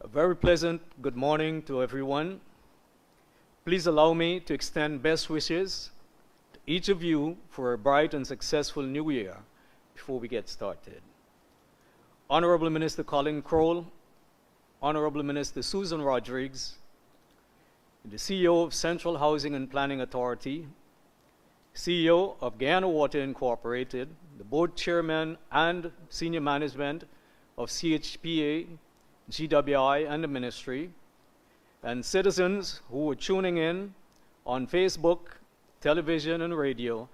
A very pleasant good morning to everyone. Please allow me to extend best wishes to each of you for a bright and successful new year before we get started. Honorable Minister Colin Crowell, Honorable Minister Susan Rodrigues, the CEO of Central Housing and Planning Authority, CEO of Guyana Water Incorporated, the board chairman and senior management of CHPA, GWI, and the ministry, and citizens who are tuning in on Facebook, television, and radio,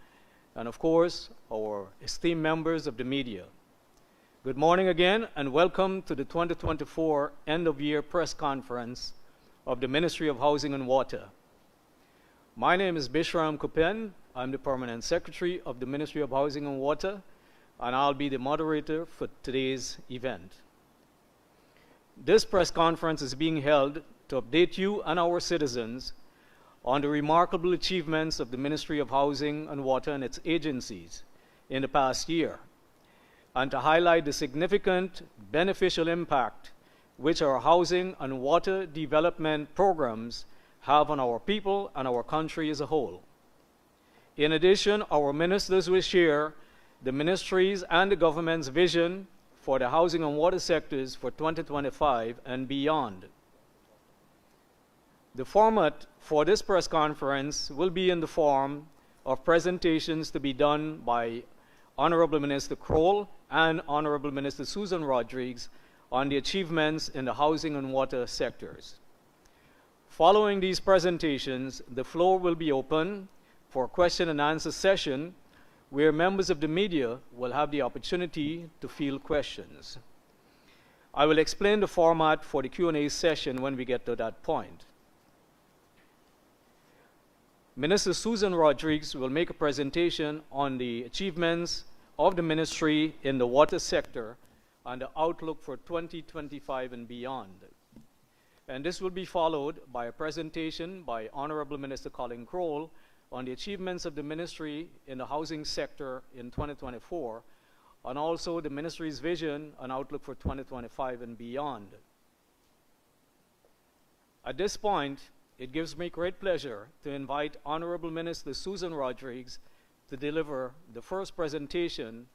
and of course, our esteemed members of the media. Good morning again, and welcome to the 2024 end-of-year press conference of the Ministry of Housing and Water. My name is Bishram Kupen. I'm the Permanent Secretary of the Ministry of Housing and Water, and I'll be the moderator for today's event. This press conference is being held to update you and our citizens on the remarkable achievements of the Ministry of Housing and Water and its agencies in the past year, and to highlight the significant beneficial impact which our housing and water development programs have on our people and our country as a whole. In addition, our ministers will share the ministry's and the government's vision for the housing and water sectors for 2025 and beyond. The format for this press conference will be in the form of presentations to be done by Honorable Minister Crowell and Honorable Minister Susan Rodrigues on the achievements in the housing and water sectors. Following these presentations, the floor will be open for a question and answer session where members of the media will have the opportunity to field questions. I will explain the format for the Q&A session when we get to that point. Minister Susan Rodrigues will make a presentation on the achievements of the ministry in the water sector and the outlook for 2025 and beyond. And this will be followed by a presentation by Honorable Minister Colin Crowell on the achievements of the ministry in the housing sector in 2024, and also the ministry's vision and outlook for 2025 and beyond. At this point, it gives me great pleasure to invite Honorable Minister Susan Rodrigues to deliver the first presentation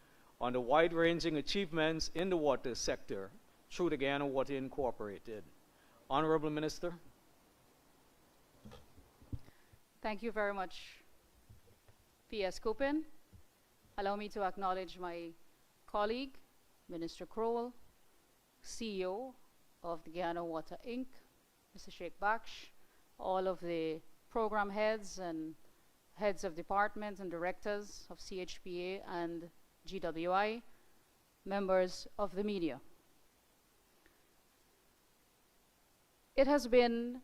on the wide-ranging achievements in the water sector through the Guyana Water Incorporated. Honorable Minister. Thank you very much, P.S. Kupen. Allow me to acknowledge my colleague, Minister Crowell, CEO of the Guyana Water Inc., Mr. Sheikh Baksh, all of the program heads and heads of departments and directors of CHPA and GWI, members of the media. It has been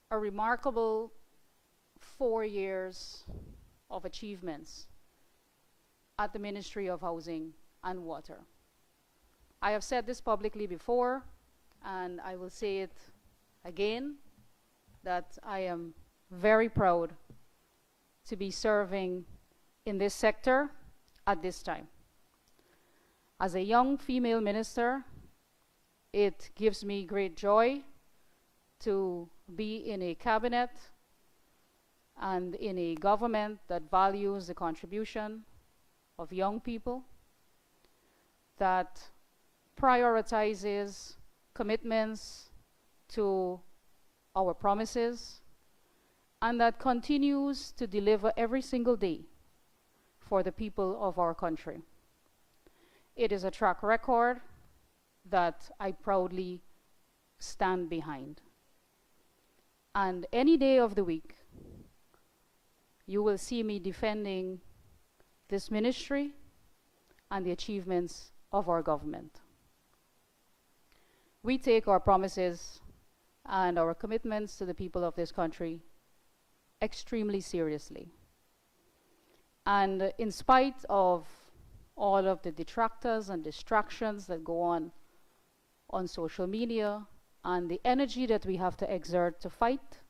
a remarkable 4 years of achievements at the Ministry of Housing and Water. I have said this publicly before, and I will say it again, that I am very proud to be serving in this sector at this time. As a young female minister, it gives me great joy to be in a cabinet and in a government that values the contribution of young people, that prioritizes commitments to our promises, and that continues to deliver every single day for the people of our country. It is a track record that I proudly stand behind. And any day of the week, you will see me defending this ministry and the achievements of our government. We take our promises and our commitments to the people of this country extremely seriously. And in spite of all of the detractors and distractions that go on social media, and the energy that we have to exert to fight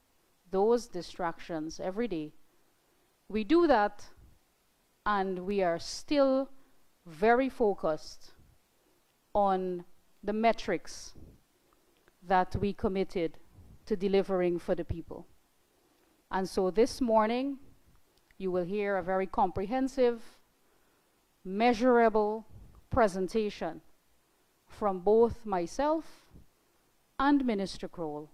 those distractions every day, we do that, and we are still very focused on the metrics that we committed to delivering for the people. And so this morning, you will hear a very comprehensive, measurable presentation from both myself and Minister Kroll,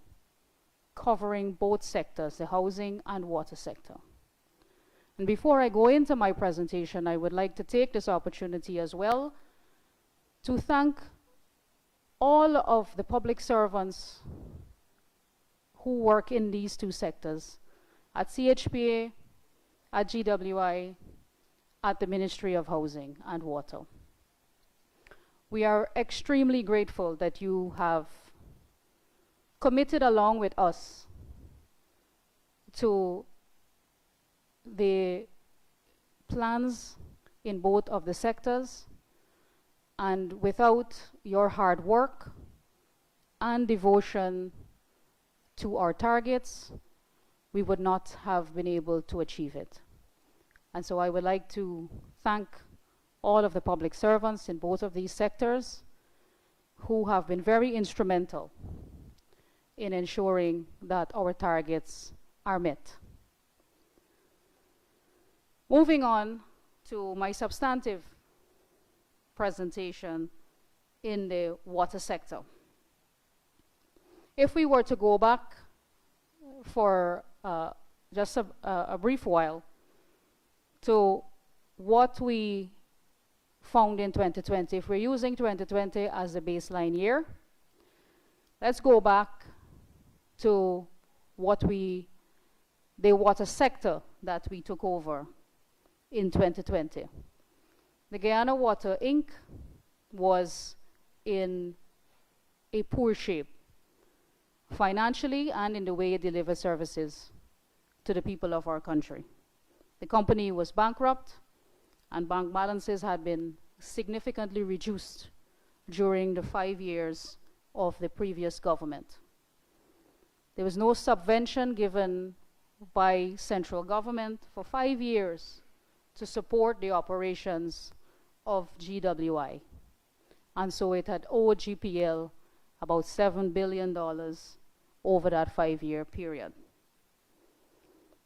covering both sectors, the housing and water sector. And before I go into my presentation, I would like to take this opportunity as well to thank all of the public servants who work in these two sectors, at CHPA, at GWI, at the Ministry of Housing and Water. We are extremely grateful that you have committed along with us to the plans in both of the sectors, and without your hard work and devotion to our targets, we would not have been able to achieve it. And so I would like to thank all of the public servants in both of these sectors who have been very instrumental in ensuring that our targets are met. Moving on to my substantive presentation in the water sector. If we were to go back for just a brief while to what we found in 2020, if we're using 2020 as a baseline year, let's go back to the water sector that we took over in 2020. The Guyana Water Inc. was in a poor shape, financially and in the way it delivered services to the people of our country. The company was bankrupt, and bank balances had been significantly reduced during the 5 years of the previous government. There was no subvention given by central government for 5 years to support the operations of GWI. And so it had owed GPL about $7 billion over that 5-year period.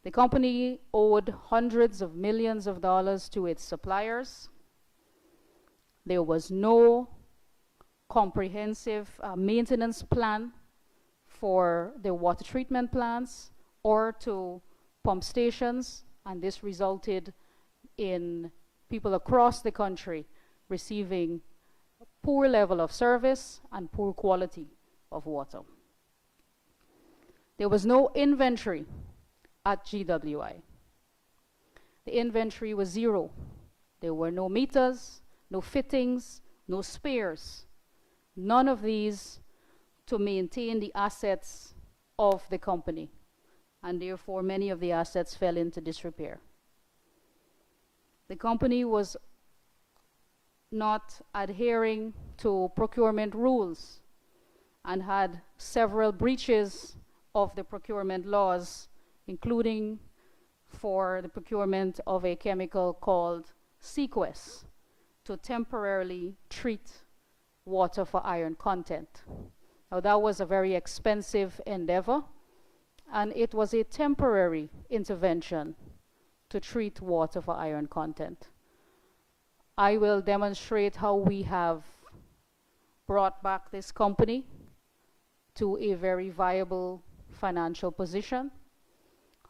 The company owed hundreds of millions of dollars to its suppliers. There was no comprehensive maintenance plan for the water treatment plants or to pump stations, and this resulted in people across the country receiving poor level of service and poor quality of water. There was no inventory at GWI. The inventory was zero. There were no meters, no fittings, no spares. None of these to maintain the assets of the company, and therefore many of the assets fell into disrepair. The company was not adhering to procurement rules and had several breaches of the procurement laws, including for the procurement of a chemical called Sequest to temporarily treat water for iron content. Now, that was a very expensive endeavor, and it was a temporary intervention to treat water for iron content. I will demonstrate how we have brought back this company to a very viable financial position,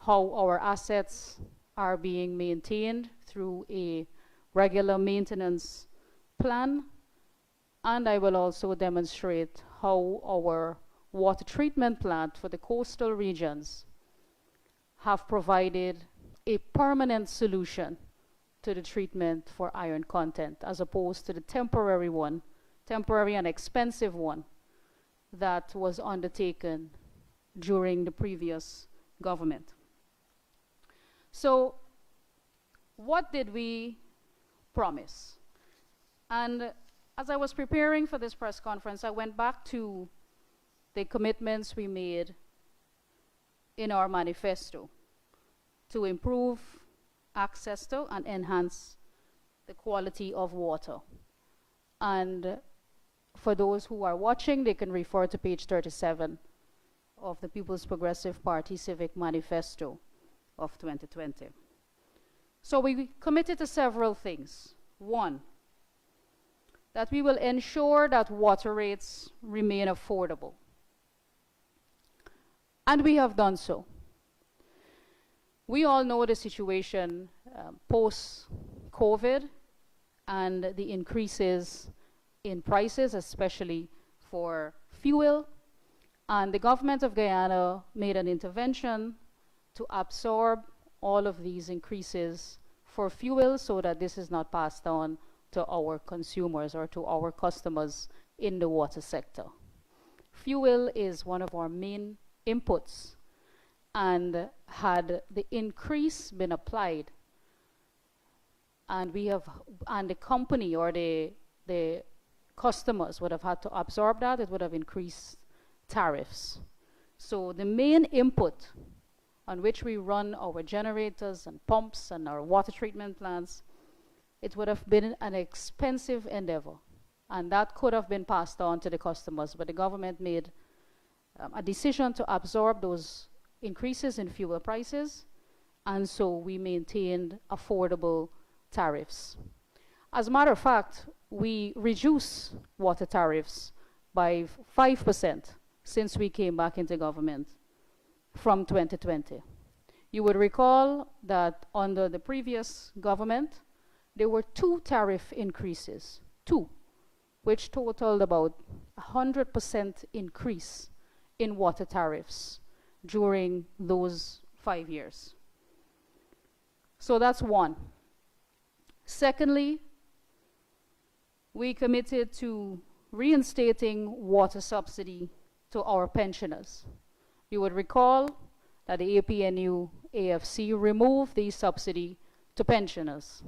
how our assets are being maintained through a regular maintenance plan, and I will also demonstrate how our water treatment plant for the coastal regions have provided a permanent solution to the treatment for iron content, as opposed to the temporary and expensive one that was undertaken during the previous government. So, what did we promise? And as I was preparing for this press conference, I went back to the commitments we made in our manifesto to improve access to and enhance the quality of water. And for those who are watching, they can refer to page 37 of the People's Progressive Party Civic Manifesto of 2020. So we committed to several things. One, that we will ensure that water rates remain affordable. And we have done so. We all know the situation post-COVID and the increases in prices, especially for fuel. And the government of Guyana made an intervention to absorb all of these increases for fuel so that this is not passed on to our consumers or to our customers in the water sector. Fuel is one of our main inputs, and had the increase been applied, and the company or the customers would have had to absorb that, it would have increased tariffs. So the main input on which we run our generators and pumps and our water treatment plants, it would have been an expensive endeavor, and that could have been passed on to the customers, but the government made a decision to absorb those increases in fuel prices, and so we maintained affordable tariffs. As a matter of fact, we reduced water tariffs by 5% since we came back into government from 2020. You would recall that under the previous government, there were 2 tariff increases, 2, which totaled about 100% increase in water tariffs during those 5 years. So that's one. Secondly, we committed to reinstating water subsidy to our pensioners. You would recall that the APNU AFC removed the subsidy to pensioners.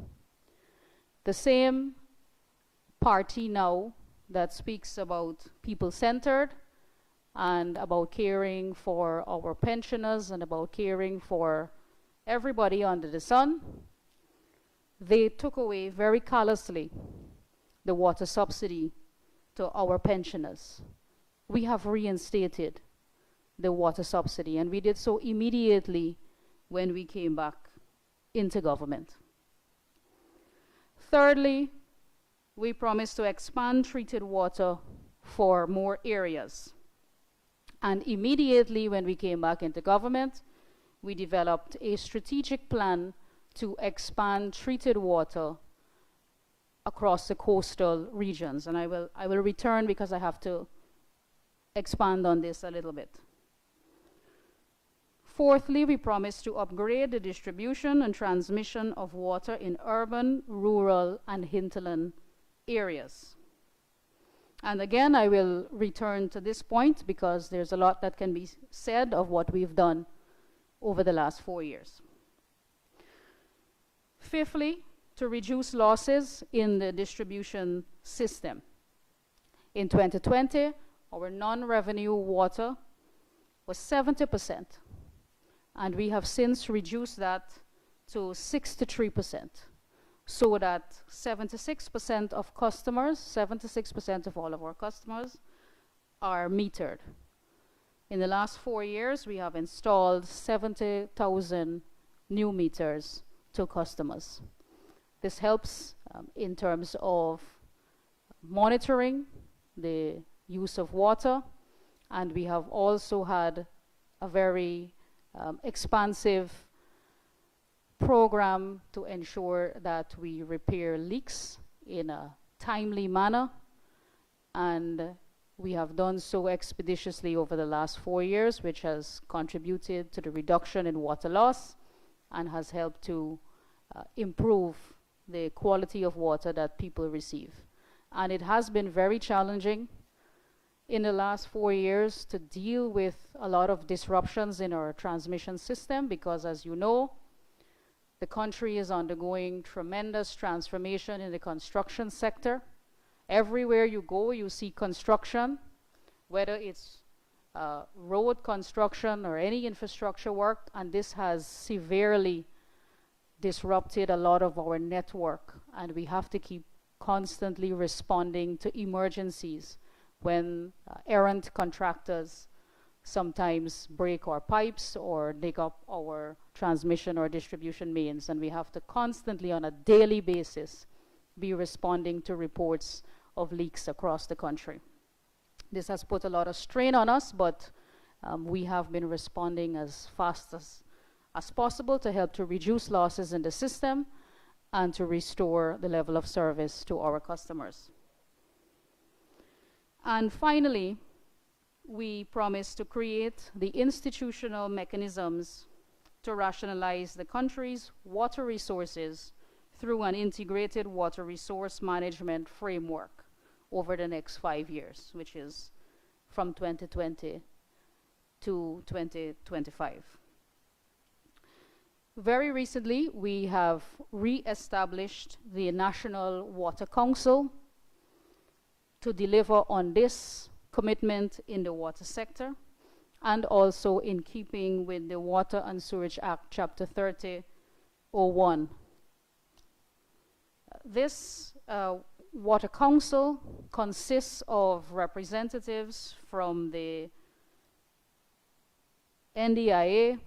The same party now that speaks about people-centered and about caring for our pensioners and about caring for everybody under the sun, they took away very callously the water subsidy to our pensioners. We have reinstated the water subsidy, and we did so immediately when we came back into government. Thirdly, we promised to expand treated water for more areas. And immediately when we came back into government, we developed a strategic plan to expand treated water across the coastal regions. And I will return because I have to expand on this a little bit. Fourthly, we promised to upgrade the distribution and transmission of water in urban, rural, and hinterland areas. And again, I will return to this point because there's a lot that can be said of what we've done over the last 4 years. Fifthly, to reduce losses in the distribution system. In 2020, our non-revenue water was 70%, and we have since reduced that to 63%, so that 76% of customers, 76% of all of our customers are metered. In the last 4 years, we have installed 70,000 new meters to customers. This helps in terms of monitoring the use of water, and we have also had a very expansive program to ensure that we repair leaks in a timely manner, and we have done so expeditiously over the last 4 years, which has contributed to the reduction in water loss and has helped to improve the quality of water that people receive. And it has been very challenging in the last 4 years to deal with a lot of disruptions in our transmission system because, as you know, the country is undergoing tremendous transformation in the construction sector. Everywhere you go, you see construction, whether it's road construction or any infrastructure work, and this has severely disrupted a lot of our network, and we have to keep constantly responding to emergencies when errant contractors sometimes break our pipes or dig up our transmission or distribution mains, and we have to constantly, on a daily basis, be responding to reports of leaks across the country. This has put a lot of strain on us, but we have been responding as fast as possible to help to reduce losses in the system and to restore the level of service to our customers. And finally, we promise to create the institutional mechanisms to rationalize the country's water resources through an integrated water resource management framework over the next 5 years, which is from 2020 to 2025. Very recently, we have re-established the National Water Council to deliver on this commitment in the water sector, and also in keeping with the Water and Sewerage Act, Chapter 3001. This Water Council consists of representatives from the NDIA,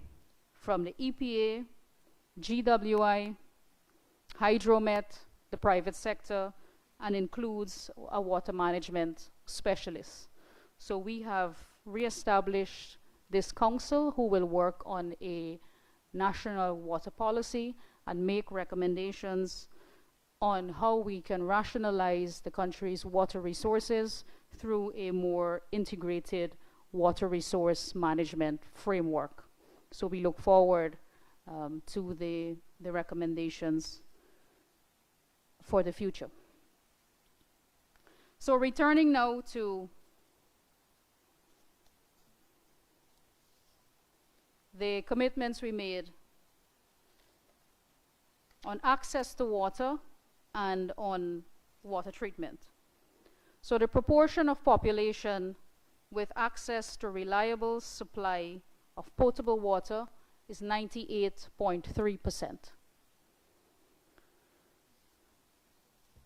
from the EPA, GWI, Hydromet, the private sector, and includes a water management specialist. So we have re-established this council who will work on a national water policy and make recommendations on how we can rationalize the country's water resources through a more integrated water resource management framework. So we look forward to the recommendations for the future. So returning now to the commitments we made on access to water and on water treatment. So the proportion of population with access to reliable supply of potable water is 98.3%.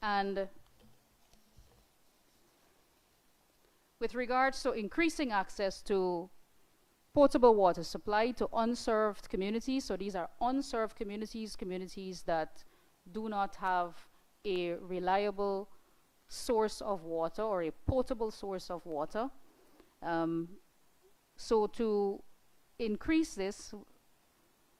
And with regards to increasing access to potable water supply to unserved communities, so these are unserved communities, communities that do not have a reliable source of water or a potable source of water. So to increase this,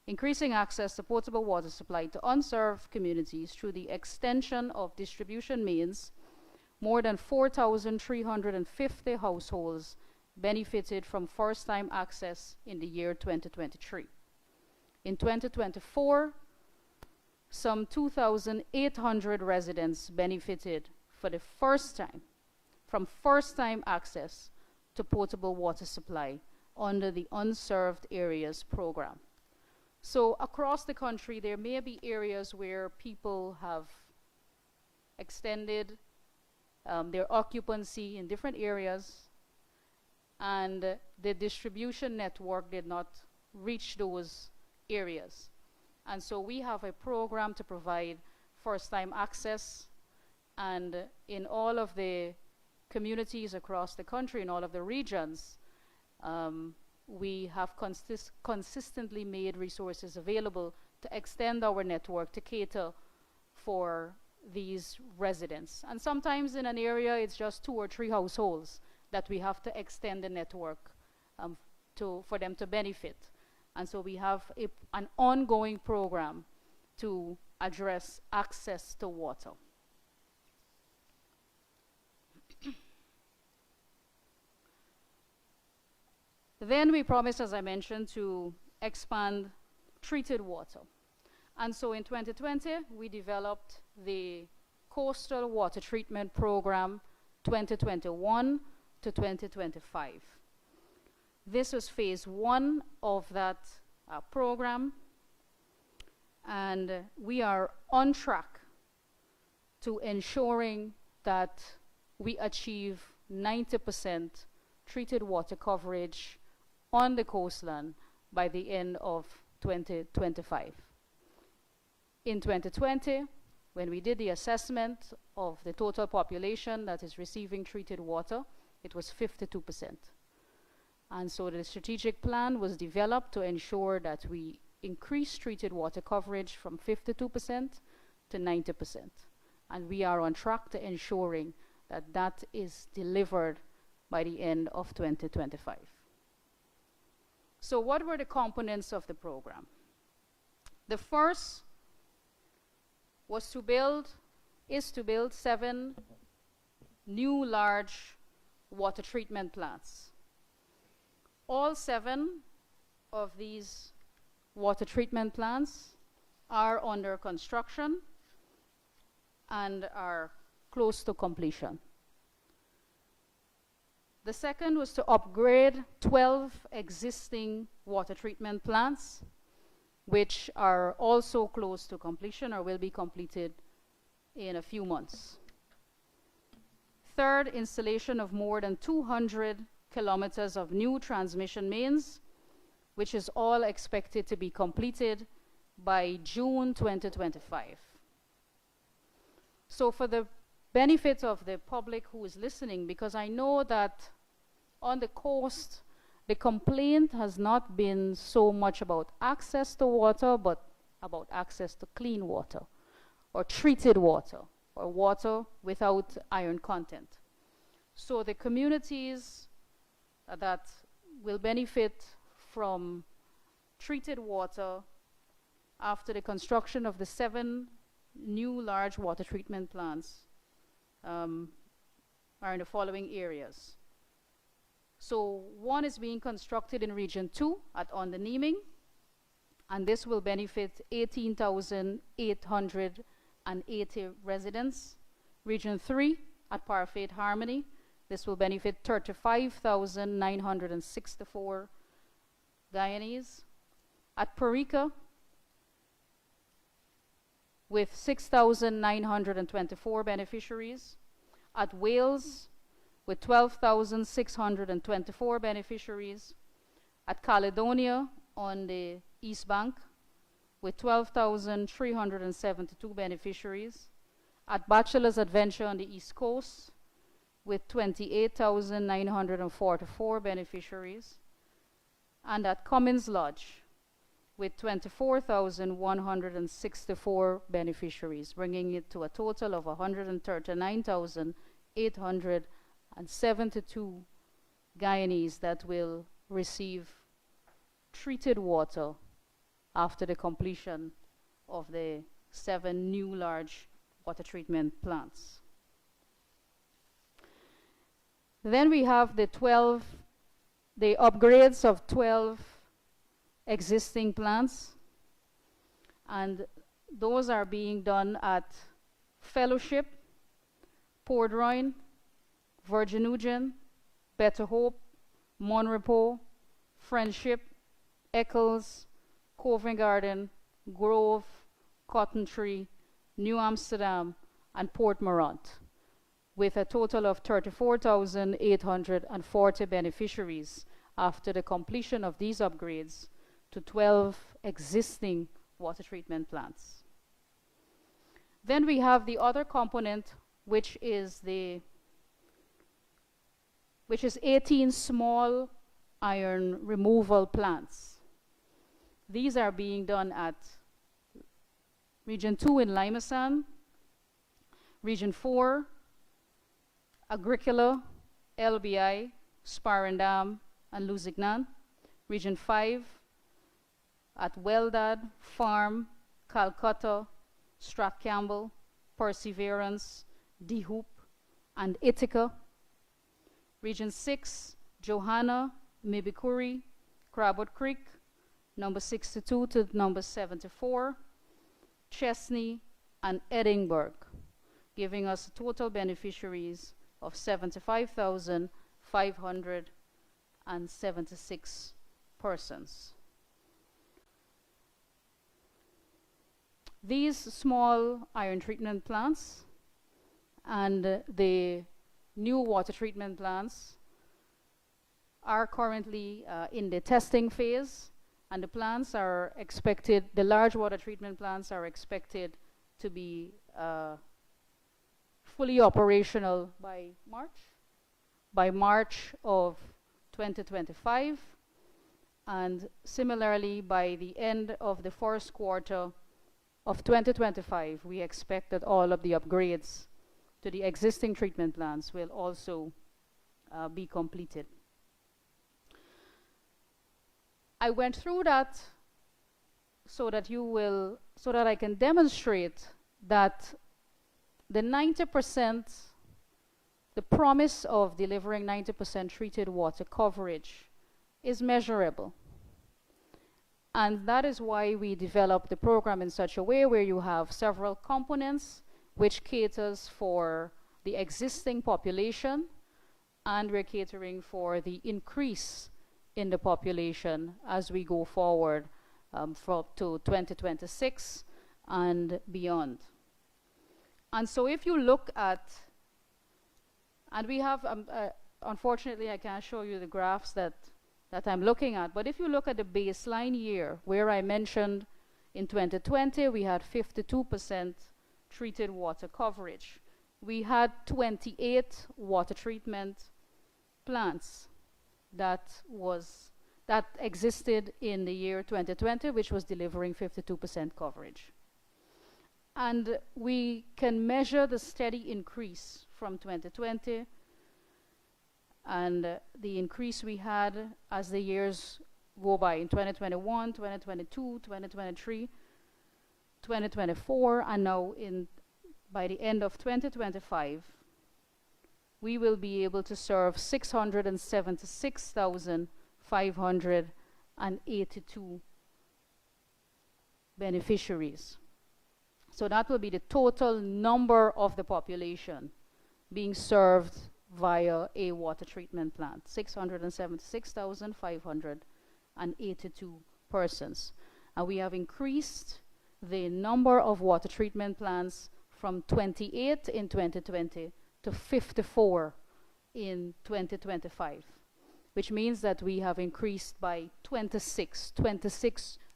increasing access to potable water supply to unserved communities through the extension of distribution mains, more than 4,350 households benefited from first-time access in the year 2023. In 2024, some 2,800 residents benefited for the first time from first-time access to potable water supply under the Unserved Areas Program. So across the country, there may be areas where people have extended their occupancy in different areas, and the distribution network did not reach those areas. And so we have a program to provide first-time access, and in all of the communities across the country, in all of the regions, we have consistently made resources available to extend our network to cater for these residents. And sometimes in an area, it's just 2 or 3 households that we have to extend the network for them to benefit. And so we have an ongoing program to address access to water. Then we promised, as I mentioned, to expand treated water. And so in 2020, we developed the Coastal Water Treatment Program 2021 to 2025. This was phase 1 of that program, and we are on track to ensuring that we achieve 90% treated water coverage on the coastline by the end of 2025. In 2020, When we did the assessment of the total population that is receiving treated water, it was 52%. And so the strategic plan was developed to ensure that we increase treated water coverage from 52% to 90%. And we are on track to ensuring that that is delivered by the end of 2025. So what were the components of the program? The first is to build 7 new large water treatment plants. All 7 of these water treatment plants are under construction and are close to completion. The second was to upgrade 12 existing water treatment plants, which are also close to completion or will be completed in a few months. Third, installation of more than 200 kilometers of new transmission mains, which is all expected to be completed by June 2025. So for the benefit of the public who is listening, because I know that on the coast, the complaint has not been so much about access to water, but about access to clean water, or treated water, or water without iron content. So the communities that will benefit from treated water after the construction of the 7 new large water treatment plants are in the following areas. So one is being constructed in Region 2 at Onderneming, and this will benefit 18,880 residents. Region 3 at Parfait Harmony, this will benefit 35,964 Guyanese. At Parika, with 6,924 beneficiaries. At Wales, with 12,624 beneficiaries. At Caledonia on the East Bank, with 12,372 beneficiaries. At Bachelor's Adventure on the East Coast, with 28,944 beneficiaries. And at Cummins Lodge, with 24,164 beneficiaries, bringing it to a total of 139,872 Guyanese that will receive treated water after the completion of the 7 new large water treatment plants. Then we have the upgrades of 12 existing plants, and those are being done at Fellowship, Port-Royne, Virgin Nugent, Better Hope, Monrepo, Friendship, Eccles, Covent Garden, Grove, Cotton Tree, New Amsterdam, and Port Morant, with a total of 34,840 beneficiaries after the completion of these upgrades to 12 existing water treatment plants. Then we have the other component, which is 18 small iron removal plants. These are being done at Region 2 in Limassol, Region 4, Agricola, LBI, Sparendam, and Lusignan. Region 5 at Weldad, Farm, Calcutta, Strathcampbell, Perseverance, De Hoop, and Ithaca. Region 6, Johanna, Mibikuri, Crabwood Creek, number 62 to number 74, Chesney, and Edinburgh, giving us total beneficiaries of 75,576 persons. These small iron treatment plants and the new water treatment plants are currently in the testing phase, and the plants are expected, the large water treatment plants are expected to be fully operational by March of 2025, and similarly by the end of the first quarter of 2025, we expect that all of the upgrades to the existing treatment plants will also be completed. I went through that so that I can demonstrate that the 90%, the promise of delivering 90% treated water coverage is measurable. And that is why we developed the program in such a way where you have several components which caters for the existing population, and we're catering for the increase in the population as we go forward to 2026 and beyond. And so if you look at, and we have, unfortunately I can't show you the graphs that I'm looking at, but if you look at the baseline year, where I mentioned in 2020 we had 52% treated water coverage. We had 28 water treatment plants that existed in the year 2020, which was delivering 52% coverage. And we can measure the steady increase from 2020 and the increase we had as the years go by in 2021, 2022, 2023, 2024, and now by the end of 2025, we will be able to serve 676,582 beneficiaries. So that will be the total number of the population being served via a water treatment plant, 676,582 persons. And we have increased the number of water treatment plants from 28 in 2020 to 54 in 2025, which means that we have increased by 26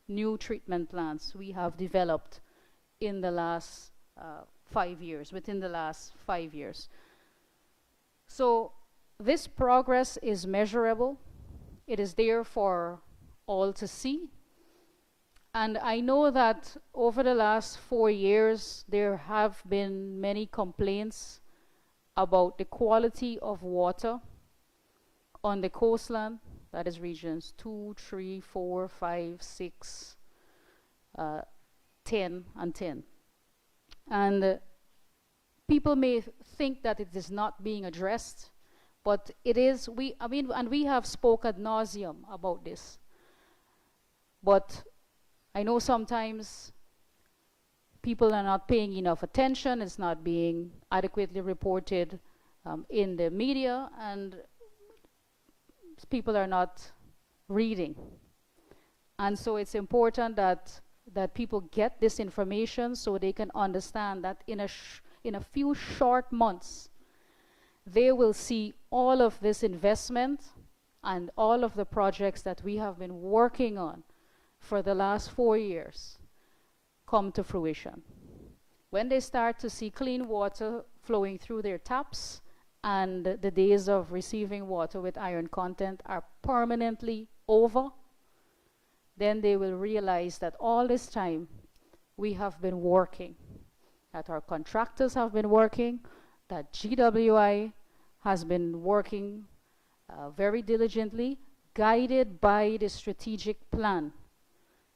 new treatment plants we have developed in the last 5 years, within the last 5 years. So this progress is measurable. It is there for all to see. And I know that over the last 4 years, there have been many complaints about the quality of water on the coastline, that is regions 2, 3, 4, 5, 6, 10, and 10. And people may think that it is not being addressed, but it is. And we have spoke ad nauseum about this. But I know sometimes people are not paying enough attention, it's not being adequately reported in the media, and people are not reading. And so it's important that people get this information so they can understand that in a few short months, they will see all of this investment and all of the projects that we have been working on for the last 4 years come to fruition. When they start to see clean water flowing through their taps and the days of receiving water with iron content are permanently over, then they will realize that all this time we have been working, that our contractors have been working, that GWI has been working very diligently, guided by the strategic plan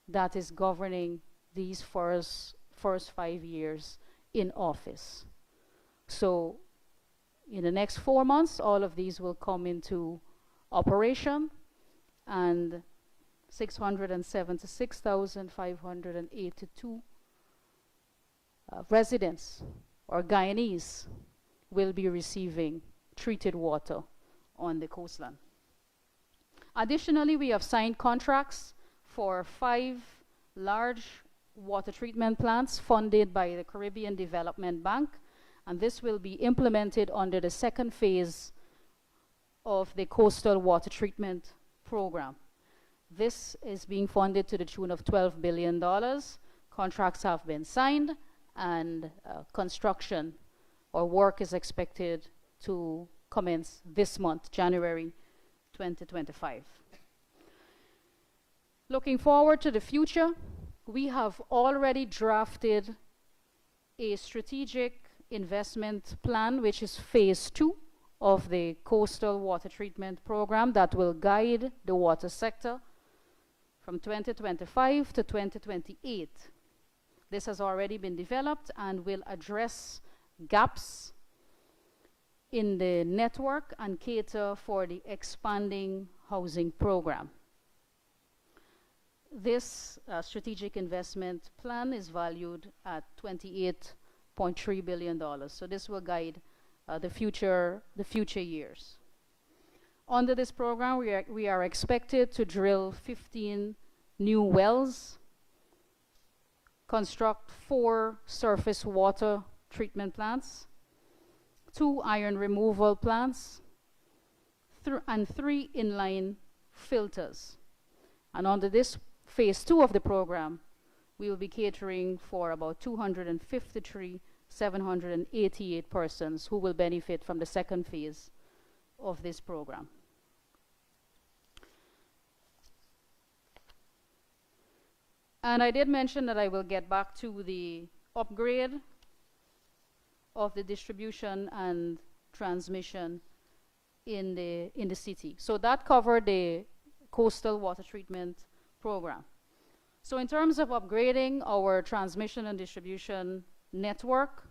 that is governing these first 5 years in office. So in the next 4 months, all of these will come into operation, and 676,582 residents or Guyanese will be receiving treated water on the coastline. Additionally, we have signed contracts for 5 large water treatment plants funded by the Caribbean Development Bank, and this will be implemented under the second phase of the Coastal Water Treatment Program. This is being funded to the tune of $12 billion. Contracts have been signed, and construction or work is expected to commence this month, January 2025. Looking forward to the future, we have already drafted a strategic investment plan, which is phase 2 of the coastal water treatment program that will guide the water sector from 2025 to 2028. This has already been developed and will address gaps in the network and cater for the expanding housing program. This strategic investment plan is valued at $28.3 billion. So this will guide the future years. Under this program, we are expected to drill 15 new wells, construct 4 surface water treatment plants, 2 iron removal plants, and 3 inline filters. And under this phase 2 of the program, we will be catering for about 253,788 persons who will benefit from the second phase of this program. And I did mention that I will get back to the upgrade of the distribution and transmission in the city. So that covered the coastal water treatment program. So in terms of upgrading our transmission and distribution network,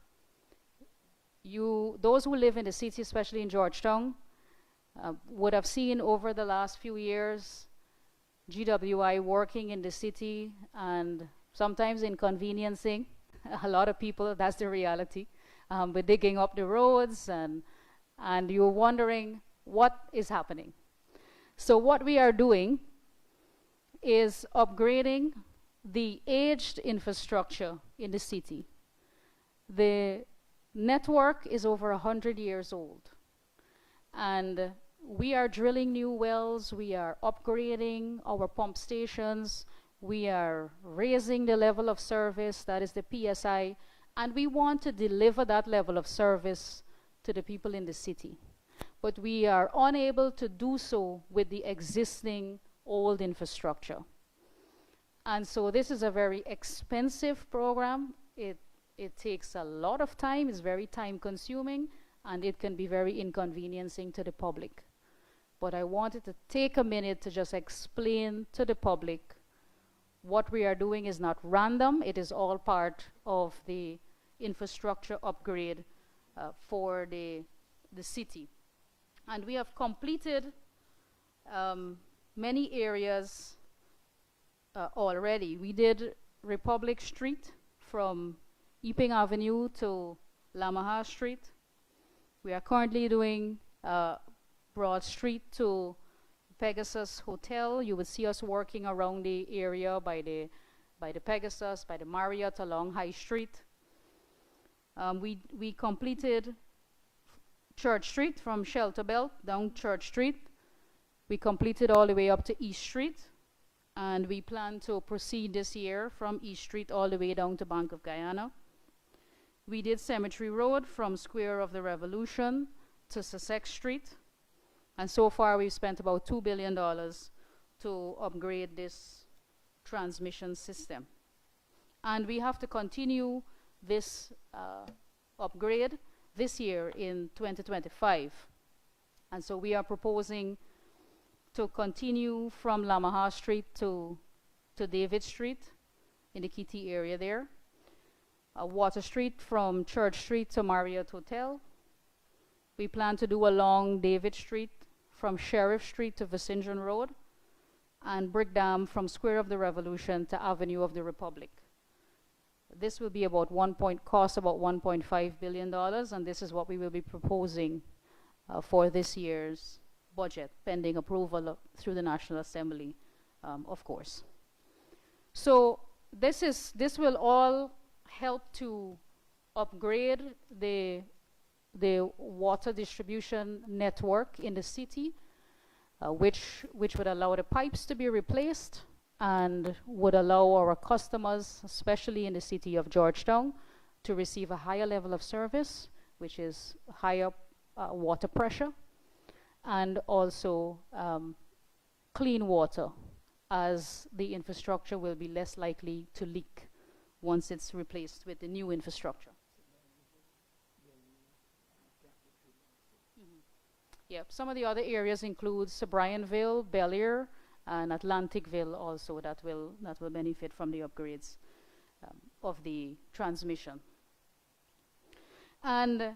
those who live in the city, especially in Georgetown, would have seen over the last few years GWI working in the city and sometimes inconveniencing a lot of people. That's the reality. We're digging up the roads and you're wondering what is happening. So what we are doing is upgrading the aged infrastructure in the city. The network is over 100 years old, and we are drilling new wells, we are upgrading our pump stations, we are raising the level of service, that is the PSI, and we want to deliver that level of service to the people in the city. But we are unable to do so with the existing old infrastructure. And so this is a very expensive program. It takes a lot of time, it's very time consuming, and it can be very inconveniencing to the public. But I wanted to take a minute to just explain to the public what we are doing is not random, it is all part of the infrastructure upgrade for the city. And we have completed many areas already. We did Republic Street from Epping Avenue to Lamaha Street. We are currently doing Broad Street to Pegasus Hotel. You will see us working around the area by the Pegasus, by the Marriott along High Street. We completed Church Street from Shelter Belt down Church Street. We completed all the way up to East Street, and we plan to proceed this year from East Street all the way down to Bank of Guyana. We did Cemetery Road from Square of the Revolution to Sussex Street, and so far we've spent about $2 billion to upgrade this transmission system. And we have to continue this upgrade this year in 2025. And so we are proposing to continue from Lamaha Street to David Street in the Kitty area there. Water Street from Church Street to Marriott Hotel. We plan to do along David Street from Sheriff Street to Vicington Road, and Brick Dam from Square of the Revolution to Avenue of the Republic. This will be cost about $1.5 billion, and this is what we will be proposing for this year's budget, pending approval through the National Assembly, of course. So this will all help to upgrade the water distribution network in the city, which would allow the pipes to be replaced and would allow our customers, especially in the city of Georgetown, to receive a higher level of service, which is higher water pressure, and also clean water, as the infrastructure will be less likely to leak once it's replaced with the new infrastructure. Yep, some of the other areas include Sobrianville, Belleair, and Atlanticville also that will benefit from the upgrades of the transmission. And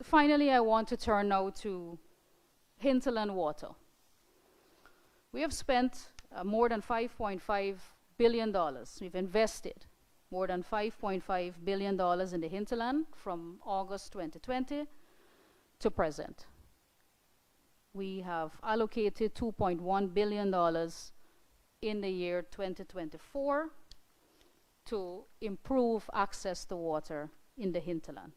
finally, I want to turn now to hinterland water. We have spent more than $5.5 billion. We've invested more than $5.5 billion in the hinterland from August 2020 to present. We have allocated $2.1 billion in the year 2024 to improve access to water in the hinterland.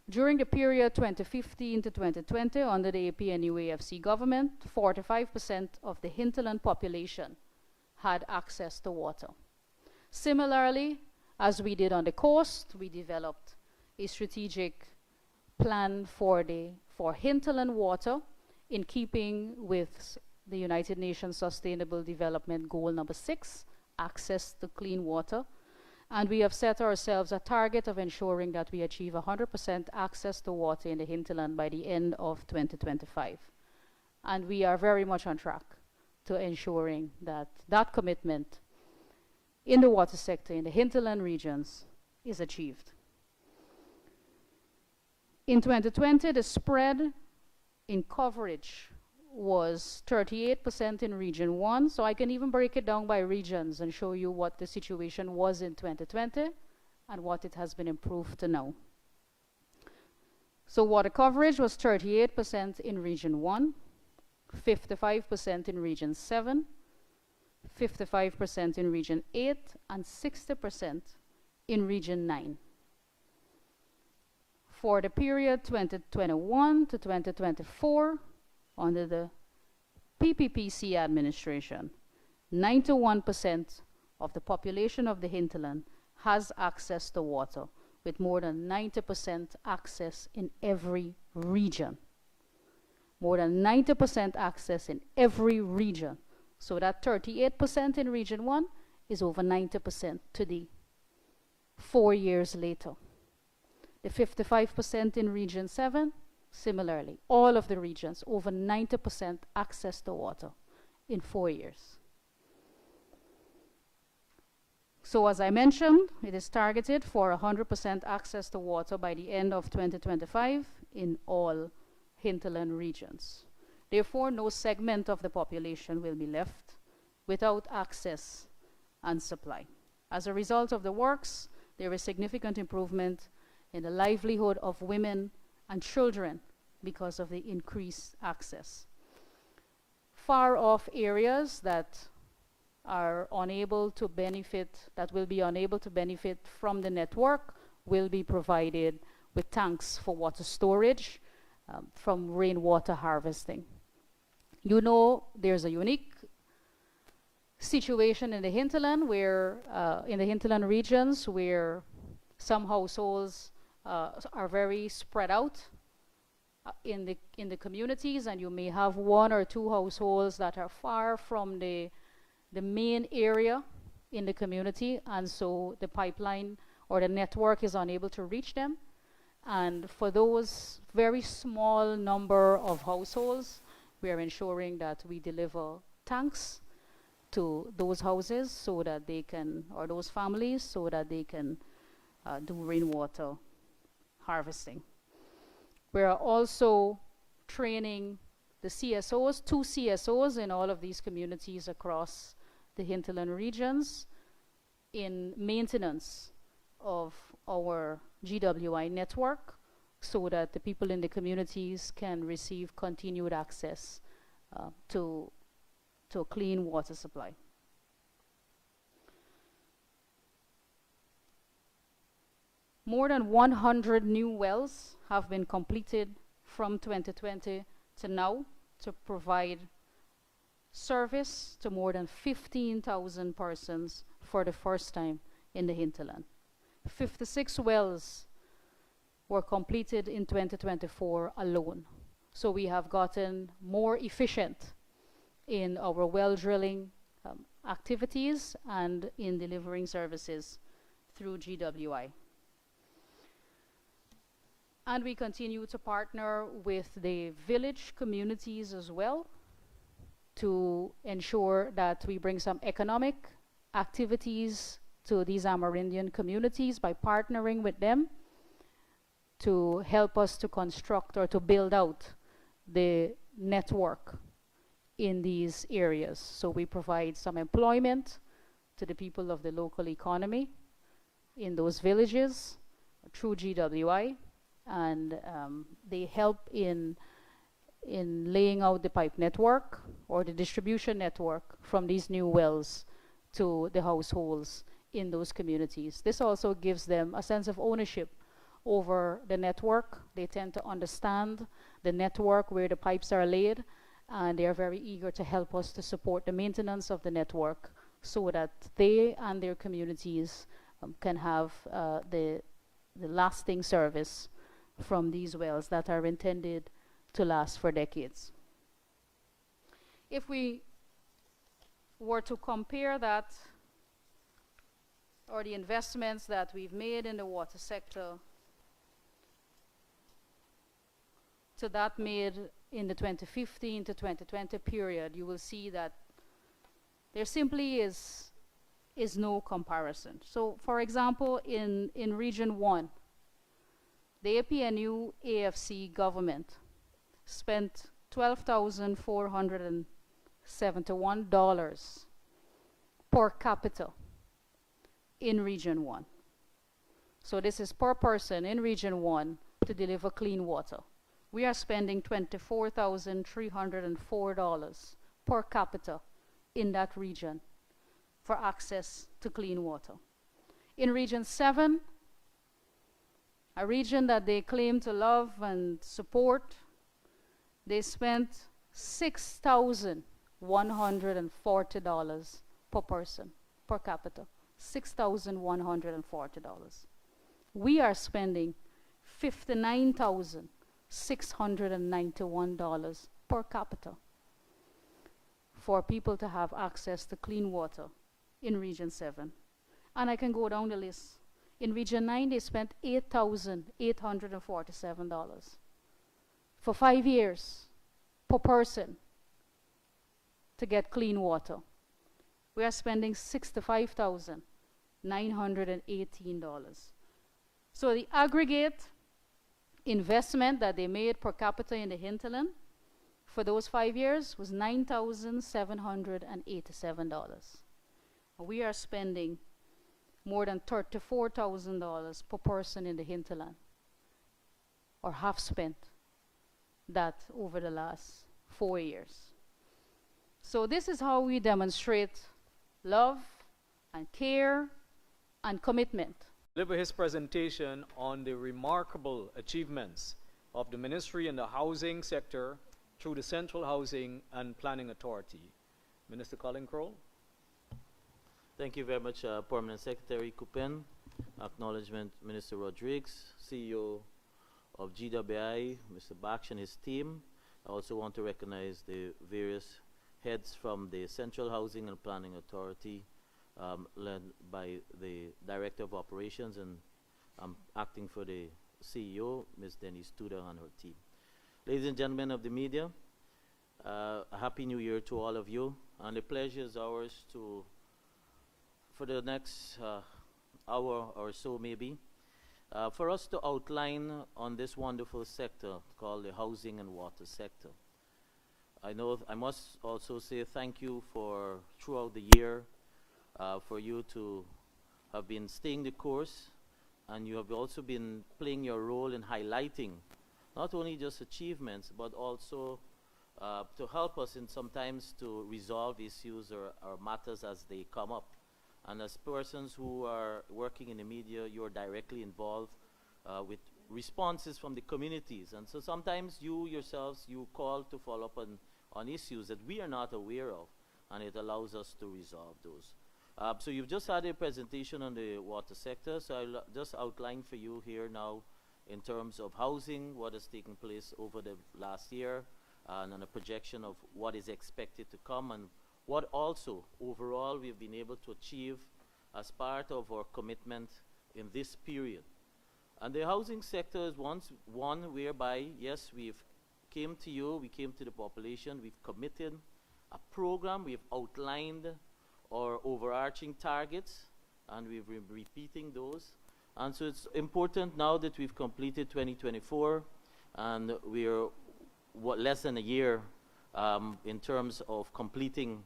During the period 2015 to 2020, under the APNU-AFC government, 45% of the hinterland population had access to water. Similarly, as we did on the coast, we developed a strategic plan for hinterland water in keeping with the United Nations Sustainable Development Goal number 6, access to clean water. And we have set ourselves a target of ensuring that we achieve 100% access to water in the hinterland by the end of 2025. And we are very much on track to ensuring that that commitment in the water sector in the hinterland regions is achieved. In 2020, the spread in coverage was 38% in Region 1, so I can even break it down by regions and show you what the situation was in 2020 and what it has been improved to now. So water coverage was 38% in Region 1, 55% in Region 7, 55% in Region 8, and 60% in Region 9. For the period 2021 to 2024, under the PPPC administration, 91% of the population of the hinterland has access to water, with more than 90% access in every region. More than 90% access in every region. So that 38% in Region 1 is over 90% today, 4 years later. The 55% in Region 7, similarly, all of the regions, over 90% access to water in 4 years. So as I mentioned, it is targeted for 100% access to water by the end of 2025 in all hinterland regions. Therefore, no segment of the population will be left without access and supply. As a result of the works, there is significant improvement in the livelihood of women and children because of the increased access. Far off areas that are unable to benefit, that will be unable to benefit from the network, will be provided with tanks for water storage from rainwater harvesting. You know, there's a unique situation in the hinterland where, in the hinterland regions, where some households are very spread out in the communities, and you may have 1 or 2 households that are far from the main area in the community, and so the pipeline or the network is unable to reach them. And for those very small number of households, we are ensuring that we deliver tanks to those houses so that they can, or those families, so that they can do rainwater harvesting. We are also training the CSOs, 2 CSOs in all of these communities across the hinterland regions in maintenance of our GWI network so that the people in the communities can receive continued access to a clean water supply. More than 100 new wells have been completed from 2020 to now to provide service to more than 15,000 persons for the first time in the hinterland. 56 wells were completed in 2024 alone. So we have gotten more efficient in our well drilling activities and in delivering services through GWI. And we continue to partner with the village communities as well to ensure that we bring some economic activities to these Amerindian communities by partnering with them to help us to construct or to build out the network in these areas. So we provide some employment to the people of the local economy in those villages through GWI, and they help in laying out the pipe network or the distribution network from these new wells to the households in those communities. This also gives them a sense of ownership over the network. They tend to understand the network, where the pipes are laid, and they are very eager to help us to support the maintenance of the network so that they and their communities can have the lasting service from these wells that are intended to last for decades. If we were to compare that, or the investments that we've made in the water sector to that made in the 2015 to 2020 period, you will see that there simply is no comparison. So, for example, in Region 1, the APNU AFC government spent $12,471 per capita in Region 1. So this is per person in Region 1 to deliver clean water. We are spending $24,304 per capita in that region for access to clean water. In Region 7, a region that they claim to love and support, they spent $6,140 per person, per capita. $6,140. We are spending $59,691 per capita for people to have access to clean water in Region 7. And I can go down the list. In Region 9, they spent $8,847 for 5 years per person to get clean water. We are spending $65,918. So the aggregate investment that they made per capita in the hinterland for those 5 years was $9,787. We are spending more than $34,000 per person in the hinterland, or have spent that over the last 4 years. So this is how we demonstrate love and care and commitment. Deliver his presentation on the remarkable achievements of the ministry in the housing sector through the Central Housing and Planning Authority. Minister Colin Crowell. Thank you very much, Permanent Secretary Kupin. Acknowledgement, Minister Rodriguez, CEO of GWI, Mr. Baksh and his team. I also want to recognize the various heads from the Central Housing and Planning Authority, led by the Director of Operations, and I'm acting for the CEO, Ms. Denise Tudor, and her team. Ladies and gentlemen of the media, a Happy New Year to all of you, and the pleasure is ours to, for the next hour or so maybe, for us to outline on this wonderful sector called the housing and water sector. I must also say thank you for throughout the year for you to have been staying the course, and you have also been playing your role in highlighting not only just achievements but also to help us in sometimes to resolve issues or matters as they come up. And as persons who are working in the media, you're directly involved with responses from the communities. And so sometimes you yourselves, you call to follow up on issues that we are not aware of, and it allows us to resolve those. So you've just had a presentation on the water sector, so I'll just outline for you here now in terms of housing, what has taken place over the last year, and on a projection of what is expected to come, and what also overall we've been able to achieve as part of our commitment in this period. And the housing sector is one whereby, yes, we came to the population, we've committed a program, we've outlined our overarching targets, and we've been repeating those. And so it's important now that we've completed 2024, and we're less than a year in terms of completing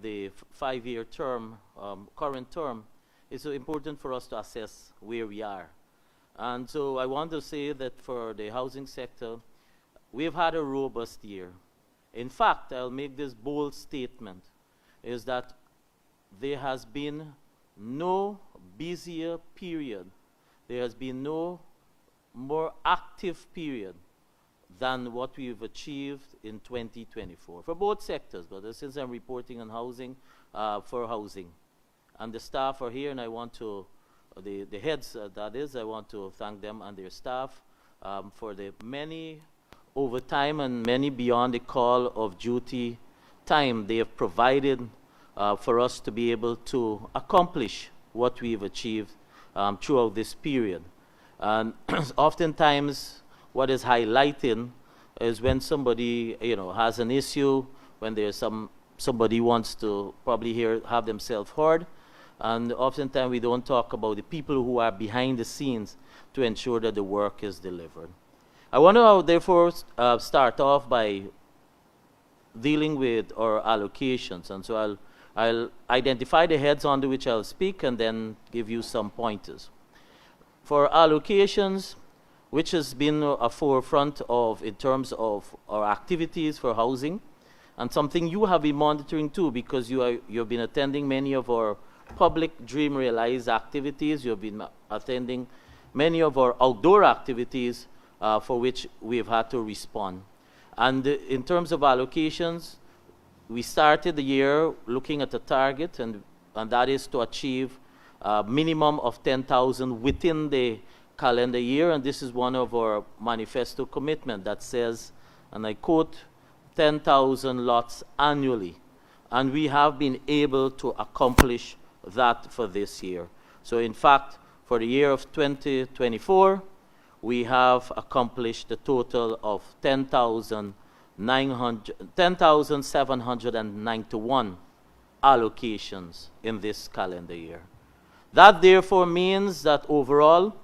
the 5-year term, current term. It's important for us to assess where we are. And so I want to say that for the housing sector, we've had a robust year. In fact, I'll make this bold statement, is that there has been no busier period, there has been no more active period than what we've achieved in 2024 for both sectors. But since I'm reporting on housing, for housing, and the staff are here, and I want to, the heads, that is, I want to thank them and their staff for the many overtime and many beyond the call of duty time they have provided for us to be able to accomplish what we've achieved throughout this period. And oftentimes, what is highlighted is when somebody, has an issue, when there's somebody wants to probably have themselves heard, and oftentimes we don't talk about the people who are behind the scenes to ensure that the work is delivered. I want to therefore start off by dealing with our allocations, and so I'll identify the heads under which I'll speak and then give you some pointers. For allocations, which has been a forefront in terms of our activities for housing, and something you have been monitoring too, because you've been attending many of our public Dream Realize activities, you've been attending many of our outdoor activities for which we've had to respond. And in terms of allocations, we started the year looking at a target, and that is to achieve a minimum of 10,000 within the calendar year, and this is one of our manifesto commitment that says, and I quote, 10,000 lots annually. And we have been able to accomplish that for this year. So in fact, for the year of 2024, we have accomplished a total of 10,791 allocations in this calendar year. That therefore means that overall,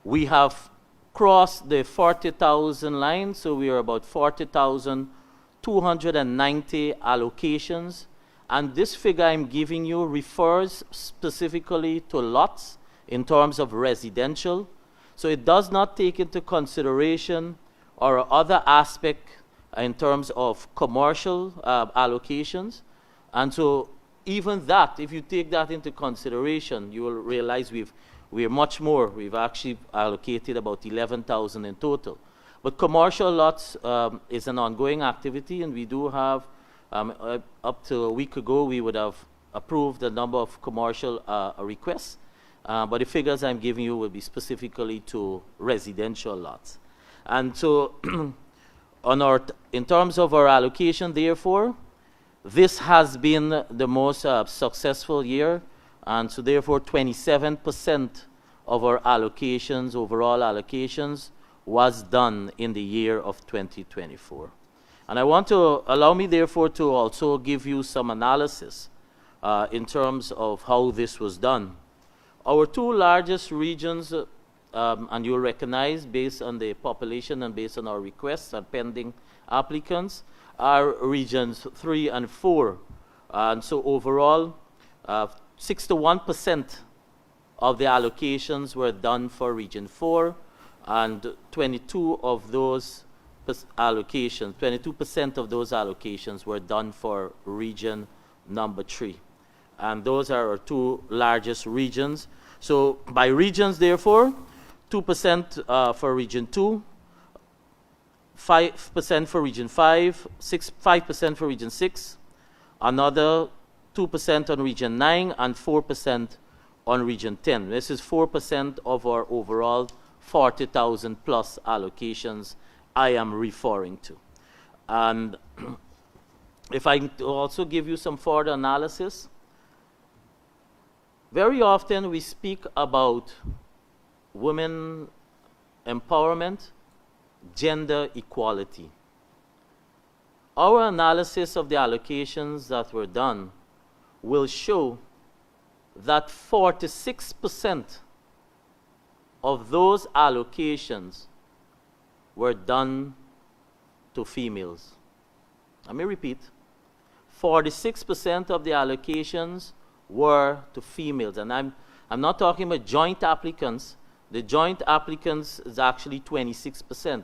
we have crossed the 40,000 line, so we are about 40,290 allocations. And this figure I'm giving you refers specifically to lots in terms of residential. So it does not take into consideration or other aspect in terms of commercial allocations. And so even that, if you take that into consideration, you will realize we're much more. We've actually allocated about 11,000 in total. But commercial lots is an ongoing activity, and we do have, up to a week ago, we would have approved a number of commercial requests. But the figures I'm giving you will be specifically to residential lots. And so in terms of our allocation, therefore, this has been the most successful year. And so therefore, 27% of our allocations, overall allocations, was done in the year of 2024. And I want to allow me therefore to also give you some analysis in terms of how this was done. Our two largest regions, and you'll recognize based on the population and based on our requests and pending applicants, are regions 3 and 4. And so overall, 61% of the allocations were done for region 4, and 22% of those allocations were done for region number 3. And those are our two largest regions. So by regions, therefore, 2% for region 2, 5% for region 5, 5% for region 6, another 2% on Region 9, and 4% on Region 10. This is 4% of our overall 40,000 plus allocations I am referring to. And if I also give you some further analysis, very often we speak about women empowerment, gender equality. Our analysis of the allocations that were done will show that 46% of those allocations were done to females. Let me repeat. 46% of the allocations were to females. And I'm not talking about joint applicants. The joint applicants is actually 26%.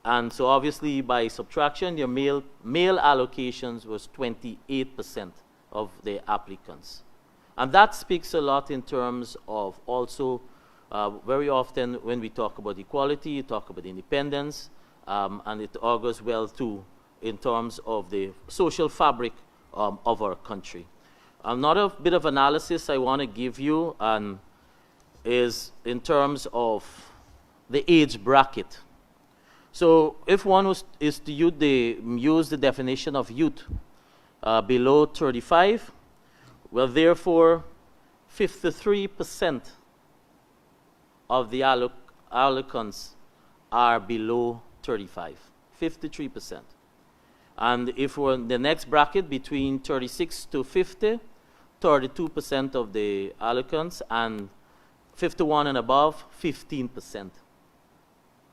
And so obviously by subtraction, your male allocations was 28% of the applicants. And that speaks a lot in terms of also, very often when we talk about equality, you talk about independence, and it augurs well too in terms of the social fabric of our country. Another bit of analysis I want to give you is in terms of the age bracket. So if one is to use the definition of youth below 35, well, therefore, 53% of the allocants are below 35, 53%. And if we're in the next bracket between 36 to 50, 32% of the allocants, and 51 and above, 15%.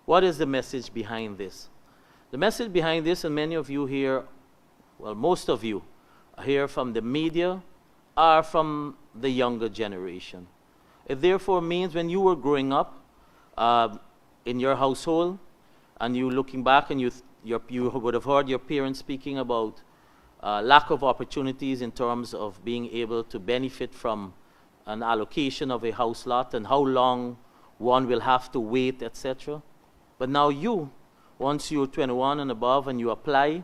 What is the message behind this? The message behind this, and many of you here, well, most of you here from the media, are from the younger generation. It therefore means when you were growing up in your household, and you looking back and you would have heard your parents speaking about lack of opportunities in terms of being able to benefit from an allocation of a house lot and how long one will have to wait, etc. But now once you're 21 and above and you apply,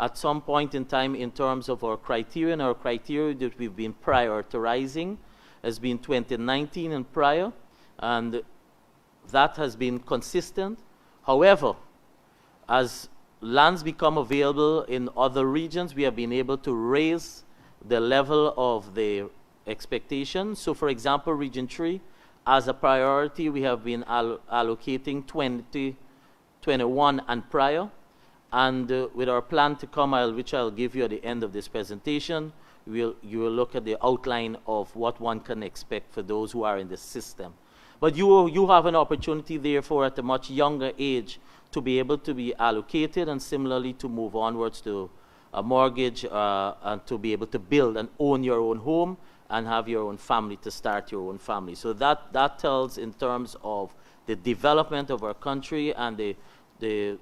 at some point in time in terms of our criteria, and our criteria that we've been prioritizing has been 2019 and prior, and that has been consistent. However, as lands become available in other regions, we have been able to raise the level of the expectation. So for example, Region 3, as a priority, we have been allocating 2021 and prior. And with our plan to come, which I'll give you at the end of this presentation, you will look at the outline of what one can expect for those who are in the system. But you have an opportunity, therefore, at a much younger age to be able to be allocated and similarly to move onwards to a mortgage and to be able to build and own your own home and have your own family, to start your own family. So that tells in terms of the development of our country and the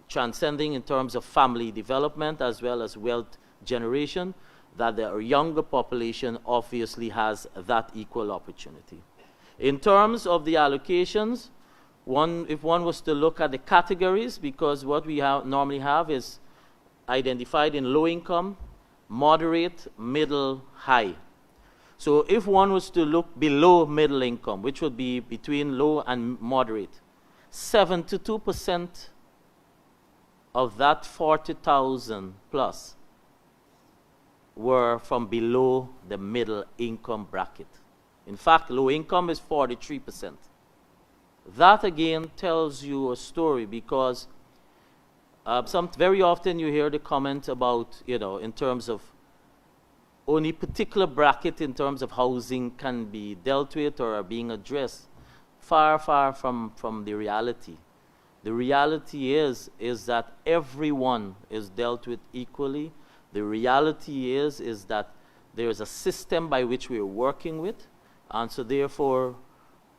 transcending in terms of family development as well as wealth generation, that the younger population obviously has that equal opportunity. In terms of the allocations, if one was to look at the categories, because what we normally have is identified in low income, moderate, middle, high. So if one was to look below middle income, which would be between low and moderate, 72% of that 40,000 plus were from below the middle income bracket. In fact, low income is 43%. That again tells you a story, because very often you hear the comment about, in terms of only particular bracket in terms of housing can be dealt with or are being addressed. Far, far from the reality. The reality is that everyone is dealt with equally. The reality is that there is a system by which we are working with, and so therefore,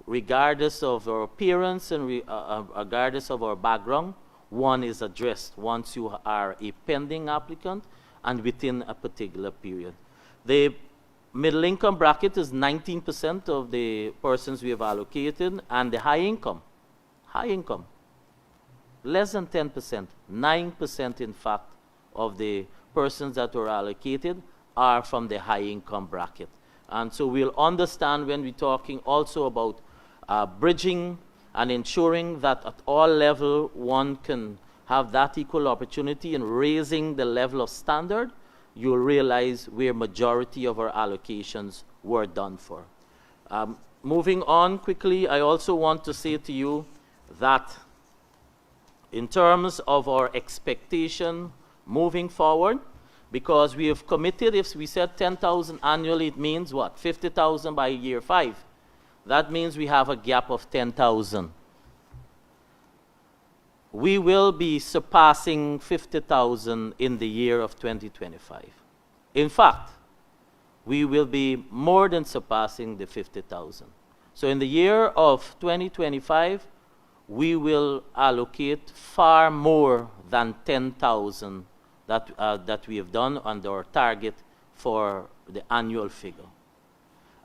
regardless of our appearance and regardless of our background, one is addressed once you are a pending applicant and within a particular period. The middle income bracket is 19% of the persons we have allocated, and the high income, less than 10%, 9% in fact of the persons that were allocated are from the high income bracket. And so we'll understand when we're talking also about bridging and ensuring that at all level one can have that equal opportunity and raising the level of standard, you'll realize where majority of our allocations were done for. Moving on quickly, I also want to say to you that in terms of our expectation moving forward, because we have committed, if we said 10,000 annually, it means what? 50,000 by year 5. That means we have a gap of 10,000. We will be surpassing 50,000 in the year of 2025. In fact, we will be more than surpassing the 50,000. So in the year of 2025, we will allocate far more than 10,000 that we have done under our target for the annual figure.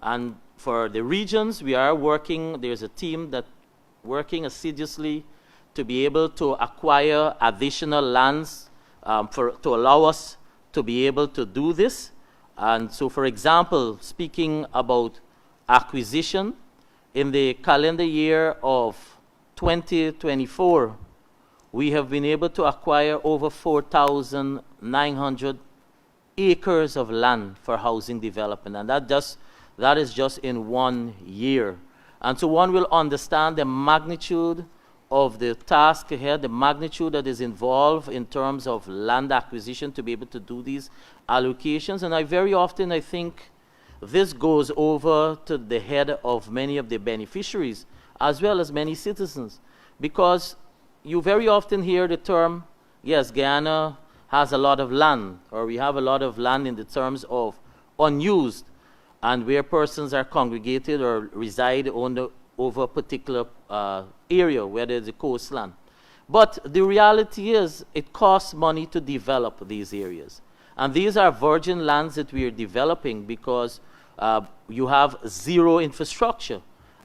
And for the regions, we are working, there's a team that working assiduously to be able to acquire additional lands to allow us to be able to do this. And so, for example, speaking about acquisition, in the calendar year of 2024, we have been able to acquire over 4,900 acres of land for housing development, and that is just in 1 year. And so one will understand the magnitude of the task ahead, the magnitude that is involved in terms of land acquisition to be able to do these allocations. And very often I think this goes over to the head of many of the beneficiaries as well as many citizens, because you very often hear the term, yes, Guyana has a lot of land, or we have a lot of land in the terms of unused, and where persons are congregated or reside over a particular area, whether it's a coastland. But the reality is it costs money to develop these areas. And these are virgin lands that we are developing because you have zero infrastructure.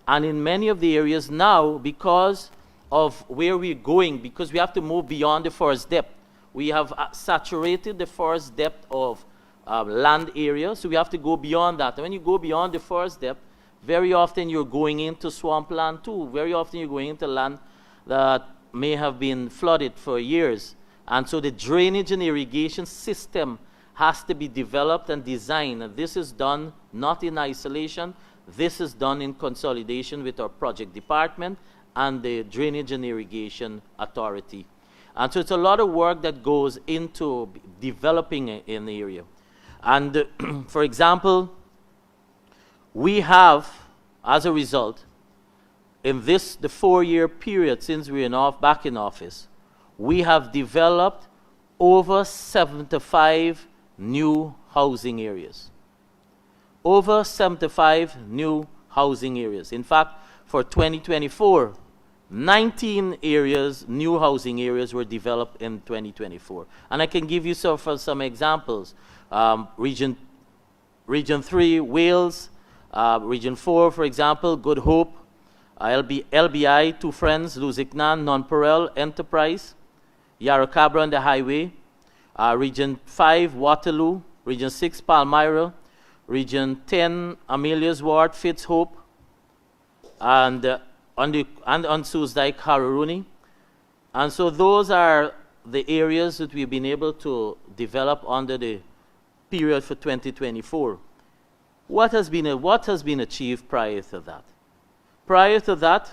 And in many of the areas now, because of where we're going, because we have to move beyond the forest depth, we have saturated the forest depth of land area, so we have to go beyond that. And when you go beyond the forest depth, very often you're going into swampland too. Very often you're going into land that may have been flooded for years. And so the drainage and irrigation system has to be developed and designed. And this is done not in isolation. This is done in consolidation with our project department and the Drainage and Irrigation Authority. And so it's a lot of work that goes into developing an area. And for example, we have, as a result, in the 4-year period since we're back in office, we have developed over 75 new housing areas. Over 75 new housing areas. In fact, for 2024, 19 areas, new housing areas were developed in 2024. And I can give you some examples. Region 3, Wales. Region 4, for example, Good Hope. LBI, Two Friends, Luzicnan, Nonpareil, Enterprise. Yarra Cabra on the Highway. Region 5, Waterloo. Region 6, Palmyra. Region 10, Amelia's Ward, Fitzhope. And on Susdike, Haruruni. And so those are the areas that we've been able to develop under the period for 2024. What has been achieved prior to that? Prior to that,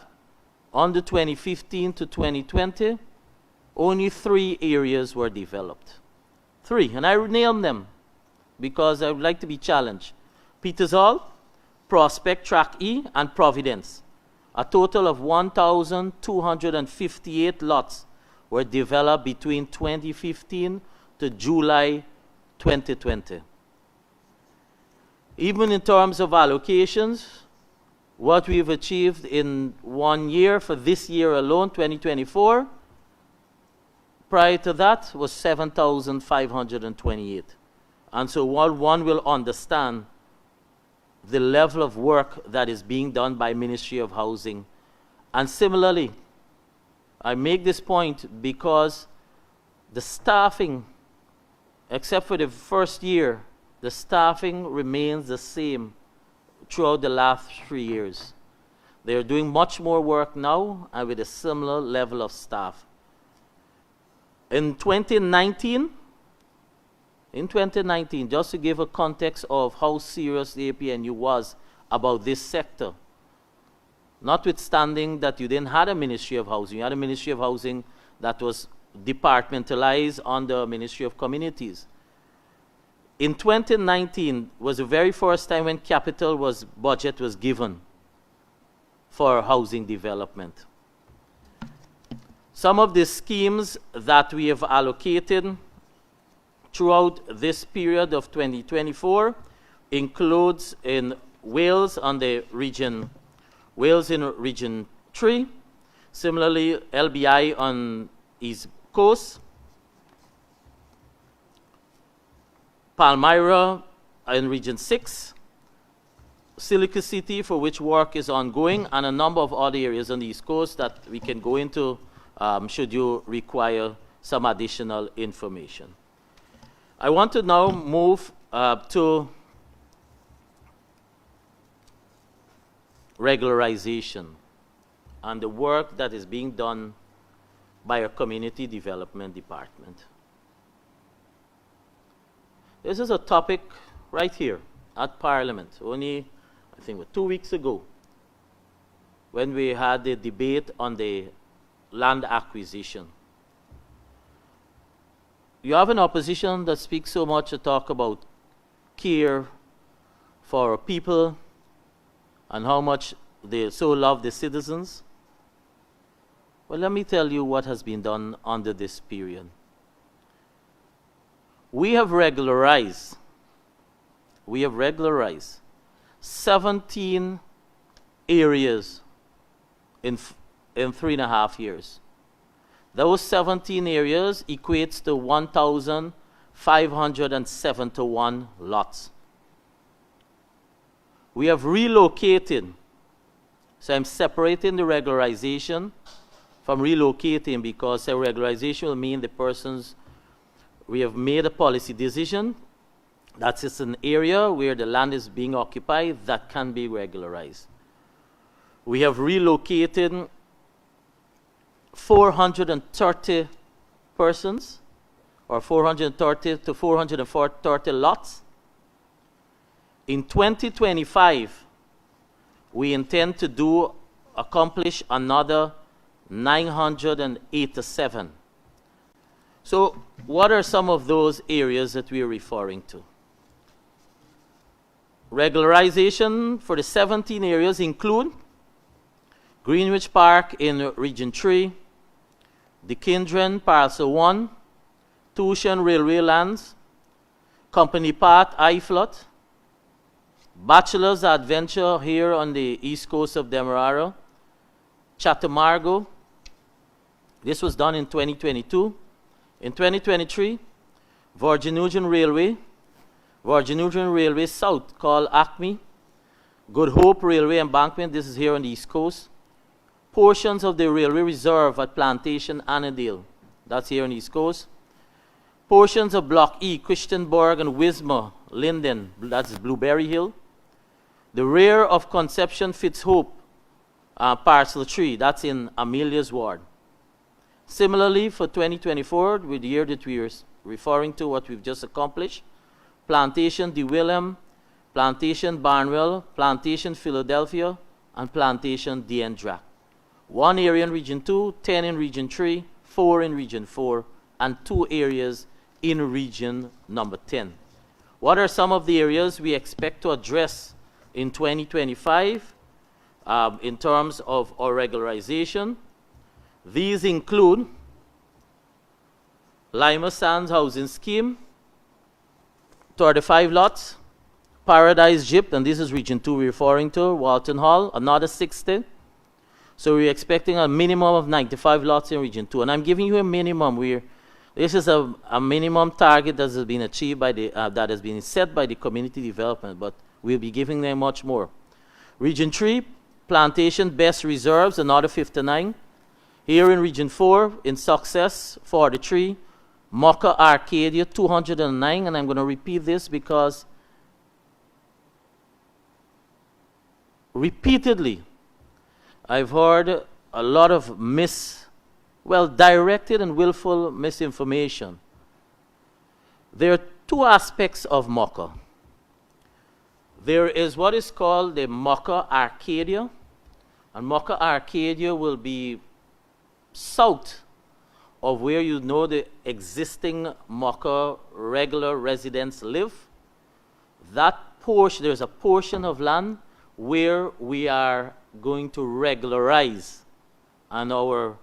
under 2015 to 2020, only 3 areas were developed. 3, and I named them because I would like to be challenged. Peters Hall, Prospect Track E, and Providence. A total of 1,258 lots were developed between 2015 to July 2020. Even in terms of allocations, what we've achieved in 1 year for this year alone, 2024, prior to that was 7,528. And so one will understand the level of work that is being done by Ministry of Housing. And similarly, I make this point because the staffing, except for the first year, the staffing remains the same throughout the last 3 years. They are doing much more work now and with a similar level of staff. In 2019, just to give a context of how serious the APNU was about this sector, notwithstanding that you didn't have a Ministry of Housing, you had a Ministry of Housing that was departmentalized under Ministry of Communities. In 2019 was the very first time when budget was given for housing development. Some of the schemes that we have allocated throughout this period of 2024 includes in Wales in Region 3, similarly LBI on East Coast, Palmyra in Region 6, Silica City, for which work is ongoing, and a number of other areas on the East Coast that we can go into should you require some additional information. I want to now move to regularization and the work that is being done by our Community Development Department. This is a topic right here at Parliament, only I think 2 weeks ago, when we had the debate on the land acquisition. You have an opposition that speaks so much to talk about care for people and how much they so love the citizens. Well, let me tell you what has been done under this period. We have regularized 17 areas in 3.5 years. Those 17 areas equates to 1,571 lots. We have relocated, so I'm separating the regularization from relocating, because a regularization will mean the persons, we have made a policy decision that is an area where the land is being occupied that can be regularized. We have relocated 430 persons, or 430 to 430 lots. In 2025, we intend to accomplish another 987. So what are some of those areas that we are referring to? Regularization for the 17 areas include Greenwich Park in Region 3, the Kindred Parcel 1, Tushan Railway Lands, Company Path, Iflot, Bachelor's Adventure here on the east coast of Demerara, Chatamargo. This was done in 2022. In 2023, Virgin Railway South called Acme, Good Hope Railway Embankment, this is here on the east coast, portions of the railway reserve at Plantation Annandale, that's here on the east coast, portions of Block E, Christianborg and Wismar, Linden, that's Blueberry Hill, the rear of Conception Fitzhope, Parcel 3, that's in Amelia's ward. Similarly, for 2024, with the year that we are referring to, what we've just accomplished, Plantation De Willem, Plantation Barnwell, Plantation Philadelphia, and Plantation D'Endrac. 1 area in Region 2, 10 in Region 3, 4 in Region 4, and 2 areas in Region number 10. What are some of the areas we expect to address in 2025 in terms of our regularization? These include Lima Sands Housing Scheme, 35 lots, Paradise Gypt, and this is Region 2 we're referring to, Walton Hall, another 60. So we're expecting a minimum of 95 lots in Region 2. And I'm giving you a minimum. This is a minimum target that has been achieved by that has been set by the Community Development, but we'll be giving them much more. Region 3, Plantation Best Reserves, another 59. Here in Region 4, in Success, 43. Mocha Arcadia, 209, and I'm going to repeat this because repeatedly, I've heard a lot of directed and willful misinformation. There are two aspects of Mocha. There is what is called the Mocha Arcadia, and Mocha Arcadia will be south of where you know the existing Mocha regular residents live. That portion, there's a portion of land where we are going to regularize, and our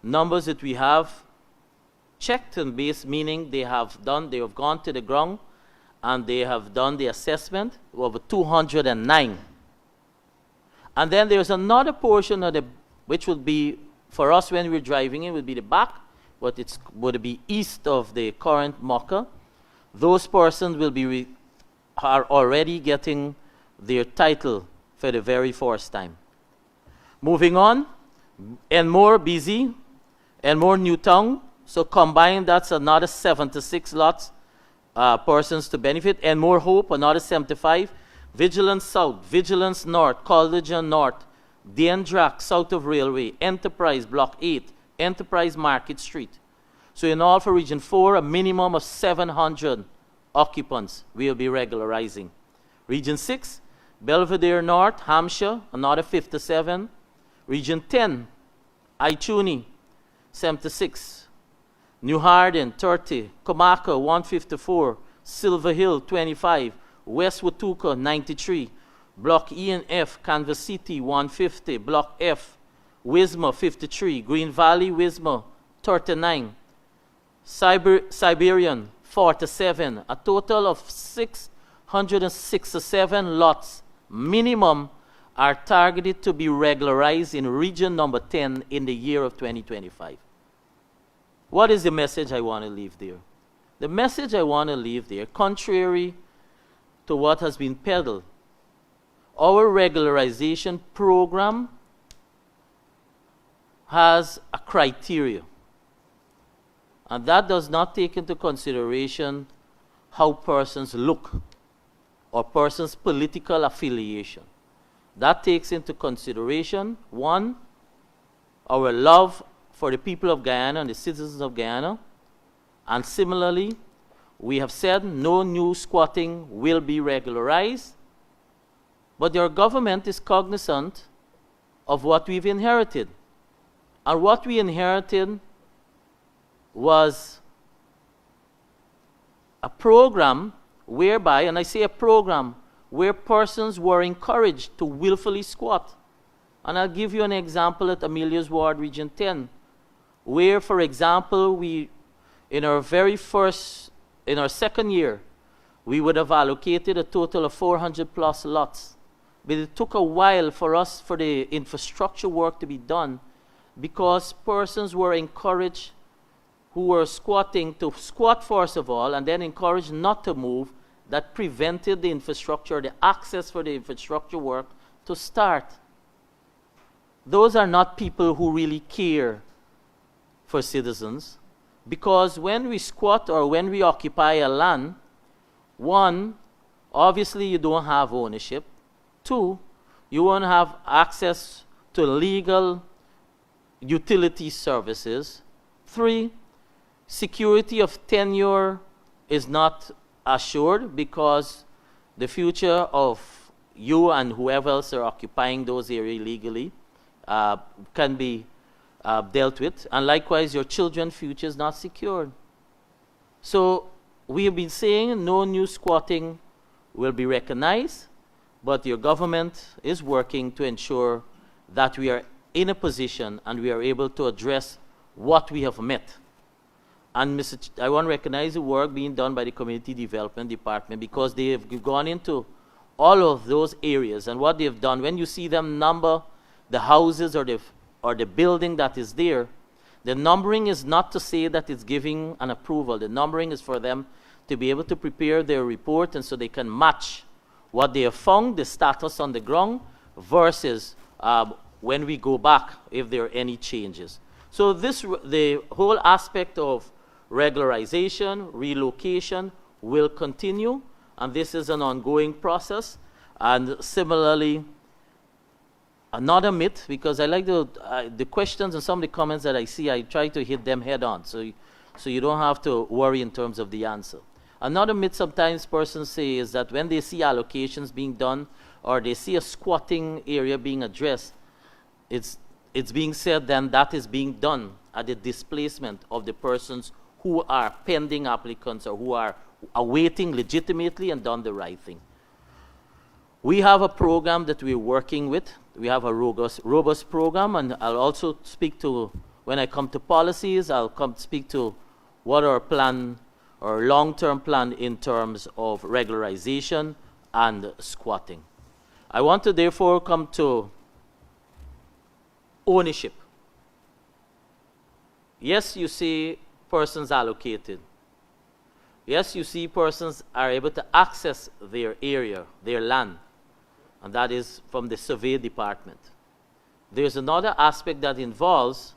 numbers that we have checked and based, meaning they have gone to the ground and they have done the assessment of 209. And then there's another portion of which would be, for us when we're driving in, would be the back, but it would be east of the current Mocha. Those persons are already getting their title for the very first time. Moving on, Enmore, BZ, Enmore, Newtown. So combined, that's another 76 lots, persons to benefit. Enmore Hope, another 75. Vigilance South, Vigilance North, Calderton North, Diendrach, south of Railway, Enterprise, Block 8, Enterprise Market Street. So in all for Region 4, a minimum of 700 occupants will be regularizing. Region 6, Belvedere North, Hampshire, another 57. Region 10, Ituni, 76. New Harden, 30. Comarca, 154. Silver Hill, 25. West Watuka, 93. Block E and F, Canvas City, 150. Block F, Wisma, 53. Green Valley, Wisma, 39. Siberian, 47. A total of 667 lots minimum are targeted to be regularized in region number 10 in the year of 2025. What is the message I want to leave there? The message I want to leave there, contrary to what has been peddled, our regularization program has a criteria. And that does not take into consideration how persons look or persons' political affiliation. That takes into consideration, one, our love for the people of Guyana and the citizens of Guyana. And similarly, we have said no new squatting will be regularized, but our government is cognizant of what we've inherited. And what we inherited was a program whereby, and I say a program, where persons were encouraged to willfully squat. And I'll give you an example at Amelia's Ward, Region 10, where, for example, in our second year, we would have allocated a total of 400 plus lots. But it took a while for us, for the infrastructure work to be done, because persons were encouraged who were squatting to squat first of all, and then encouraged not to move. That prevented the infrastructure, the access for the infrastructure work to start. Those are not people who really care for citizens, because when we squat or when we occupy a land, one, obviously you don't have ownership. Two, you won't have access to legal utility services. Three, security of tenure is not assured, because the future of you and whoever else are occupying those areas illegally can be dealt with, and likewise your children's future is not secured. So we have been saying no new squatting will be recognized, but your government is working to ensure that we are in a position and we are able to address what we have met. And I want to recognize the work being done by the Community Development Department, because they have gone into all of those areas, and what they've done, when you see them number the houses or the building that is there, the numbering is not to say that it's giving an approval. The numbering is for them to be able to prepare their report, and so they can match what they have found, the status on the ground, versus when we go back, if there are any changes. So the whole aspect of regularization, relocation will continue, and this is an ongoing process. And similarly, another myth, because I like the questions and some of the comments that I see, I try to hit them head on, so you don't have to worry in terms of the answer. Another myth sometimes persons say is that when they see allocations being done or they see a squatting area being addressed, it's being said then that is being done at the displacement of the persons who are pending applicants or who are awaiting legitimately and done the right thing. We have a program that we're working with. We have a robust program, and I'll also speak to, when I come to policies, I'll come speak to what our plan, our long-term plan in terms of regularization and squatting. I want to therefore come to ownership. Yes, you see persons allocated. Yes, you see persons are able to access their area, their land, and that is from the survey department. There's another aspect that involves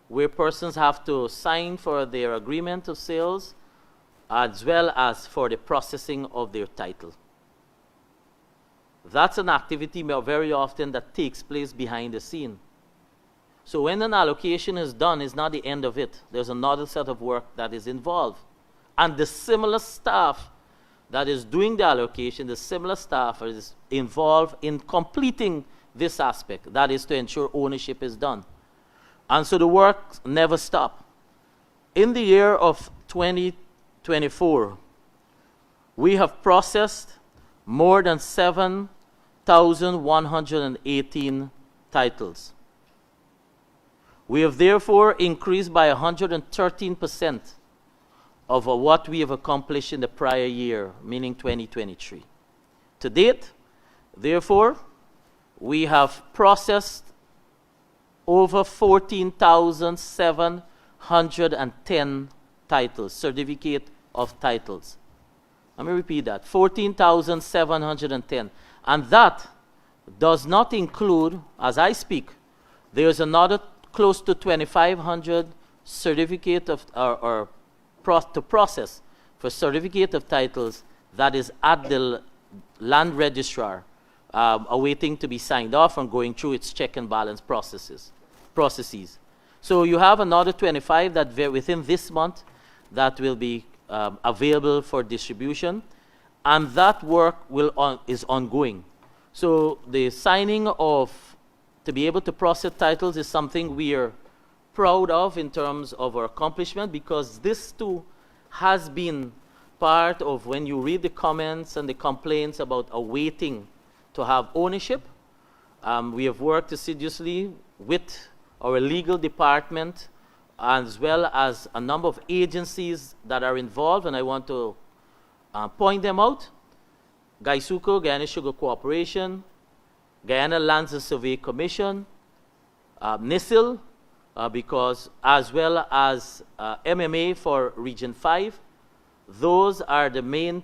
where persons have to sign for their agreement of sales as well as for the processing of their title. That's an activity very often that takes place behind the scene. So when an allocation is done, it's not the end of it. There's another set of work that is involved. And the similar staff that is doing the allocation, the similar staff is involved in completing this aspect. That is to ensure ownership is done. And so the work never stops. In the year of 2024, we have processed more than 7,118 titles. We have therefore increased by 113% of what we have accomplished in the prior year, meaning 2023. To date, therefore, we have processed over 14,710 titles, certificate of titles. Let me repeat that, 14,710. And that does not include, as I speak, there's another close to 2,500 certificate of, to process for certificate of titles that is at the land registrar, awaiting to be signed off and going through its check and balance processes. So you have another 25 that within this month that will be available for distribution, and that work is ongoing. So the signing of, to be able to process titles is something we are proud of in terms of our accomplishment, because this too has been part of when you read the comments and the complaints about awaiting to have ownership. We have worked assiduously with our legal department as well as a number of agencies that are involved, and I want to point them out. GAISUCO, Guyana Sugar Corporation, Guyana Lands and Survey Commission, NISIL, because as well as MMA for Region 5. Those are the main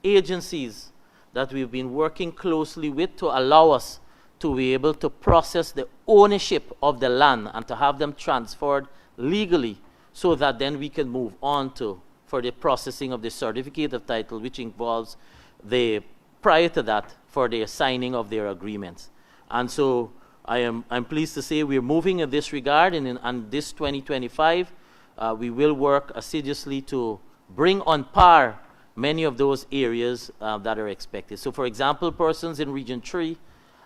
agencies that we've been working closely with to allow us to be able to process the ownership of the land and to have them transferred legally, so that then we can move on to for the processing of the certificate of title, which involves the prior to that for the signing of their agreements. And so I'm pleased to say we're moving in this regard, and in this 2025, we will work assiduously to bring on par many of those areas that are expected. So for example, persons in Region 3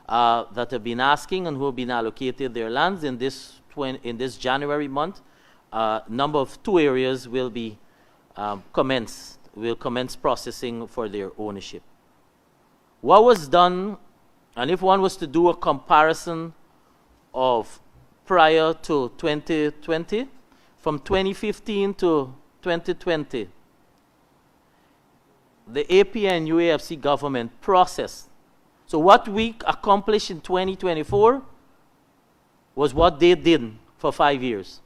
that have been asking and who have been allocated their lands in this January month, number of 2 areas will be commence processing for their ownership. What was done, and if one was to do a comparison of prior to 2020, from 2015 to 2020, the APN UAFC government processed. So what we accomplished in 2024 was what they did for 5 years.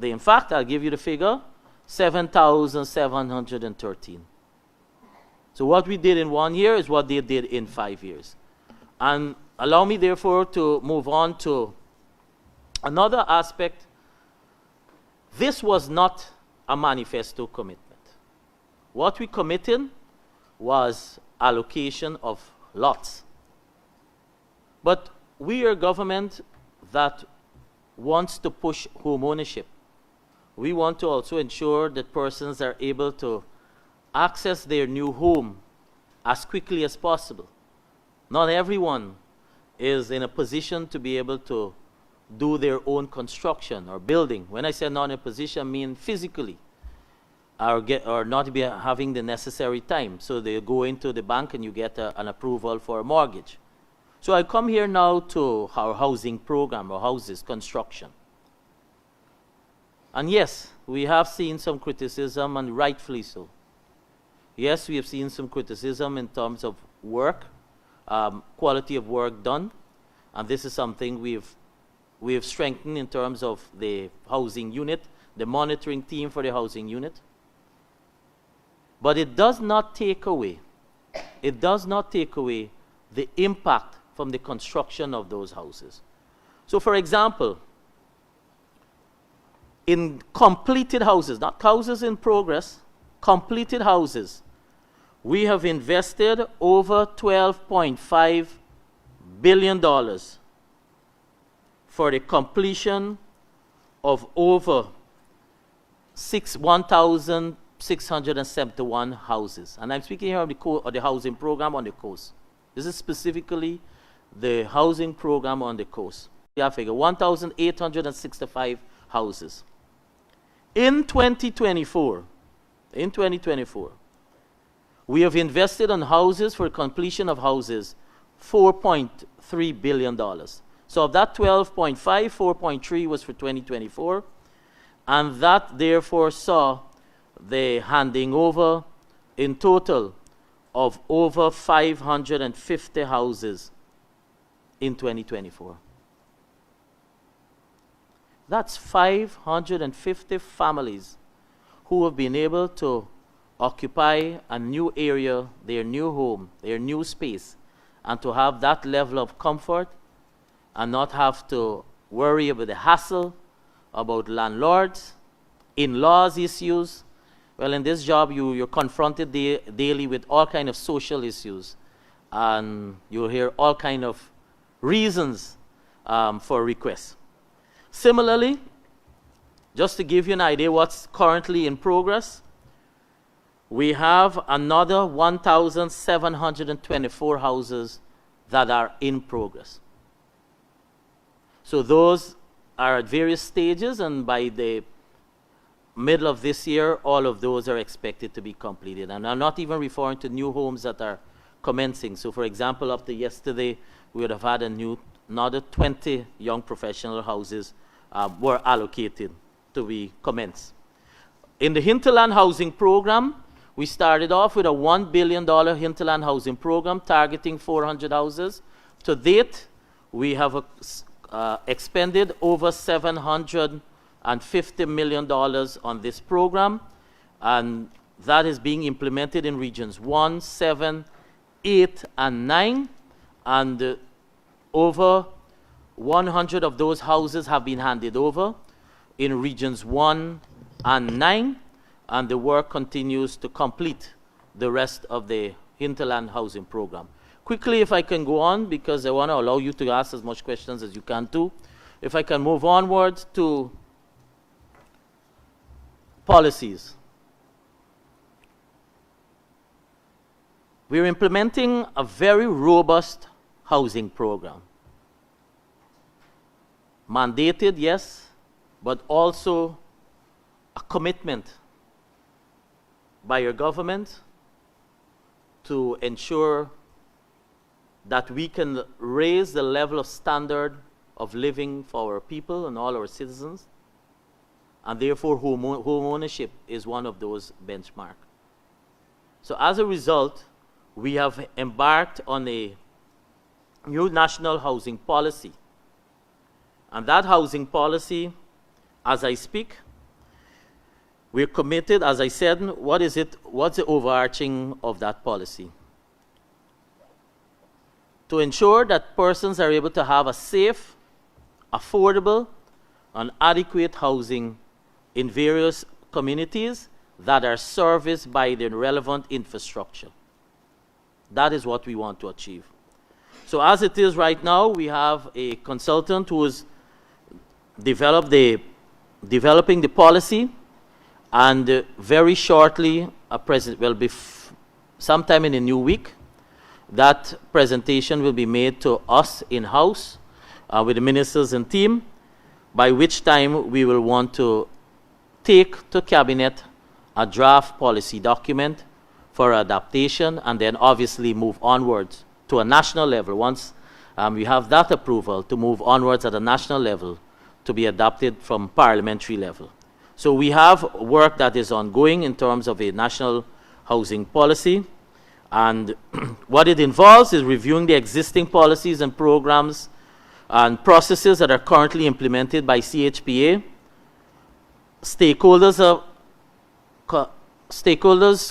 In fact, I'll give you the figure, 7,713. So what we did in 1 year is what they did in 5 years. And allow me, therefore, to move on to another aspect. This was not a manifesto commitment. What we committed was allocation of lots. But we are a government that wants to push home ownership. We want to also ensure that persons are able to access their new home as quickly as possible. Not everyone is in a position to be able to do their own construction or building. When I say not in a position, I mean physically, or not be having the necessary time. So they go into the bank and you get an approval for a mortgage. So I come here now to our housing program, or houses construction. And yes, we have seen some criticism, and rightfully so. Yes, we have seen some criticism in terms of work, quality of work done, and this is something we've strengthened in terms of the housing unit, the monitoring team for the housing unit. But it does not take away the impact from the construction of those houses. So for example, in completed houses, not houses in progress, completed houses, we have invested over $12.5 billion for the completion of over 1,671 houses. And I'm speaking here of the housing program on the coast. This is specifically the housing program on the coast. We have figure 1,865 houses. In 2024, we have invested on houses, for completion of houses, $4.3 billion. So of that 12.5, 4.3 was for 2024, and that therefore saw the handing over in total of over 550 houses in 2024. That's 550 families who have been able to occupy a new area, their new home, their new space, and to have that level of comfort and not have to worry about the hassle, about landlords, in-laws issues. Well, in this job, you're confronted daily with all kinds of social issues, and you'll hear all kinds of reasons for requests. Similarly, just to give you an idea what's currently in progress, we have another 1,724 houses that are in progress. So those are at various stages, and by the middle of this year, all of those are expected to be completed. And I'm not even referring to new homes that are commencing. So for example, up to yesterday, we would have had another 20 young professional houses were allocated to be commenced. In the hinterland housing program, we started off with a $1 billion hinterland housing program targeting 400 houses. To date, we have expended over $750 million on this program, and that is being implemented in regions 1, 7, 8, and 9, and over 100 of those houses have been handed over in regions 1 and 9, and the work continues to complete the rest of the hinterland housing program. Quickly, if I can go on, because I want to allow you to ask as much questions as you can too. If I can move onward to policies. We're implementing a very robust housing program. Mandated, yes, but also a commitment by your government to ensure that we can raise the level of standard of living for our people and all our citizens, and therefore home ownership is one of those benchmarks. So as a result, we have embarked on a new national housing policy. And that housing policy, as I speak, we're committed, as I said, what's the overarching of that policy? To ensure that persons are able to have a safe, affordable, and adequate housing in various communities that are serviced by the relevant infrastructure. That is what we want to achieve. So as it is right now, we have a consultant who is developing the policy, and very shortly, sometime in the new week, that presentation will be made to us in-house with the ministers and team, by which time we will want to take to Cabinet a draft policy document for adaptation, and then obviously move onwards to a national level. Once we have that approval, to move onwards at a national level to be adopted from parliamentary level. So we have work that is ongoing in terms of a national housing policy, and what it involves is reviewing the existing policies and programs and processes that are currently implemented by CHPA. Stakeholders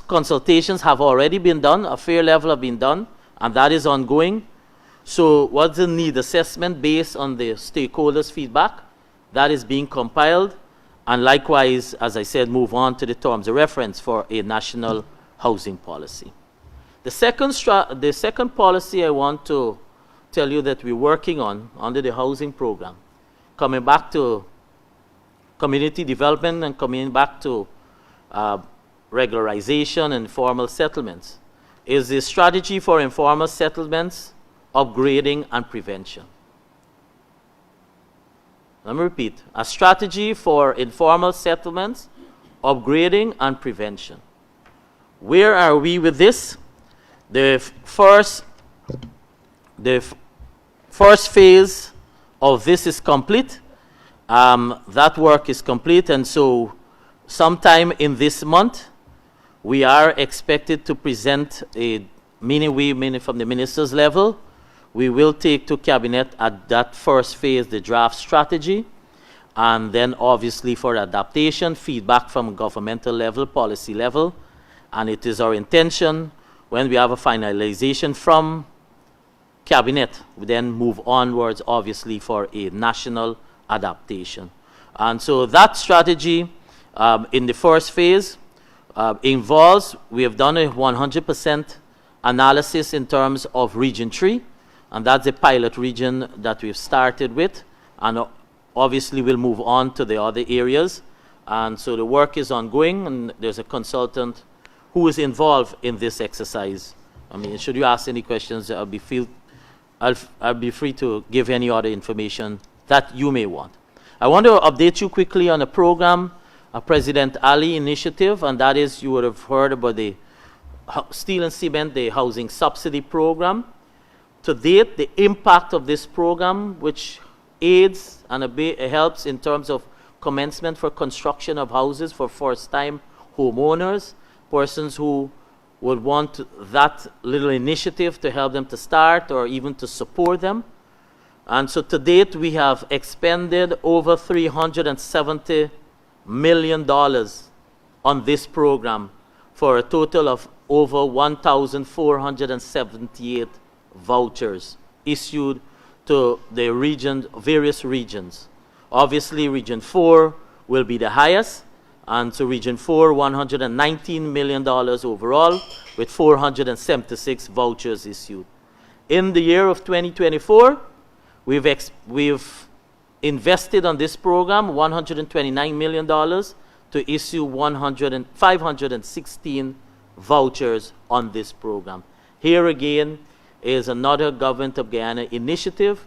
consultations have already been done, a fair level have been done, and that is ongoing. So what's the need assessment based on the stakeholders' feedback? That is being compiled, and likewise, as I said, move on to the terms of reference for a national housing policy. The second policy I want to tell you that we're working on under the housing program, coming back to community development and coming back to regularization and informal settlements, is the strategy for informal settlements, upgrading, and prevention. Let me repeat, a strategy for informal settlements, upgrading, and prevention. Where are we with this? The first phase of this is complete. That work is complete, and so sometime in this month, we are expected to present meaning from the minister's level. We will take to Cabinet at that first phase the draft strategy, and then obviously for adaptation, feedback from governmental level, policy level, and it is our intention when we have a finalization from Cabinet, we then move onwards obviously for a national adaptation. And so that strategy in the first phase involves, we have done a 100% analysis in terms of Region 3, and that's a pilot region that we've started with, and obviously we'll move on to the other areas. And so the work is ongoing, and there's a consultant who is involved in this exercise. I mean, should you ask any questions, I'll be free to give any other information that you may want. I want to update you quickly on a program, a President Ali initiative, and that is, you would have heard about the steel and cement, the housing subsidy program. To date, the impact of this program, which aids and helps in terms of commencement for construction of houses for first-time homeowners, persons who would want that little initiative to help them to start or even to support them. And so to date, we have expended over $370 million on this program for a total of over 1,478 vouchers issued to the various regions. Obviously, Region 4 will be the highest, and so Region 4, $119 million overall, with 476 vouchers issued. In the year of 2024, we've invested on this program $129 million to issue 516 vouchers on this program. Here again is another Government of Guyana initiative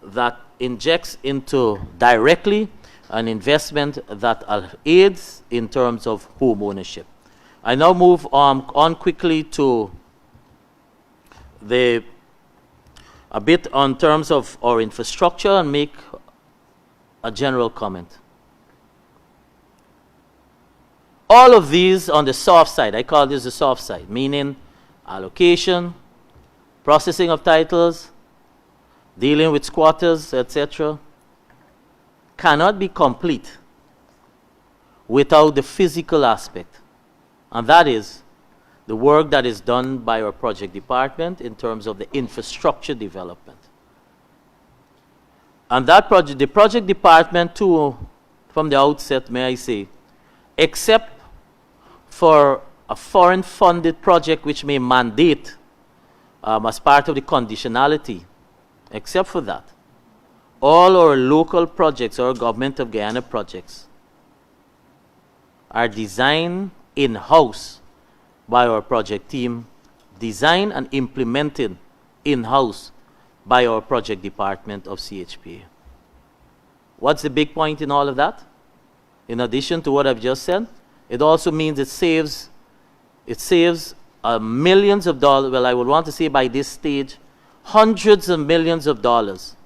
that injects into directly an investment that aids in terms of home ownership. I now move on quickly to a bit on terms of our infrastructure and make a general comment. All of these on the soft side, I call this the soft side, meaning allocation, processing of titles, dealing with squatters, etc., cannot be complete without the physical aspect. And that is the work that is done by our project department in terms of the infrastructure development. And that project, the project department too, from the outset, may I say, except for a foreign funded project which may mandate as part of the conditionality. Except for that, all our local projects, our Government of Guyana projects, are designed in-house by our project team, designed and implemented in-house by our project department of CHPA. What's the big point in all of that? In addition to what I've just said, it also means it saves millions of dollars, well, I would want to say by this stage, hundreds of millions of dollars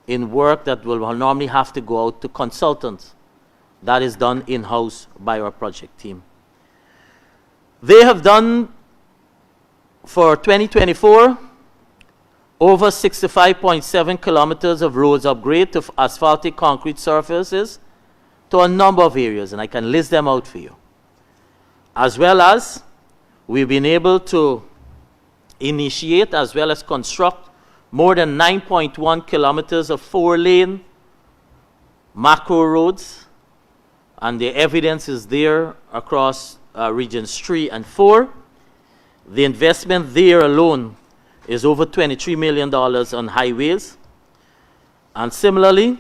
in work that will normally have to go out to consultants. That is done in-house by our project team. They have done, for 2024, over 65.7 kilometers of roads upgrade to asphaltic concrete surfaces to a number of areas, and I can list them out for you. As well as we've been able to initiate as well as construct more than 9.1 kilometers of 4-lane macro roads, and the evidence is there across regions 3 and 4. The investment there alone is over $23 million on highways. And similarly,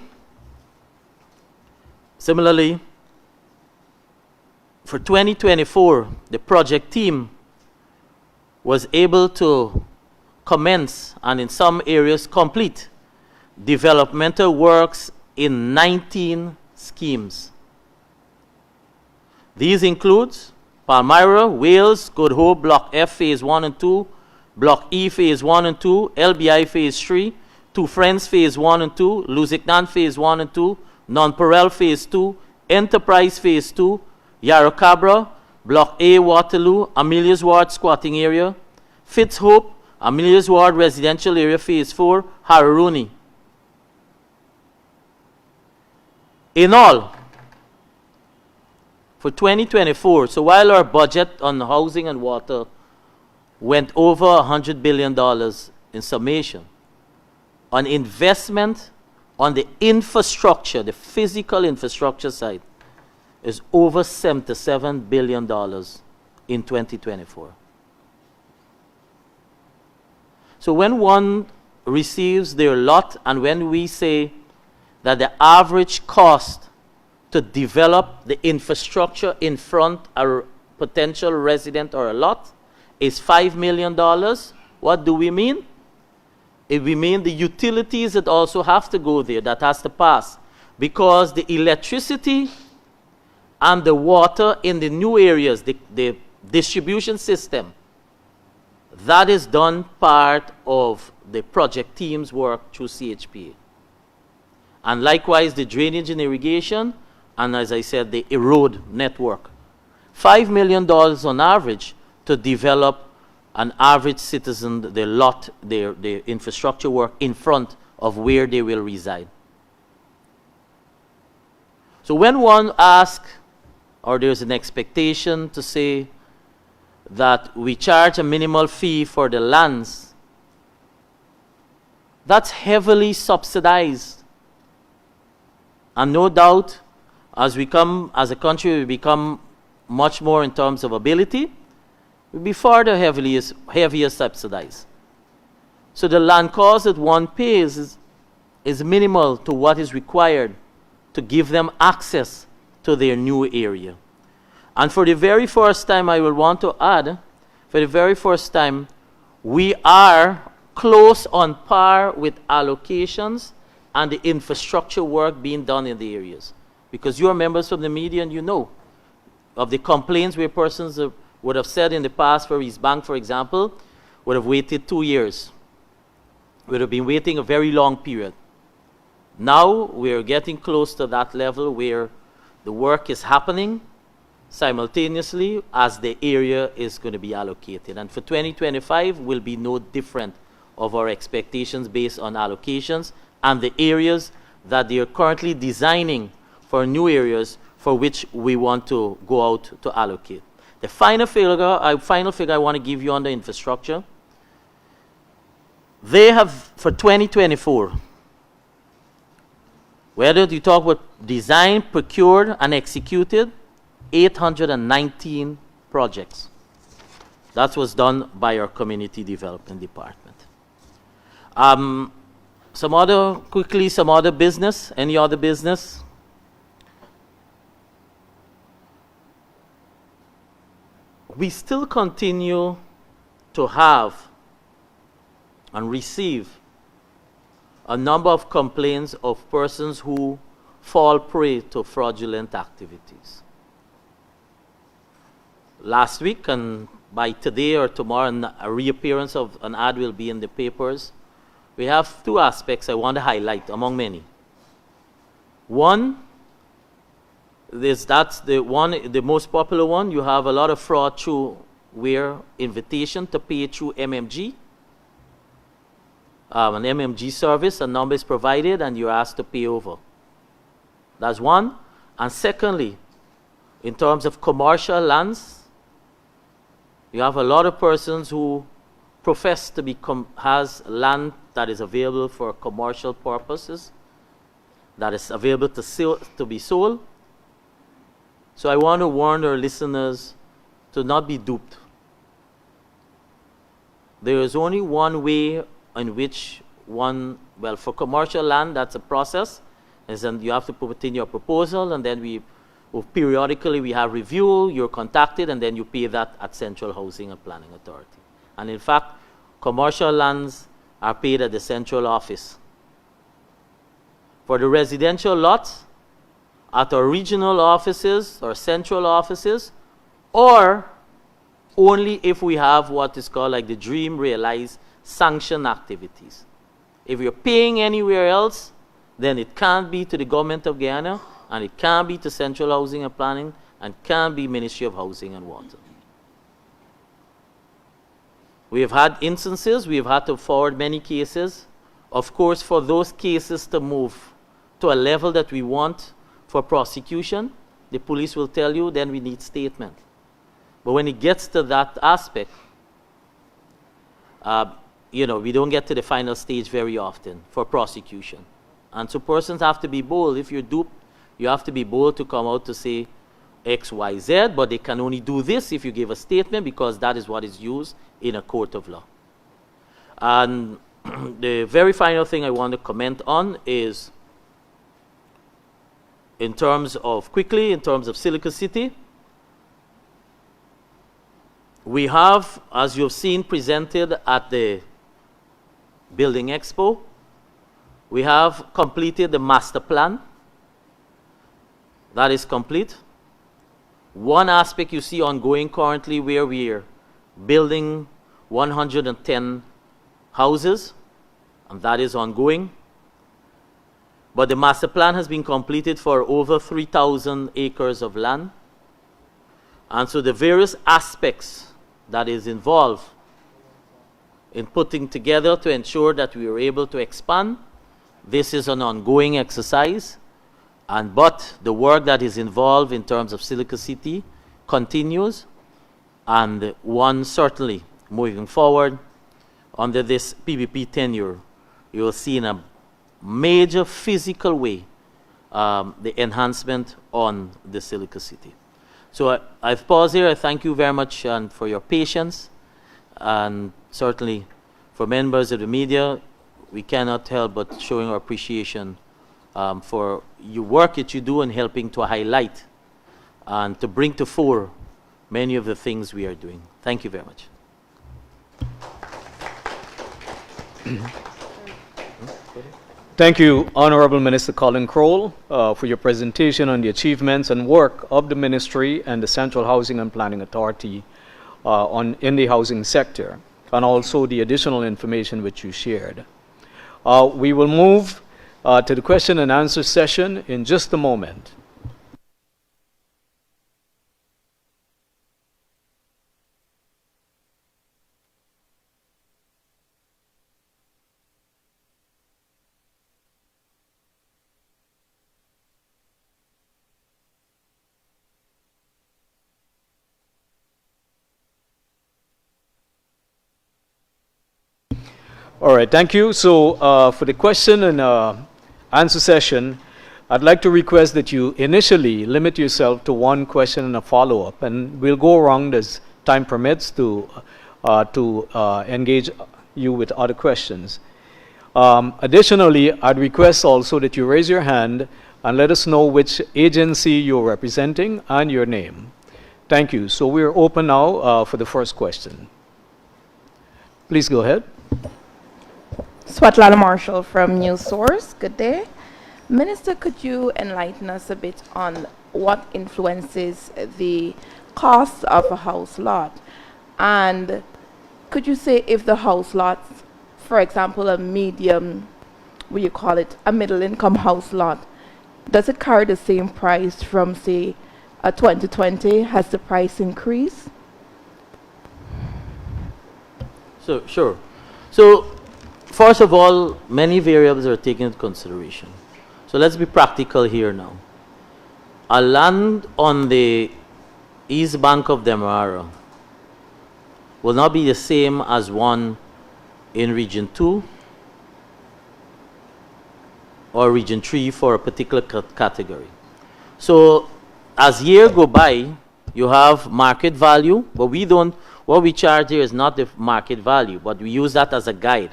for 2024, the project team was able to commence and in some areas complete developmental works in 19 schemes. These include Palmyra, Wales, Good Hope, Block F, Phase 1 and 2, Block E, Phase 1 and 2, LBI, Phase 3, Two Friends, Phase 1 and 2, Lusignan, Phase 1 and 2, Nonpareil, Phase 2, Enterprise, Phase 2, Yarra Cabra, Block A, Waterloo, Amelia's Ward, Squatting Area, Fitzhope, Amelia's Ward, Residential Area, Phase 4, Hararuni. In all, for 2024, so while our budget on housing and water went over $100 billion in summation, on investment on the infrastructure, the physical infrastructure side, is over $77 billion in 2024. So when one receives their lot, and when we say that the average cost to develop the infrastructure in front of a potential resident or a lot is $5 million, what do we mean? We mean the utilities that also have to go there, that has to pass. Because the electricity and the water in the new areas, the distribution system, that is done part of the project team's work through CHPA. And likewise, the drainage and irrigation, and as I said, the road network. $5 million on average to develop an average citizen, the infrastructure work in front of where they will reside. So when one asks, or there's an expectation to say that we charge a minimal fee for the lands, that's heavily subsidized. And no doubt, as a country, we become much more in terms of ability, will be further heavier subsidized. So the land cost that one pays is minimal to what is required to give them access to their new area. And for the very first time, I will want to add, for the very first time, we are close on par with allocations and the infrastructure work being done in the areas. Because you are members from the media and you know of the complaints where persons would have said in the past for East Bank, for example, would have waited 2 years. Would have been waiting a very long period. Now we're getting close to that level where the work is happening simultaneously as the area is going to be allocated. And for 2025 will be no different of our expectations based on allocations and the areas that they are currently designing for new areas for which we want to go out to allocate. The final figure I want to give you on the infrastructure, they have, for 2024, whether you talk about designed, procured, and executed, 819 projects. That was done by our Community Development Department. Some other business, any other business? We still continue to have and receive a number of complaints of persons who fall prey to fraudulent activities. Last week, and by today or tomorrow, a reappearance of an ad will be in the papers. We have two aspects I want to highlight among many. One is the most popular one. You have a lot of fraud through where invitation to pay through MMG. An MMG service, a number is provided and you're asked to pay over. That's one. And secondly, in terms of commercial lands, you have a lot of persons who profess to be has land that is available for commercial purposes, that is available to be sold. So I want to warn our listeners to not be duped. There is only one way in which for commercial land, that's a process. And then you have to put in your proposal, and then periodically we have review, you're contacted, and then you pay that at Central Housing and Planning Authority. And in fact, commercial lands are paid at the central office. For the residential lots, at our regional offices or central offices, or only if we have what is called like the Dream Realize sanction activities. If you're paying anywhere else, then it can't be to the government of Guyana, and it can't be to Central Housing and Planning, and can't be Ministry of Housing and Water. We have had instances, we have had to forward many cases. Of course, for those cases to move to a level that we want for prosecution, the police will tell you, then we need statement. But when it gets to that aspect, we don't get to the final stage very often for prosecution. And so persons have to be bold. If you're duped, you have to be bold to come out to say X, Y, Z, but they can only do this if you give a statement, because that is what is used in a court of law. And the very final thing I want to comment on is in terms of Silica City, we have, as you've seen presented at the Building Expo, we have completed the master plan. That is complete. One aspect you see ongoing currently, where we're building 110 houses, and that is ongoing. But the master plan has been completed for over 3,000 acres of land. And so the various aspects that is involved in putting together to ensure that we are able to expand, this is an ongoing exercise. But the work that is involved in terms of Silica City continues, and one certainly moving forward under this PBP tenure, you will see in a major physical way the enhancement on the Silica City. So I've paused here. I thank you very much for your patience, and certainly for members of the media, we cannot help but showing our appreciation for your work that you do in helping to highlight and to bring to fore many of the things we are doing. Thank you very much. Thank you, Honorable Minister Colin Crowell, for your presentation on the achievements and work of the Ministry and the Central Housing and Planning Authority in the housing sector, and also the additional information which you shared. We will move to the question and answer session in just a moment. All right, thank you. So for the question and answer session, I'd like to request that you initially limit yourself to one question and a follow-up, and we'll go around as time permits, to engage you with other questions. Additionally, I'd request also that you raise your hand and let us know which agency you're representing and your name. Thank you. So we're open now for the first question. Please go ahead. Swatlana Marshall from News Source. Good day. Minister, could you enlighten us a bit on what influences the cost of a house lot? And could you say if the house lot, for example, a medium, what you call it, a middle income house lot, does it carry the same price from, say, a 2020? Has the price increased? So, sure. So, first of all, many variables are taken into consideration. So let's be practical here now. A land on the east bank of Demerara will not be the same as one in Region 2 or Region 3 for a particular category. So as years go by, you have market value, but what we charge here is not the market value, but we use that as a guide.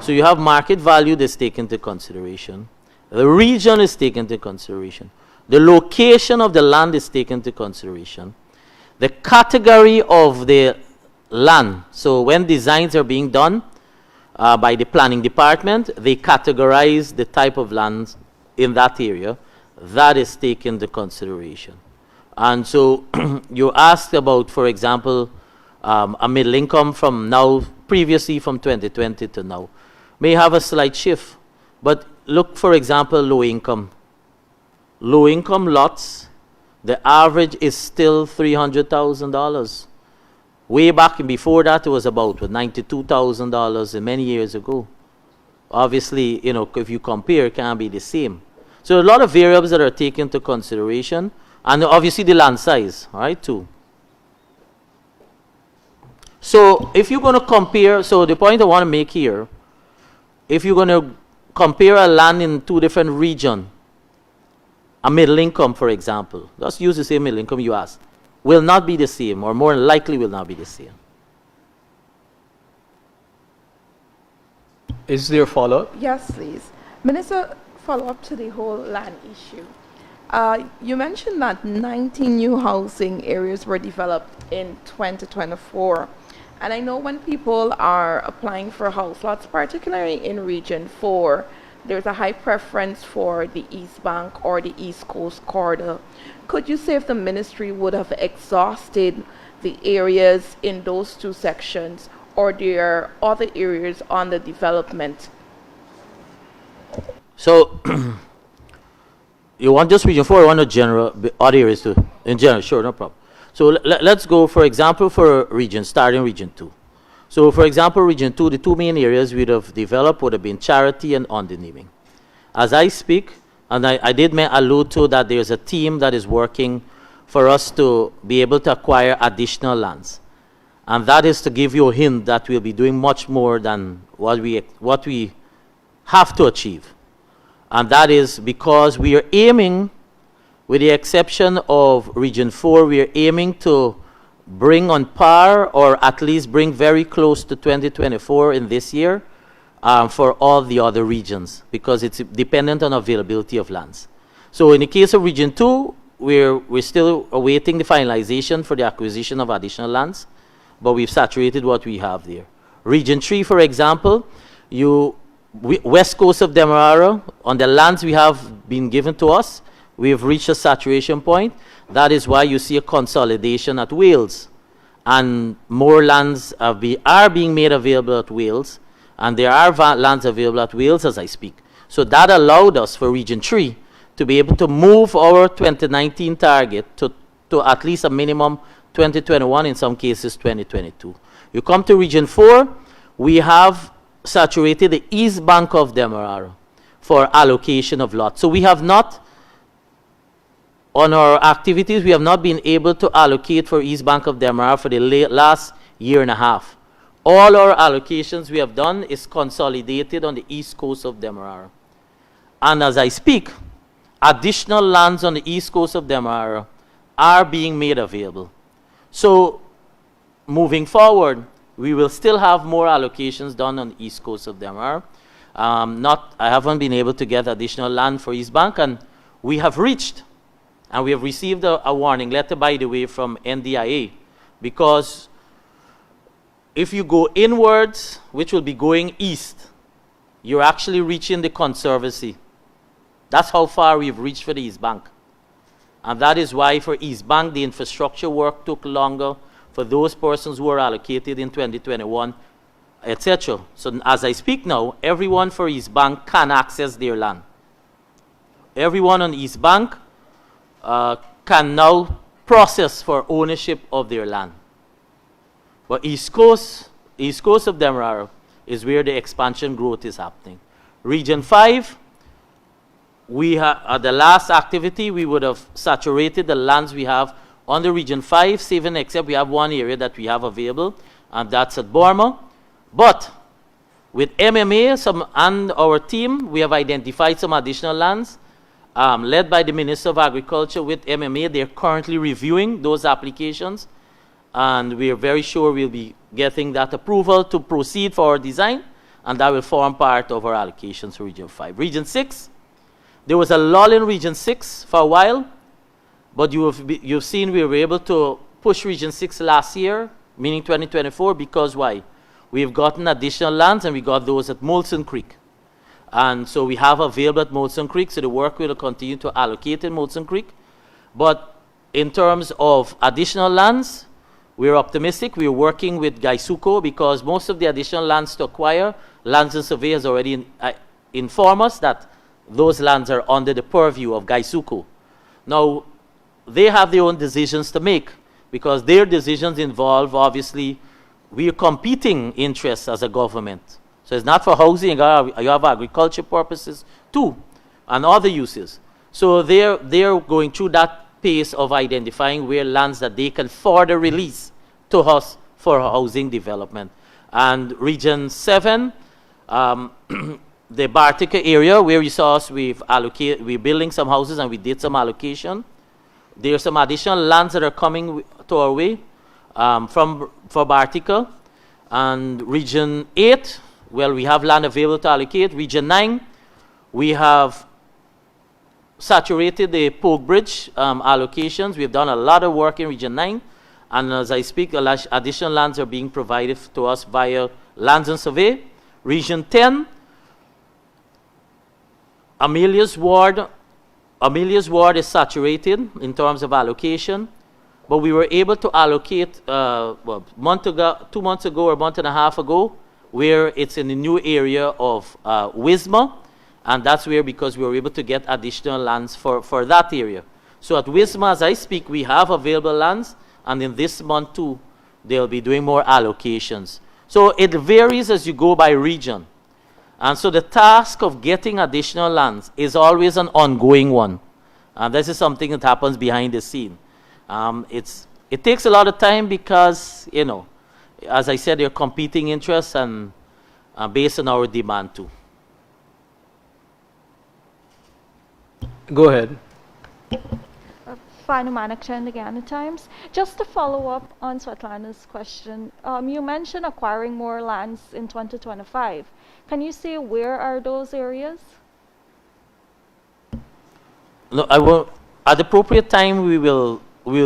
So you have market value that's taken into consideration. The region is taken into consideration. The location of the land is taken into consideration. The category of the land. So when designs are being done by the planning department, they categorize the type of lands in that area. That is taken into consideration. And so you asked about, for example, a middle income from now, previously from 2020 to now, may have a slight shift. But look, for example, low income. Low income lots, the average is still $300,000. Way back and before that, it was about $92,000 many years ago. Obviously, you know, if you compare, it can't be the same. So a lot of variables that are taken into consideration, and obviously the land size, all right, too. So if you're going to compare, so the point I want to make here, if you're going to compare a land in two different regions, a middle income, for example, let's use the same middle income you asked, will not be the same, or more likely will not be the same. Is there a follow-up? Yes, please. Minister, follow up to the whole land issue. You mentioned that 19 new housing areas were developed in 2024. And I know when people are applying for house lots, particularly in Region 4, there's a high preference for the East Bank or the East Coast corridor. Could you say if the ministry would have exhausted the areas in those two sections, or there are other areas on the development? So, you want just Region 4 or want a general, other areas too? In general, sure, no problem. So let's go, for example, for region, starting Region 2. So, for example, Region 2, the two main areas we'd have developed would have been Charity and Ondiniming. As I speak, and I did allude to that there's a team that is working for us to be able to acquire additional lands. And that is to give you a hint that we'll be doing much more than what we have to achieve. And that is because we are aiming, with the exception of Region 4, we are aiming to bring on par, or at least bring very close to 2024 in this year for all the other regions, because it's dependent on availability of lands. So in the case of Region 2, we're still awaiting the finalization for the acquisition of additional lands, but we've saturated what we have there. Region 3, for example, west coast of Demerara, on the lands we have been given to us, we have reached a saturation point. That is why you see a consolidation at Wales. And more lands are being made available at Wales. And there are lands available at Wales as I speak. So that allowed us for Region 3 to be able to move our 2019 target to at least a minimum 2021, in some cases 2022. You come to Region 4, we have saturated the east bank of Demerara for allocation of lots. So we have not, on our activities, we have not been able to allocate for East Bank of Demerara for the last year and a half. All our allocations we have done is consolidated on the east coast of Demerara. And as I speak, additional lands on the east coast of Demerara are being made available. So moving forward, we will still have more allocations done on the east coast of Demerara. I haven't been able to get additional land for East Bank, and we have reached, and we have received a warning letter, by the way, from NDIA, because if you go inwards, which will be going east, you're actually reaching the Conservancy. That's how far we've reached for the East Bank. And that is why for East Bank, the infrastructure work took longer for those persons who were allocated in 2021, etc. So as I speak now, everyone for East Bank can access their land. Everyone on East Bank can now process for ownership of their land. But East Coast of Demerara is where the expansion growth is happening. Region 5, at the last activity, we would have saturated the lands we have on the Region 5, saving except we have one area that we have available, and that's at Borma. But with MMA and our team, we have identified some additional lands, led by the Minister of Agriculture with MMA. They're currently reviewing those applications, and we are very sure we'll be getting that approval to proceed for our design, and that will form part of our allocations for Region 5. Region 6, there was a lull in Region 6 for a while, but you've seen we were able to push Region 6 last year, meaning 2024, because why? We've gotten additional lands, and we got those at Molson Creek. And so we have available at Molson Creek, so the work will continue to allocate in Molson Creek. But in terms of additional lands, we're optimistic. We're working with Gaisuco because most of the additional lands to acquire, Lands and Survey has already informed us that those lands are under the purview of Gaisuco. Now, they have their own decisions to make because their decisions involve, obviously, we are competing interests as a government. So it's not for housing, you have agriculture purposes too, and other uses. So they're going through that pace of identifying where lands that they can further release to us for housing development. And Region 7, the Bartica area where you saw us, we're building some houses and we did some allocation. There are some additional lands that are coming to our way for Bartica. And Region 8, well, we have land available to allocate. Region 9, we have saturated the Polk Bridge allocations. We've done a lot of work in Region 9. And as I speak, additional lands are being provided to us via Lands and Survey. Region 10, Amelia's Ward is saturated in terms of allocation. But we were able to allocate 2 months ago or a month and a half ago, where it's in the new area of Wisma. And that's where, because we were able to get additional lands for that area. So at Wisma, as I speak, we have available lands. And in this month too, they'll be doing more allocations. So it varies as you go by region. And so the task of getting additional lands is always an ongoing one. And this is something that happens behind the scene. It takes a lot of time because, you know, as I said, there are competing interests and based on our demand too. Go ahead. Fanu Manakchan, the Guyana Times. Just to follow up on Svetlana's question, you mentioned acquiring more lands in 2025. Can you say where are those areas? No, I will. At the appropriate time, we will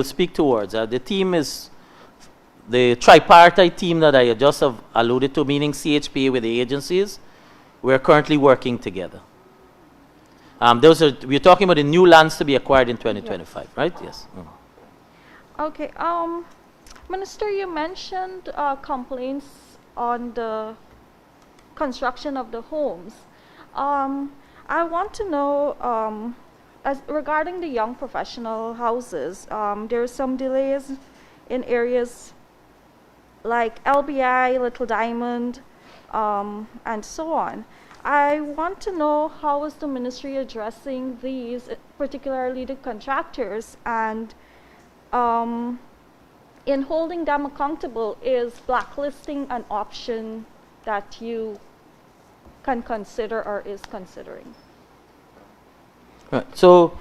speak towards. The team is the tripartite team that I just have alluded to, meaning CHPA with the agencies. We're currently working together. We're talking about the new lands to be acquired in 2025, yes. Right? Yes. Okay. Minister, you mentioned complaints on the construction of the homes. I want to know, regarding the young professional houses, there are some delays in areas like LBI, Little Diamond, and so on. I want to know how is the ministry addressing these, particularly the contractors, and in holding them accountable, is blacklisting an option that you can consider or is considering? Right. So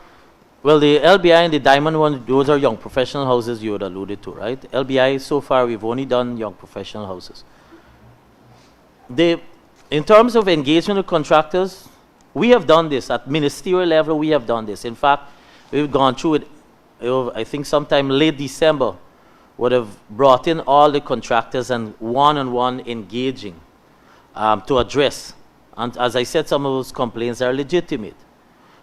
Well, the LBI and the Diamond one, those are young professional houses you had alluded to, right? LBI, so far, we've only done young professional houses. In terms of engagement with contractors, we have done this. At ministerial level, we have done this. In fact, we've gone through it, I think sometime late December, would have brought in all the contractors and one-on-one engaging to address. And as I said, some of those complaints are legitimate.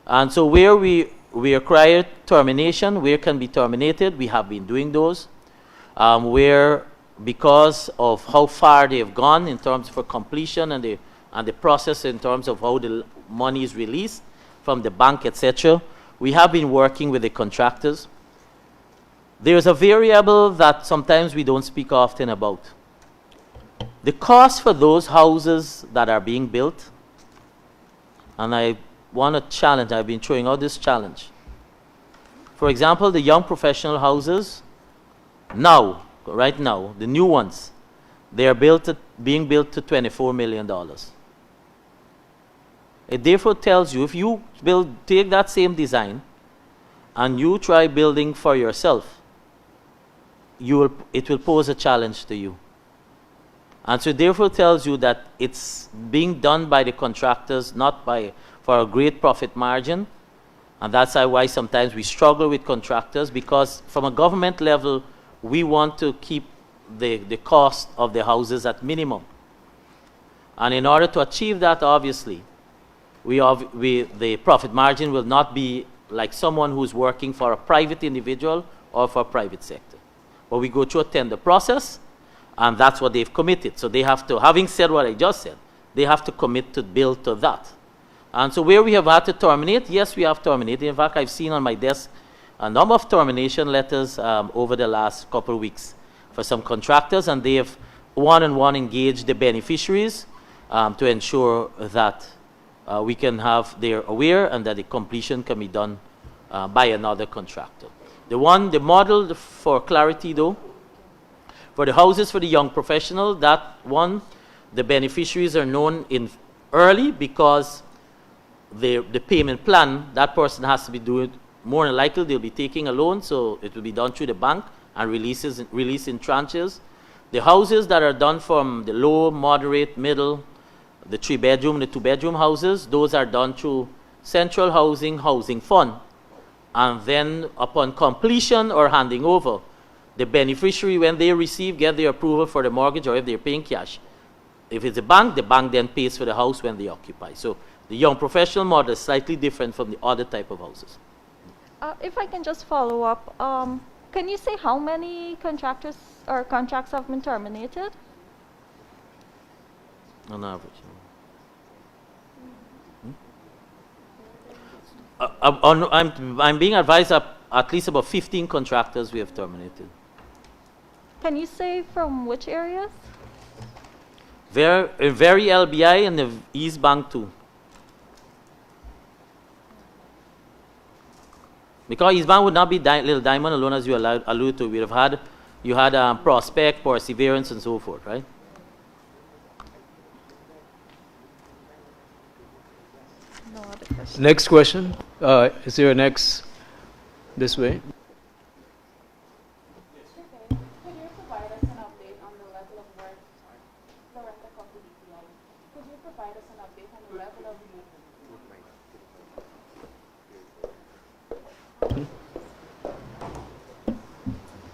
And so where we require termination, where can be terminated, we have been doing those. Where, because of how far they have gone in terms for completion and the process in terms of how the money is released from the bank, etc., we have been working with the contractors. There's a variable that sometimes we don't speak often about. The cost for those houses that are being built, and I want to challenge, I've been throwing out this challenge. For example, the young professional houses, now, right now, the new ones, they are being built to $24 million. It therefore tells you, if you take that same design and you try building for yourself, it will pose a challenge to you. And so it therefore tells you that it's being done by the contractors, not for a great profit margin. And that's why sometimes we struggle with contractors, because from a government level, we want to keep the cost of the houses at minimum. And in order to achieve that, obviously, the profit margin will not be like someone who's working for a private individual or for a private sector. But we go through a tender process, and that's what they've committed. So they have to, having said what I just said, they have to commit to build to that. And so where we have had to terminate, yes, we have terminated. In fact, I've seen on my desk a number of termination letters over the last couple of weeks for some contractors, and they have one-on-one engaged the beneficiaries to ensure that we can have, they're aware and that the completion can be done by another contractor. The model for clarity though, for the houses for the young professional, that one, the beneficiaries are known in early, because the payment plan, that person has to be doing, more than likely they'll be taking a loan, so it will be done through the bank and released in tranches. The houses that are done from the low, moderate, middle, the 3-bedroom, the 2-bedroom houses, those are done through Central Housing Fund. And then upon completion or handing over, the beneficiary, when they get their approval for the mortgage, or if they're paying cash, if it's a bank, the bank then pays for the house when they occupy. So the young professional model is slightly different from the other type of houses. If I can just follow up, can you say how many contractors or contracts have been terminated? On average. I'm being advised that at least about 15 contractors we have terminated. Can you say from which areas? Very LBI and the East Bank too. Because East Bank would not be Little Diamond alone, as you alluded to. You had Prospect, Perseverance, and so forth, right? No other questions. Next question. Is there a next this way? Could you provide us an update on the level of work, Loretta Coffee DPI? Could you provide us an update on the level of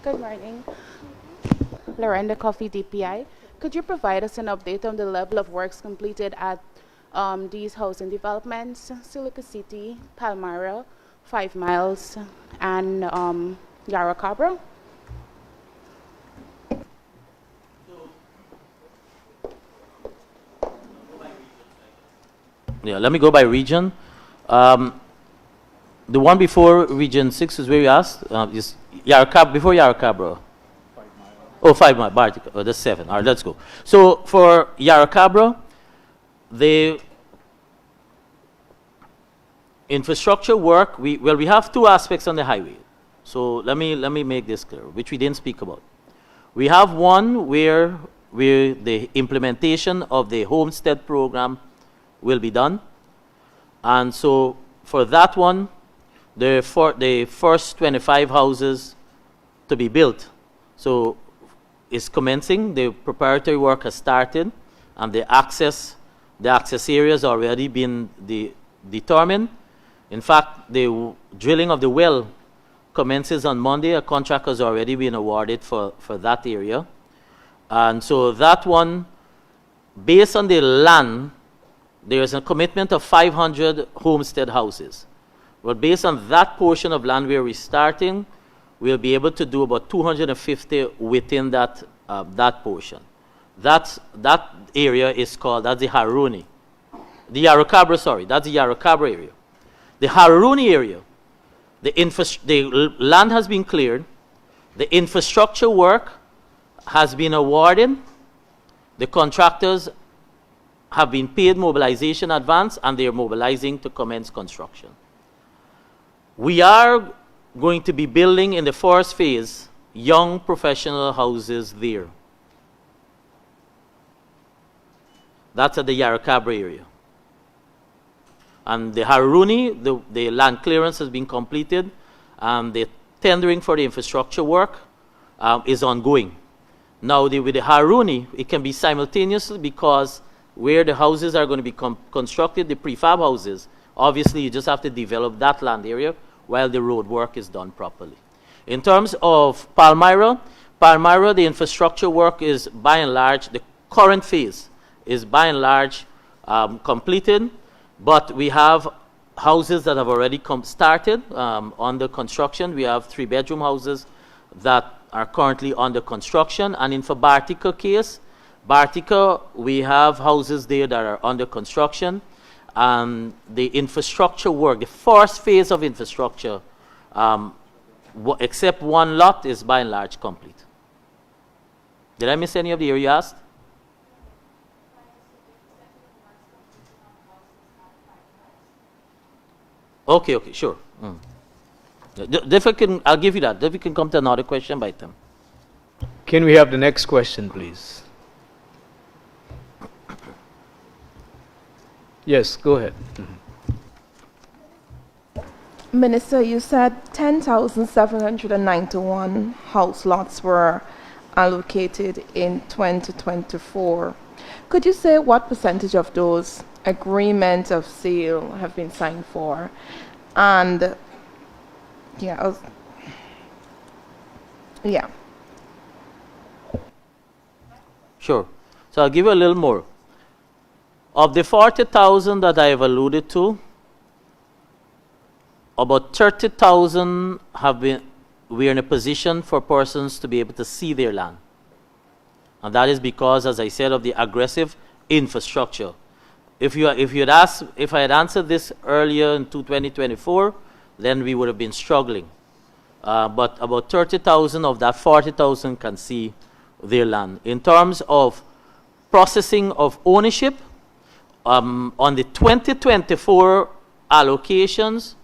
Good morning. Loretta Coffee DPI. Could you provide us an update on the level of works completed at these housing developments, Silica City, Palmyra, 5 Miles, and Yarra Cabra? Yeah, let me go by region. The one before Region 6 is where you asked, is before Yarra Cabra. 5 Mile. Oh, 5 Mile, Bartica, that's 7. All right, let's go. So for Yarra Cabra, the infrastructure work, we have 2 aspects on the highway. So let me make this clear, which we didn't speak about. We have one where the implementation of the homestead program will be done. And so for that one, the first 25 houses to be built. So it's commencing. The preparatory work has started, and the access areas already been determined. In fact, the drilling of the well commences on Monday. A contract has already been awarded for that area. And so that one, based on the land, there is a commitment of 500 homestead houses. But based on that portion of land where we're starting, we'll be able to do about 250 within that portion. That area is called, that's the Haruni. The Yarracabra, sorry, that's the Yarracabra area. The Haruni area, the land has been cleared, the infrastructure work has been awarded, the contractors have been paid mobilization advance, and they are mobilizing to commence construction. We are going to be building in the first phase young professional houses there. That's at the Yarracabra area. And the Haruni, the land clearance has been completed, and the tendering for the infrastructure work is ongoing. Now, with the Haruni, it can be simultaneously, because where the houses are going to be constructed, the prefab houses, obviously you just have to develop that land area while the road work is done properly. In terms of Palmyra, the infrastructure work is by and large, the current phase is by and large completed, but we have houses that have already started under construction. We have 3-bedroom houses that are currently under construction, and in for Bartica case, Bartica, we have houses there that are under construction. The infrastructure work, the first phase of infrastructure, except one lot, is by and large complete. Did I miss any of the area you asked? Okay, sure. I'll give you that. If we can come to another question by time. Can we have the next question, please? Yes, go ahead. Minister, you said 10,791 house lots were allocated in 2024. Could you say what percentage of those agreements of sale have been signed for? And yeah. Sure. So I'll give you a little more. Of the 40,000 that I have alluded to, about 30,000 we're in a position for persons to be able to see their land. And that is because, as I said, of the aggressive infrastructure. If I had answered this earlier in 2024, then we would have been struggling. But about 30,000 of that 40,000 can see their land. In terms of processing of ownership, on the 2024 allocations,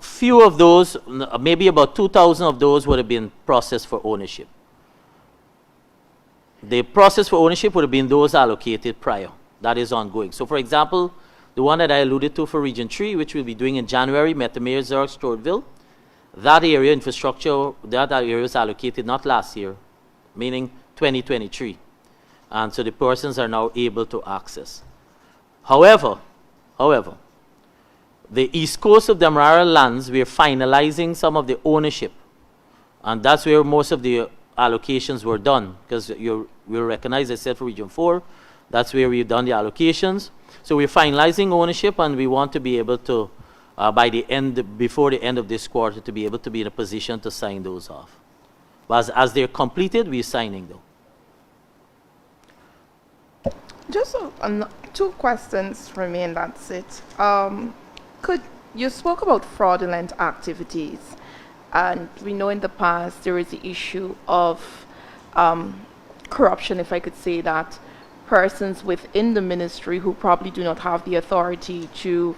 few of those, maybe about 2,000 of those would have been processed for ownership. The process for ownership would have been those allocated prior. That is ongoing. So, for example, the one that I alluded to for Region 3, which we'll be doing in January, Metamere, Zurich, Stourbville, that area infrastructure, that area was allocated not last year, meaning 2023. And so the persons are now able to access. However, the east coast of Demerara lands, we're finalizing some of the ownership. And that's where most of the allocations were done, because we recognize, I said, for Region 4, that's where we've done the allocations. So we're finalizing ownership, and we want to be able to, before the end of this quarter, to be able to be in a position to sign those off. But as they're completed, we're signing them. Just two questions remain, that's it. You spoke about fraudulent activities, and we know in the past there is the issue of corruption, if I could say that. Persons within the ministry who probably do not have the authority to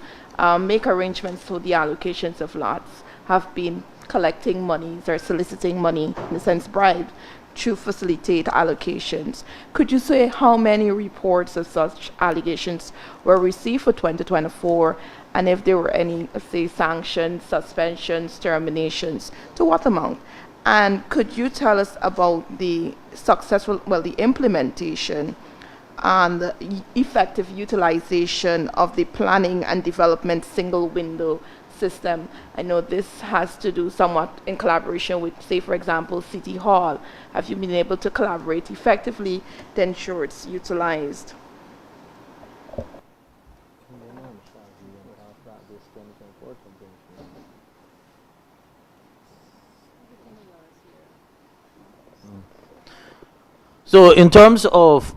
make arrangements for the allocations of lots have been collecting monies or soliciting money, in a sense bribes, to facilitate allocations. Could you say how many reports of such allegations were received for 2024, And if there were any, say, sanctions, suspensions, terminations, to what amount? And could you tell us about the the implementation and the effective utilization of the planning and development single window system? I know this has to do somewhat in collaboration with, say, for example, City Hall. Have you been able to collaborate effectively to ensure it's utilized? So in terms of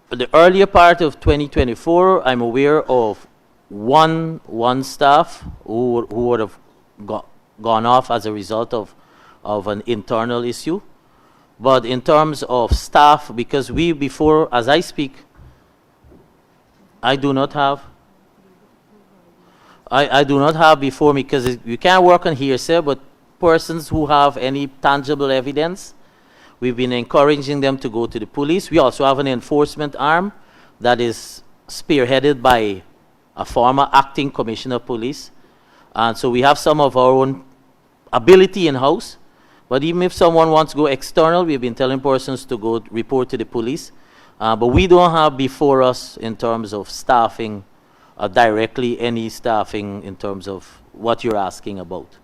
the earlier part of 2024, I'm aware of one staff who would have gone off as a result of an internal issue. But in terms of staff, because before, as I speak, I do not have before me, because you can't work on hearsay, but persons who have any tangible evidence, we've been encouraging them to go to the police. We also have an enforcement arm that is spearheaded by a former acting commissioner of police. And so we have some of our own ability in-house. But even if someone wants to go external, we've been telling persons to go report to the police. But we don't have before us, in terms of staffing, directly any staffing in terms of what you're asking about.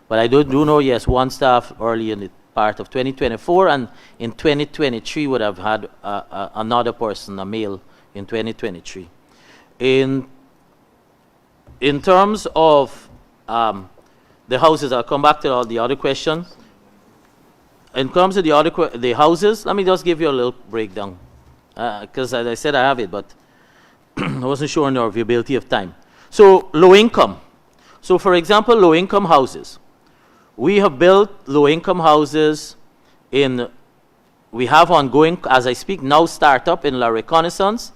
But I do know, yes, one staff early in the part of 2024, and in 2023 would have had another person, a male, in 2023. In terms of the houses, I'll come back to all the other questions. In terms of the houses, let me just give you a little breakdown, because as I said, I have it, but I wasn't sure on the availability of time. So low income. So for example, low income houses. We have built low-income houses we have ongoing, as I speak, now startup in La Reconnaissance,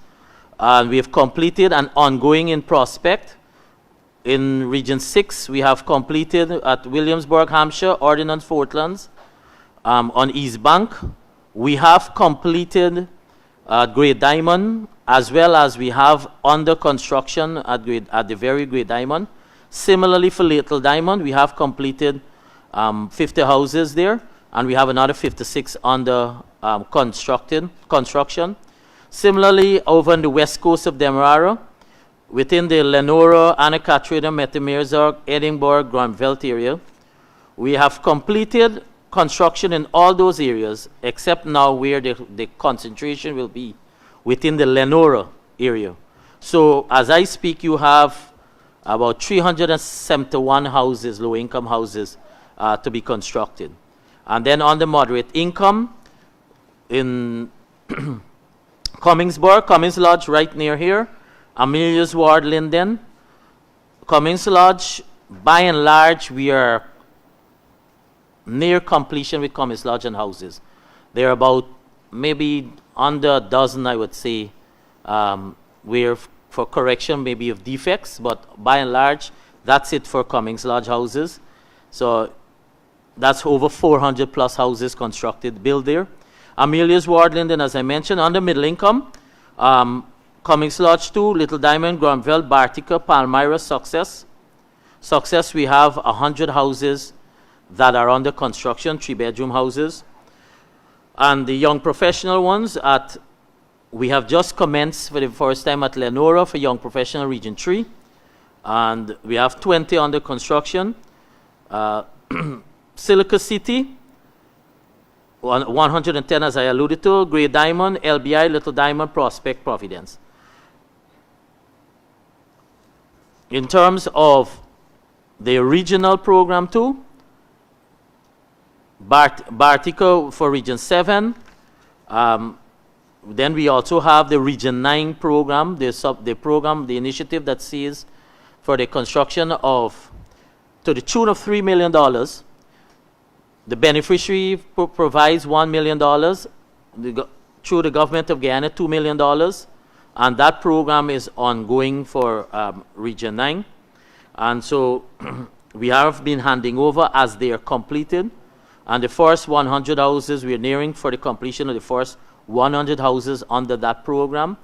and we have completed an ongoing in Prospect. In Region 6, we have completed at Williamsburg, Hampshire, Ordnance Fortlands, on East Bank. We have completed Great Diamond, as well as we have under construction at the very Great Diamond. Similarly, for Little Diamond, we have completed 50 houses there, and we have another 56 under construction. Similarly, over on the west coast of Demerara, within the Lenora, Anna Catherine, Metamerzog, Edinburgh, Granville area, we have completed construction in all those areas, except now where the concentration will be within the Lenora area. So as I speak, you have about 371 houses, low-income houses, to be constructed. And then on the moderate income, in Cummings Lodge right near here, Amelia's Ward, Linden. Cummings Lodge, by and large, we are near completion with Cummings Lodge and houses. They're about maybe under a dozen, I would say, where for correction maybe of defects, but by and large, that's it for Cummings Lodge houses. So that's over 400 plus houses constructed, built there. Amelia's Ward, Linden, as I mentioned, under middle income, Cummings Lodge 2, Little Diamond, Granville, Bartica, Palmyra, Success, we have 100 houses that are under construction, 3-bedroom houses. And the young professional ones, we have just commenced for the first time at Lenora for Young Professional Region 3. And we have 20 under construction. Silica City, 110 as I alluded to, Great Diamond, LBI, Little Diamond, Prospect, Providence. In terms of the regional program too, Bartica for Region 7. Then we also have the Region 9 program, the initiative that sees for the construction of, to the tune of $3 million. The beneficiary provides $1 million, through the government of Guyana, $2 million, and that program is ongoing for Region 9. And so we have been handing over as they are completed. And the first 100 houses, we are nearing for the completion of the first 100 houses under that program.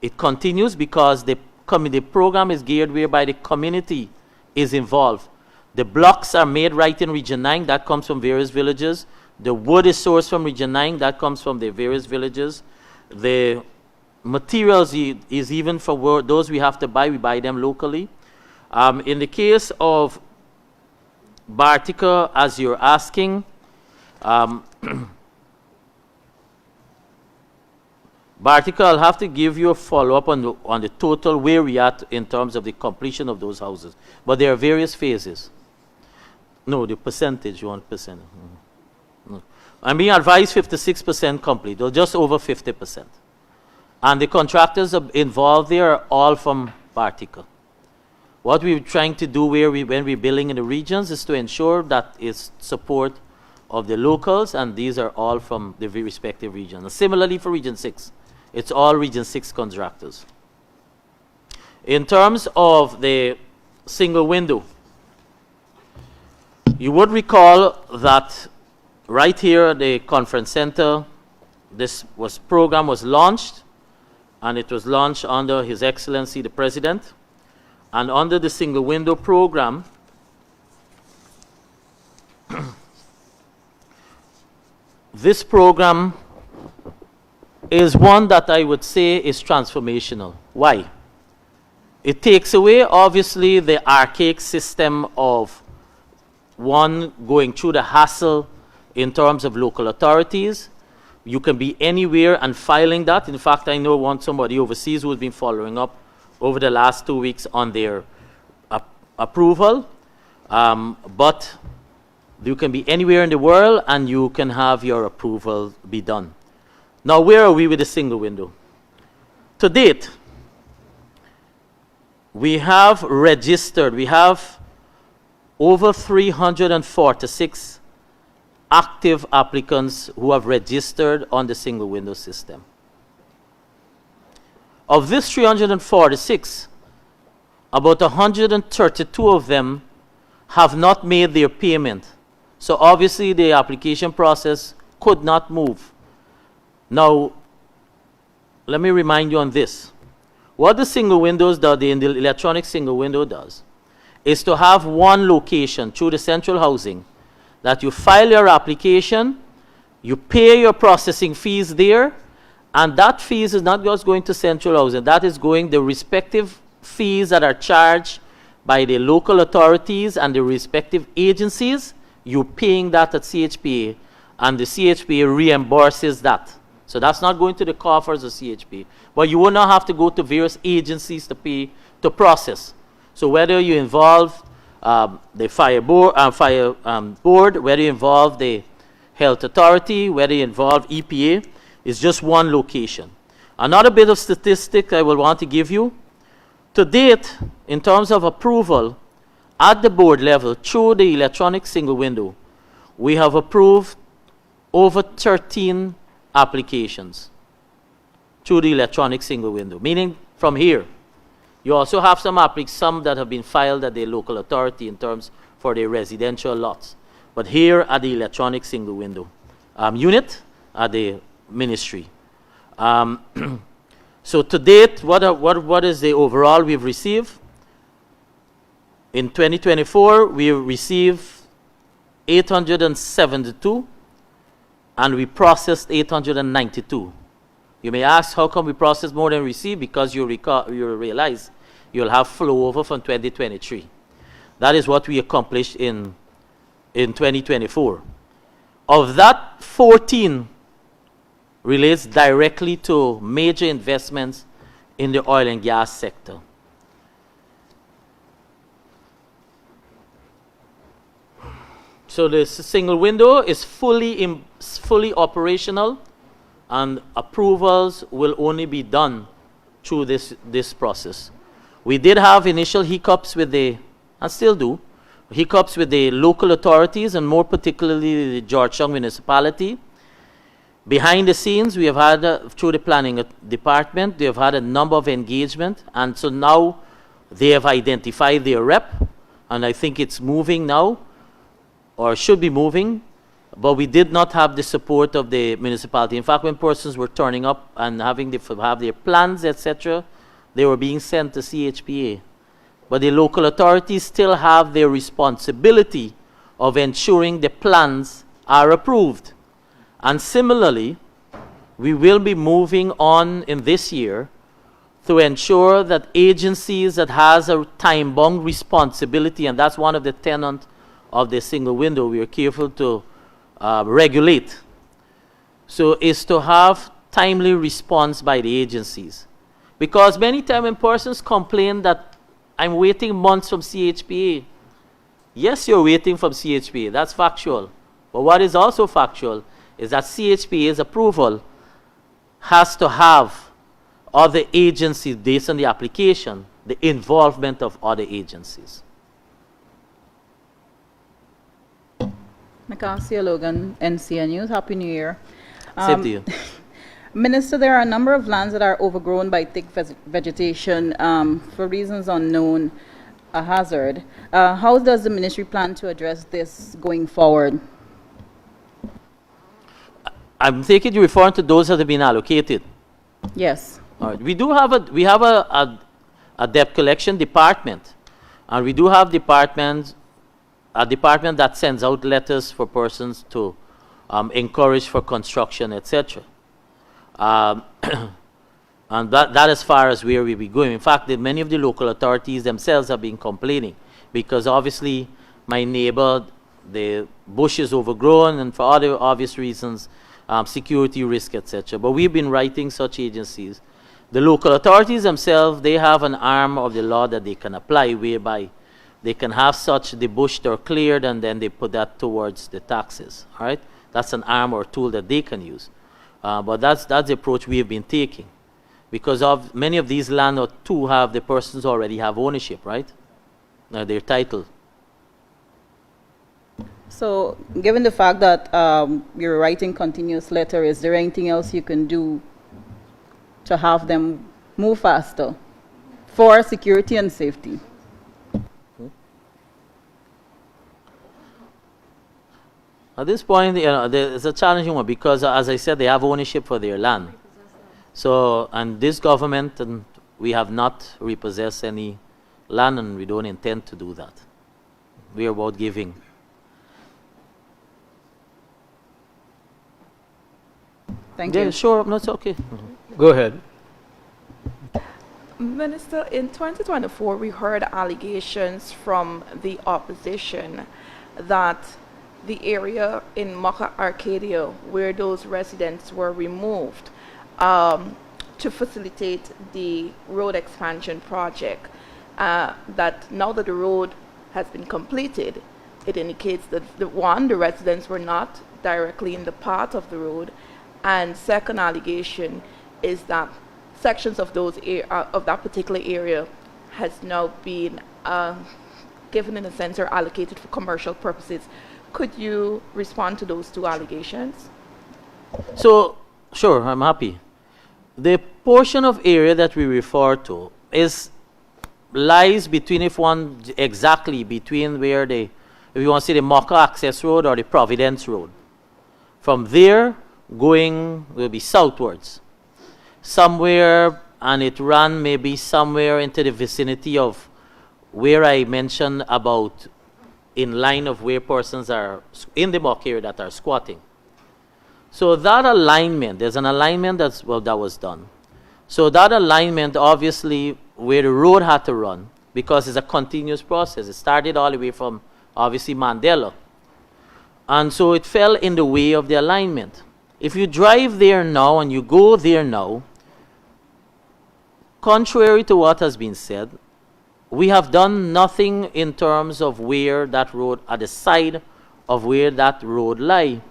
It continues because the the program is geared whereby the community is involved. The blocks are made right in Region 9, that comes from various villages. The wood is sourced from Region 9, that comes from the various villages. The materials is even for those we have to buy, we buy them locally. In the case of Bartica, as you're asking, Bartica, I'll have to give you a follow-up on the total where we at in terms of the completion of those houses. But there are various phases. No, the percentage, 1%. No. I'm being advised 56% complete, or just over 50%. And the contractors involved there are all from Bartica. What we're trying to do when we're building in the regions is to ensure that it's support of the locals, and these are all from the respective regions. And similarly for Region 6, it's all Region 6 contractors. In terms of the single window, you would recall that right here at the conference center, this program was launched, and it was launched under His Excellency the President. And under the single window program, this program is one that I would say is transformational. Why? It takes away, obviously, the archaic system of one going through the hassle in terms of local authorities. You can be anywhere and filing that. In fact, I know somebody overseas who has been following up over the last 2 weeks on their approval. But you can be anywhere in the world and you can have your approval be done. Now, where are we with the single window? To date, we have registered, we have over 346 active applicants who have registered on the single window system. Of this 346, about 132 of them have not made their payment. So obviously the application process could not move. Now, let me remind you on this. What the single windows does, the electronic single window does, is to have one location through the central housing that you file your application, you pay your processing fees there, and that fees is not just going to central housing, that is going the respective fees that are charged by the local authorities and the respective agencies. You're paying that at CHPA, and the CHPA reimburses that. So that's not going to the coffers of CHPA. But you will not have to go to various agencies to pay to process. So whether you involve the fire board, whether you involve the health authority, whether you involve EPA, it's just one location. Another bit of statistic I will want to give you. To date, in terms of approval, at the board level, through the electronic single window, we have approved over 13 applications through the electronic single window, meaning from here. You also have some that have been filed at the local authority in terms for their residential lots. But here at the electronic single window unit at the ministry. So to date, what is the overall we've received? In 2024, we received 872, and we processed 892. You may ask, how come we processed more than we received? Because you realize you'll have flow over from 2023. That is what we accomplished in 2024. Of that, 14 relates directly to major investments in the oil and gas sector. So the single window is fully operational, and approvals will only be done through this process. We did have initial hiccups with and still do, hiccups with the local authorities, and more particularly the Georgetown municipality. Behind the scenes, we have had, through the planning department, they have had a number of engagement, and so now they have identified their rep, and I think it's moving now, or should be moving, but we did not have the support of the municipality. In fact, when persons were turning up and having to have their plans, etc., they were being sent to CHPA. But the local authorities still have their responsibility of ensuring the plans are approved. And similarly, we will be moving on in this year to ensure that agencies that has a time-bound responsibility, and that's one of the tenets of the single window we are careful to regulate, so is to have timely response by the agencies. Because many times when persons complain that I'm waiting months from CHPA, yes, you're waiting from CHPA, that's factual. But what is also factual is that CHPA's approval has to have other agencies based on the application, the involvement of other agencies. Nicasia Logan, NCN News. Happy New Year. Same to you. Minister, there are a number of lands that are overgrown by thick vegetation for reasons unknown, a hazard. How does the ministry plan to address this going forward? I'm thinking you're referring to those that have been allocated. Yes. All right. We have a debt collection department, and we do have a department that sends out letters for persons to encourage for construction, etc. And that as far as where we be going. In fact, many of the local authorities themselves have been complaining because obviously my neighbor, the bush is overgrown, and for other obvious reasons, security risk, etc. But we've been writing such agencies. The local authorities themselves, they have an arm of the law that they can apply whereby they can have the bush that are cleared and then they put that towards the taxes. All right? That's an arm or tool that they can use. But that's the approach we have been taking. Because of many of these land or two have the persons already have ownership, right? Their title. So, given the fact that you're writing continuous letter, is there anything else you can do to have them move faster for security and safety? At this point, it's a challenging one because, as I said, they have ownership for their land. So, and this government, and we have not repossessed any land, and we don't intend to do that. We are about giving. Thank Yeah, you. sure. No, it's okay. Go ahead. Minister, in 2024, we heard allegations from the opposition that the area in Maka Arcadia, where those residents were removed to facilitate the road expansion project, that now that the road has been completed, it indicates that the residents were not directly in the path of the road, and second allegation is that sections of of that particular area has now been given in a sense or allocated for commercial purposes. Could you respond to those two allegations? So, sure, I'm happy. The portion of area that we refer to lies between, exactly between where if you want to say the Mocha Access Road or the Providence Road. From there, going will be southwards. Somewhere, and it ran maybe somewhere into the vicinity of where I mentioned about in line of where persons are in the Mocha area that are squatting. So that alignment, there's an alignment that was done. So that alignment, obviously, where the road had to run, because it's a continuous process. It started all the way from, obviously, Mandela. And so it fell in the way of the alignment. If you drive there now and you go there now, contrary to what has been said, we have done nothing in terms of where that road, at the side of where that road lie.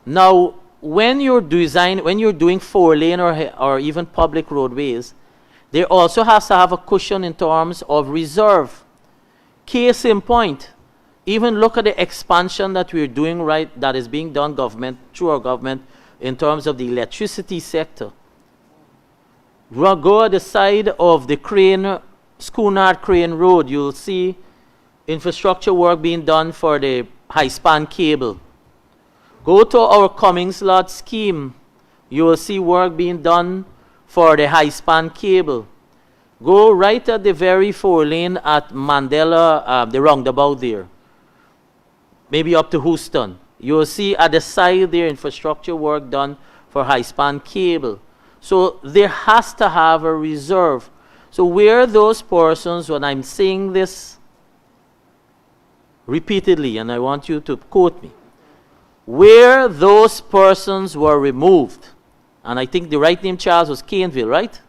Now, when you're doing 4-lane or even public roadways, there also has to have a cushion in terms of reserve. Case in point, even look at the expansion that we're doing that is being done through our government in terms of the electricity sector. Go at the side of the Schoonard Crane Road, you'll see infrastructure work being done for the high-span cable. Go to our Cummings Lot scheme, you will see work being done for the high-span cable. Go right at the very 4-lane at Mandela, the roundabout there, maybe up to Houston. You'll see at the side there infrastructure work done for high-span cable. So there has to have a reserve. So where those persons, when I'm saying this repeatedly, and I want you to quote me, where those persons were removed, and I think the right name, Charles, was Caneville, right?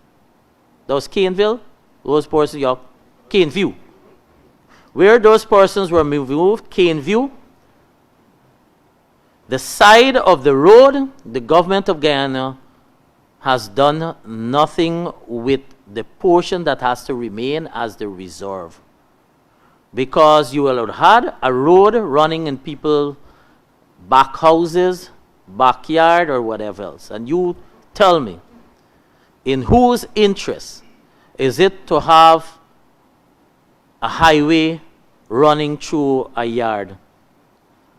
That was Caneville? Those persons, yeah, Caneview. Where those persons were removed, Caneview, the side of the road, the government of Guyana has done nothing with the portion that has to remain as the reserve. Because you will have had a road running in people's back houses, backyard, or whatever else. And you tell me, in whose interest is it to have a highway running through a yard?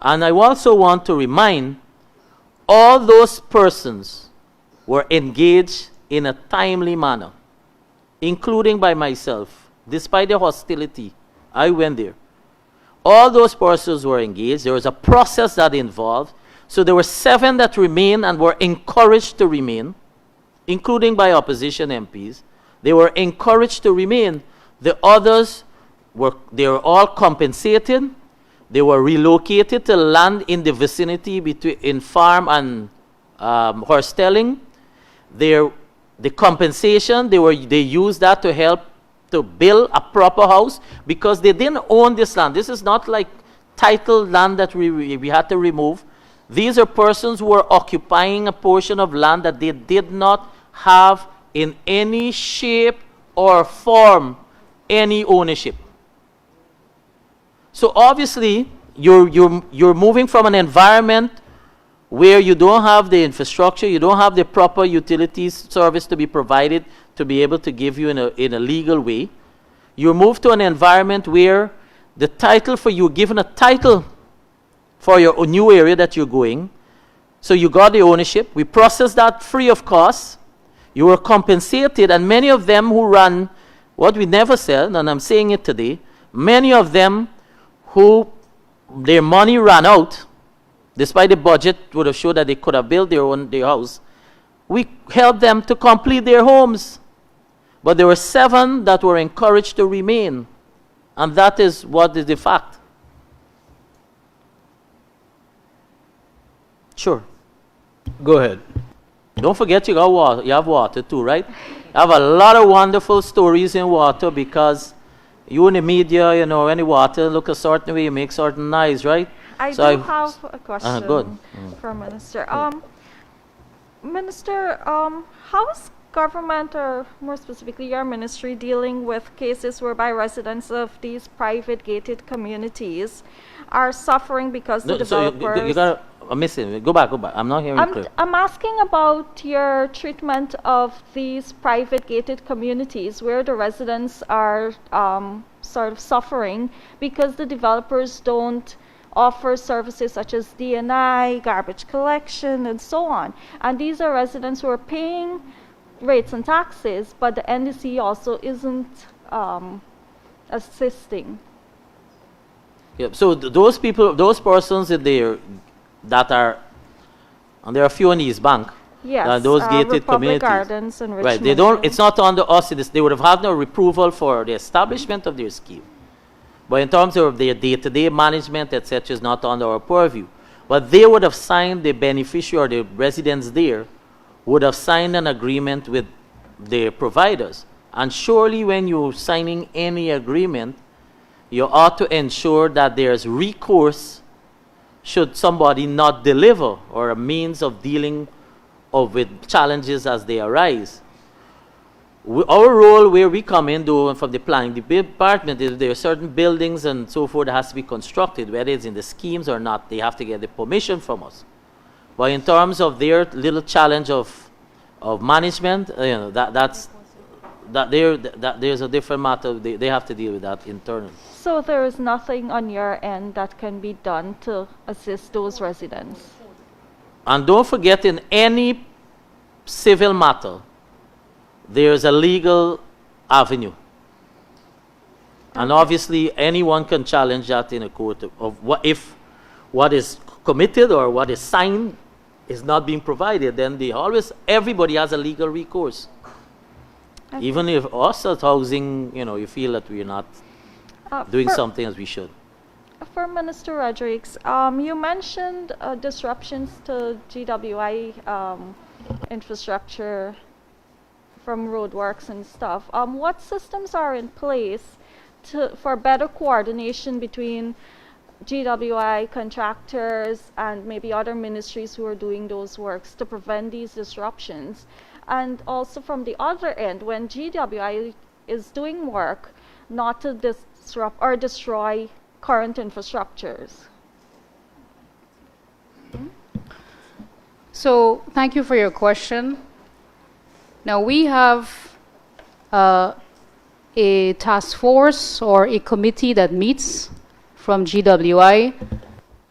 And I also want to remind all those persons were engaged in a timely manner, including by myself. Despite the hostility, I went there. All those persons were engaged. There was a process that involved. So there were 7 that remained and were encouraged to remain, including by opposition MPs. They were encouraged to remain. The others they were all compensated. They were relocated to land in the vicinity in farm and horse-telling. The compensation, they used that to help to build a proper house because they didn't own this land. This is not like titled land that we had to remove. These are persons who were occupying a portion of land that they did not have in any shape or form any ownership. So obviously, you're moving from an environment where you don't have the infrastructure, you don't have the proper utilities service to be provided to be able to give you in a legal way. You move to an environment where the title for you, given a title for your new area that you're going, so you got the ownership. We processed that free of cost. You were compensated, and many of them who run, what we never said, and I'm saying it today, many of them who their money ran out, despite the budget would have showed that they could have built their house, we helped them to complete their homes. But there were 7 that were encouraged to remain, and that is what is the fact. Sure. Go ahead. Don't forget you got water. You have water too, right? I have a lot of wonderful stories in water because you in the media, you know, any water look a certain way, you make certain noise, right? I So do have a question good. for Minister. Minister, how is government, or more specifically your ministry, dealing with cases whereby residents of these private gated communities are suffering because the So developers... you got I'm missing. Go back. I'm not hearing you clear. I'm asking about your treatment of these private gated communities where the residents are sort of suffering because the developers don't offer services such as D&I, garbage collection, and so on. And these are residents who are paying rates and taxes, but the NDC also isn't assisting. Yeah, so those people, those persons in there that are, and there are a few in East Bank, Yes, those gated Republic communities. Gardens and Richmond. Right, they don't, it's not under us, they would have had no approval for the establishment of their scheme. But in terms of their day-to-day management, etc., is not under our purview. But they would have signed, the beneficiary or the residents there would have signed an agreement with their providers. And surely when you're signing any agreement, you ought to ensure that there's recourse should somebody not deliver, or a means of dealing with challenges as they arise. Our role where we come in, though, from the planning department, is there are certain buildings and so forth that has to be constructed, whether it's in the schemes or not, they have to get the permission from us. But in terms of their little challenge of management, you know, there's a different matter. They have to deal with that internally. So there is nothing on your end that can be done to assist those residents? And don't forget, in any civil matter, there's a legal avenue. And obviously, anyone can challenge that in a court of what if what is committed or what is signed is not being provided, then everybody has a legal recourse. Okay. Even if us at housing, you feel that we're not doing for- something as we should. For Minister Rodriguez, you mentioned disruptions to GWI infrastructure from roadworks and stuff. What systems are in place for better coordination between GWI contractors and maybe other ministries who are doing those works to prevent these disruptions? And also from the other end, when GWI is doing work, not to disrupt or destroy current infrastructures. So thank you for your question. Now we have a task force or a committee that meets from GWI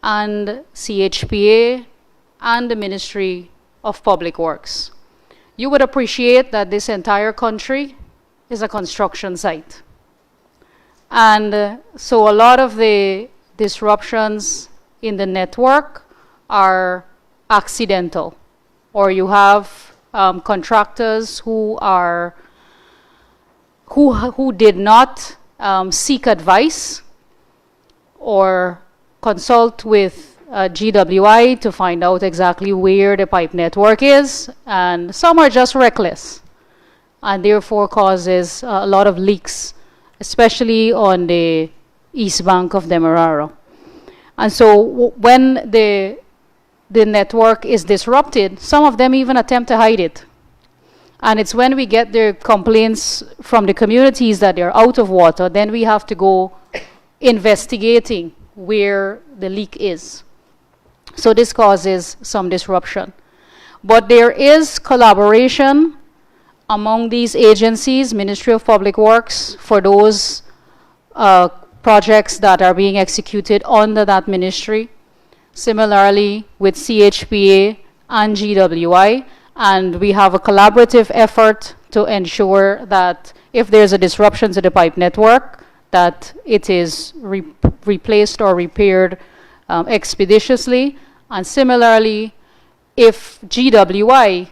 and CHPA and the Ministry of Public Works. You would appreciate that this entire country is a construction site. And so a lot of the disruptions in the network are accidental, or you have contractors who did not seek advice or consult with GWI to find out exactly where the pipe network is, and some are just reckless and therefore causes a lot of leaks, especially on the east bank of Demerara. And so when the network is disrupted, some of them even attempt to hide it. And it's when we get the complaints from the communities that they're out of water, then we have to go investigating where the leak is. So this causes some disruption. But there is collaboration among these agencies, Ministry of Public Works, for those projects that are being executed under that ministry. Similarly with CHPA and GWI, and we have a collaborative effort to ensure that if there's a disruption to the pipe network, that it is replaced or repaired expeditiously. And similarly, if GWI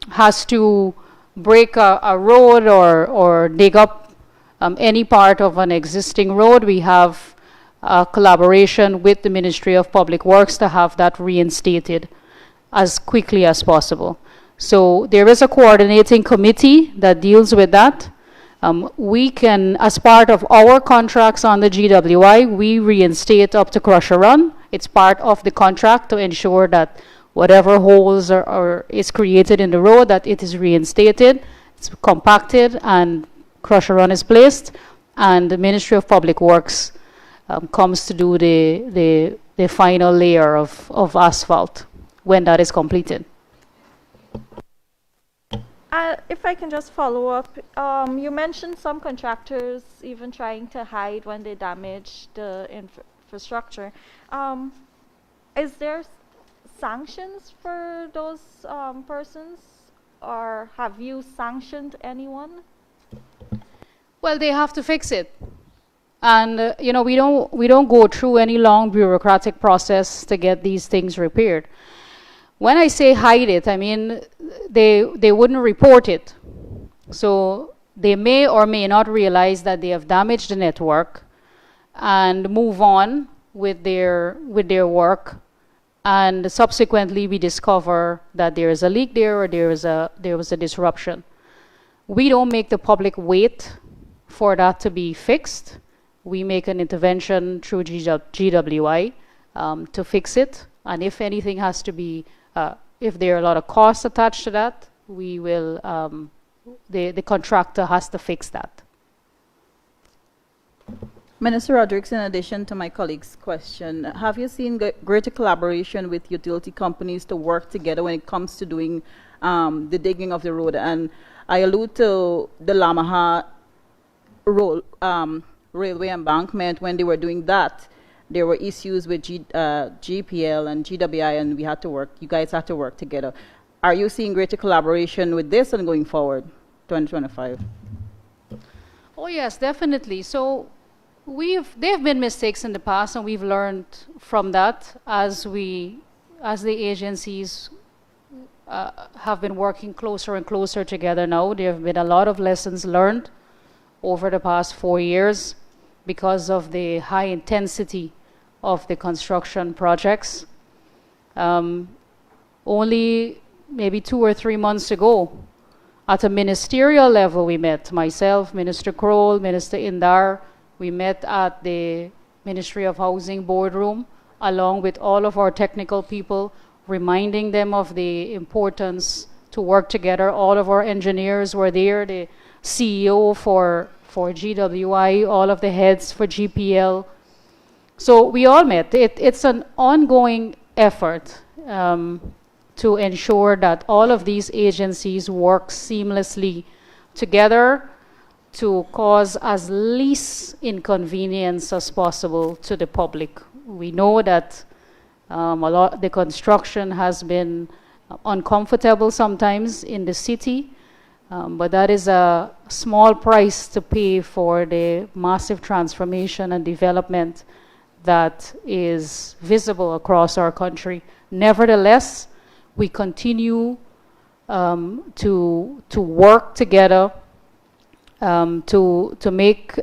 has to break a road or dig up any part of an existing road, we have collaboration with the Ministry of Public Works to have that reinstated as quickly as possible. So there is a coordinating committee that deals with that. We can, as part of our contracts on the GWI, we reinstate up to crusher run. It's part of the contract to ensure that whatever holes is created in the road, that it is reinstated, it's compacted, and crusher run is placed. And the Ministry of Public Works comes to do the final layer of asphalt when that is completed. If I can just follow up, you mentioned some contractors even trying to hide when they damage the infrastructure. Is there sanctions for those persons, or have you sanctioned anyone? Well, they have to fix it. And we don't go through any long bureaucratic process to get these things repaired. When I say hide it, I mean they wouldn't report it. So they may or may not realize that they have damaged the network and move on with their work. And subsequently we discover that there is a leak there or there was a disruption. We don't make the public wait for that to be fixed. We make an intervention through GWI to fix it. And if anything has to be, if there are a lot of costs attached to that, we will, the contractor has to fix that. Minister Rodriguez, in addition to my colleague's question, have you seen greater collaboration with utility companies to work together when it comes to doing the digging of the road? And I allude to the Lamaha railway embankment. When they were doing that, there were issues with GPL and GWI, and you guys had to work together. Are you seeing greater collaboration with this and going forward? 2025? Oh yes, definitely. So there have been mistakes in the past, and we've learned from that as the agencies have been working closer and closer together now. There have been a lot of lessons learned over the past 4 years because of the high intensity of the construction projects. Only maybe 2 or 3 months ago, at a ministerial level, we met. Myself, Minister Kroll, Minister Indar, we met at the Ministry of Housing boardroom, along with all of our technical people, reminding them of the importance to work together. All of our engineers were there, the CEO for GWI, all of the heads for GPL. So we all met. It's an ongoing effort to ensure that all of these agencies work seamlessly together to cause as least inconvenience as possible to the public. We know that the construction has been uncomfortable sometimes in the city, but that is a small price to pay for the massive transformation and development that is visible across our country. Nevertheless, we continue to work together to make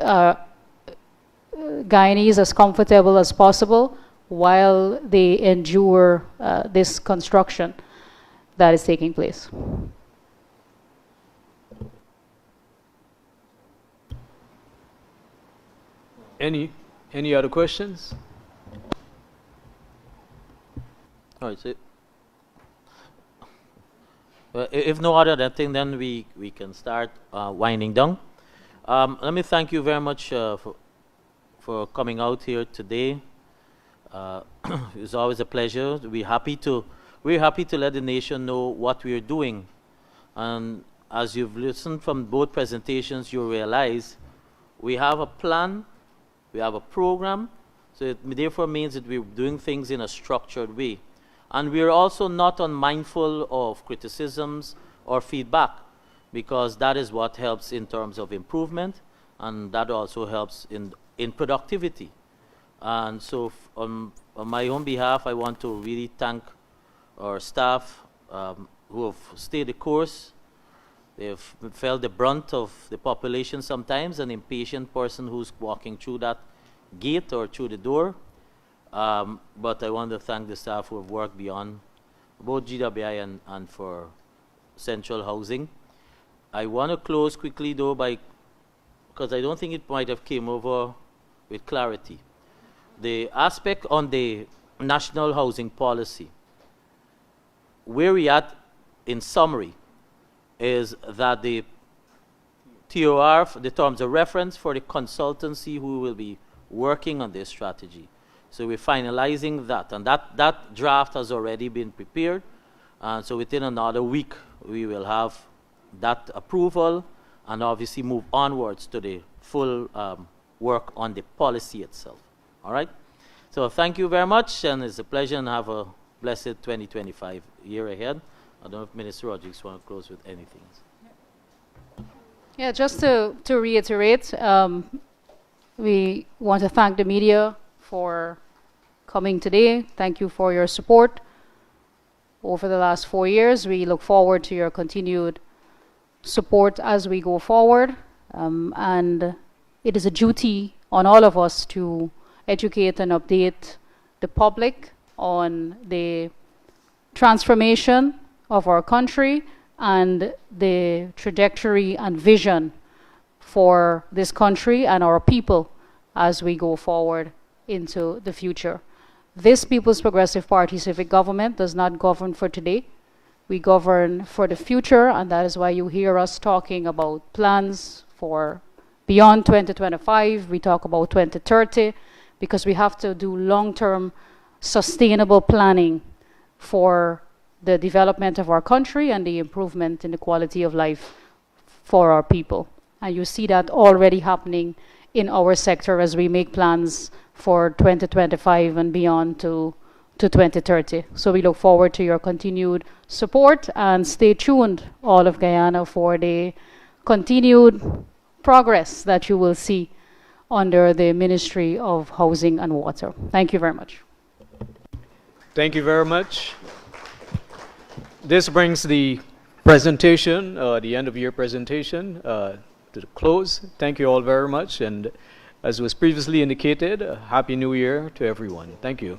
Guyanese as comfortable as possible while they endure this construction that is taking place. Any other questions? All right, so if no other thing, then we can start winding down. Let me thank you very much for coming out here today. It's always a pleasure. We're happy to let the nation know what we are doing. And as you've listened from both presentations, you realize we have a plan, we have a program, so it therefore means that we're doing things in a structured way. And we're also not unmindful of criticisms or feedback, because that is what helps in terms of improvement, and that also helps in productivity. And so on my own behalf, I want to really thank our staff who have stayed the course. They've felt the brunt of the population sometimes, an impatient person who's walking through that gate or through the door. But I want to thank the staff who have worked beyond both GWI and for Central Housing. I want to close quickly though because I don't think it might have came over with clarity. The aspect on the national housing policy, where we at in summary is that the TOR, the terms of reference for the consultancy who will be working on this strategy. So we're finalizing that, and that draft has already been prepared. So within another week, we will have that approval and obviously move onwards to the full work on the policy itself. All right? So thank you very much, and it's a pleasure, and have a blessed 2025 year ahead. I don't know if Minister Rodriguez wants to close with anything. Yeah, just to reiterate, we want to thank the media for coming today. Thank you for your support over the last 4 years. We look forward to your continued support as we go forward. And it is a duty on all of us to educate and update the public on the transformation of our country and the trajectory and vision for this country and our people as we go forward into the future. This People's Progressive Party civic government does not govern for today. We govern for the future, and that is why you hear us talking about plans for beyond 2025. We talk about 2030, because we have to do long-term sustainable planning for the development of our country and the improvement in the quality of life for our people. And you see that already happening in our sector as we make plans for 2025 and beyond to 2030. So we look forward to your continued support, and stay tuned, all of Guyana, for the continued progress that you will see under the Ministry of Housing and Water. Thank you very much. Thank you very much. This brings the presentation, the end of year presentation, to the close. Thank you all very much. And as was previously indicated, Happy New Year to everyone. Thank you.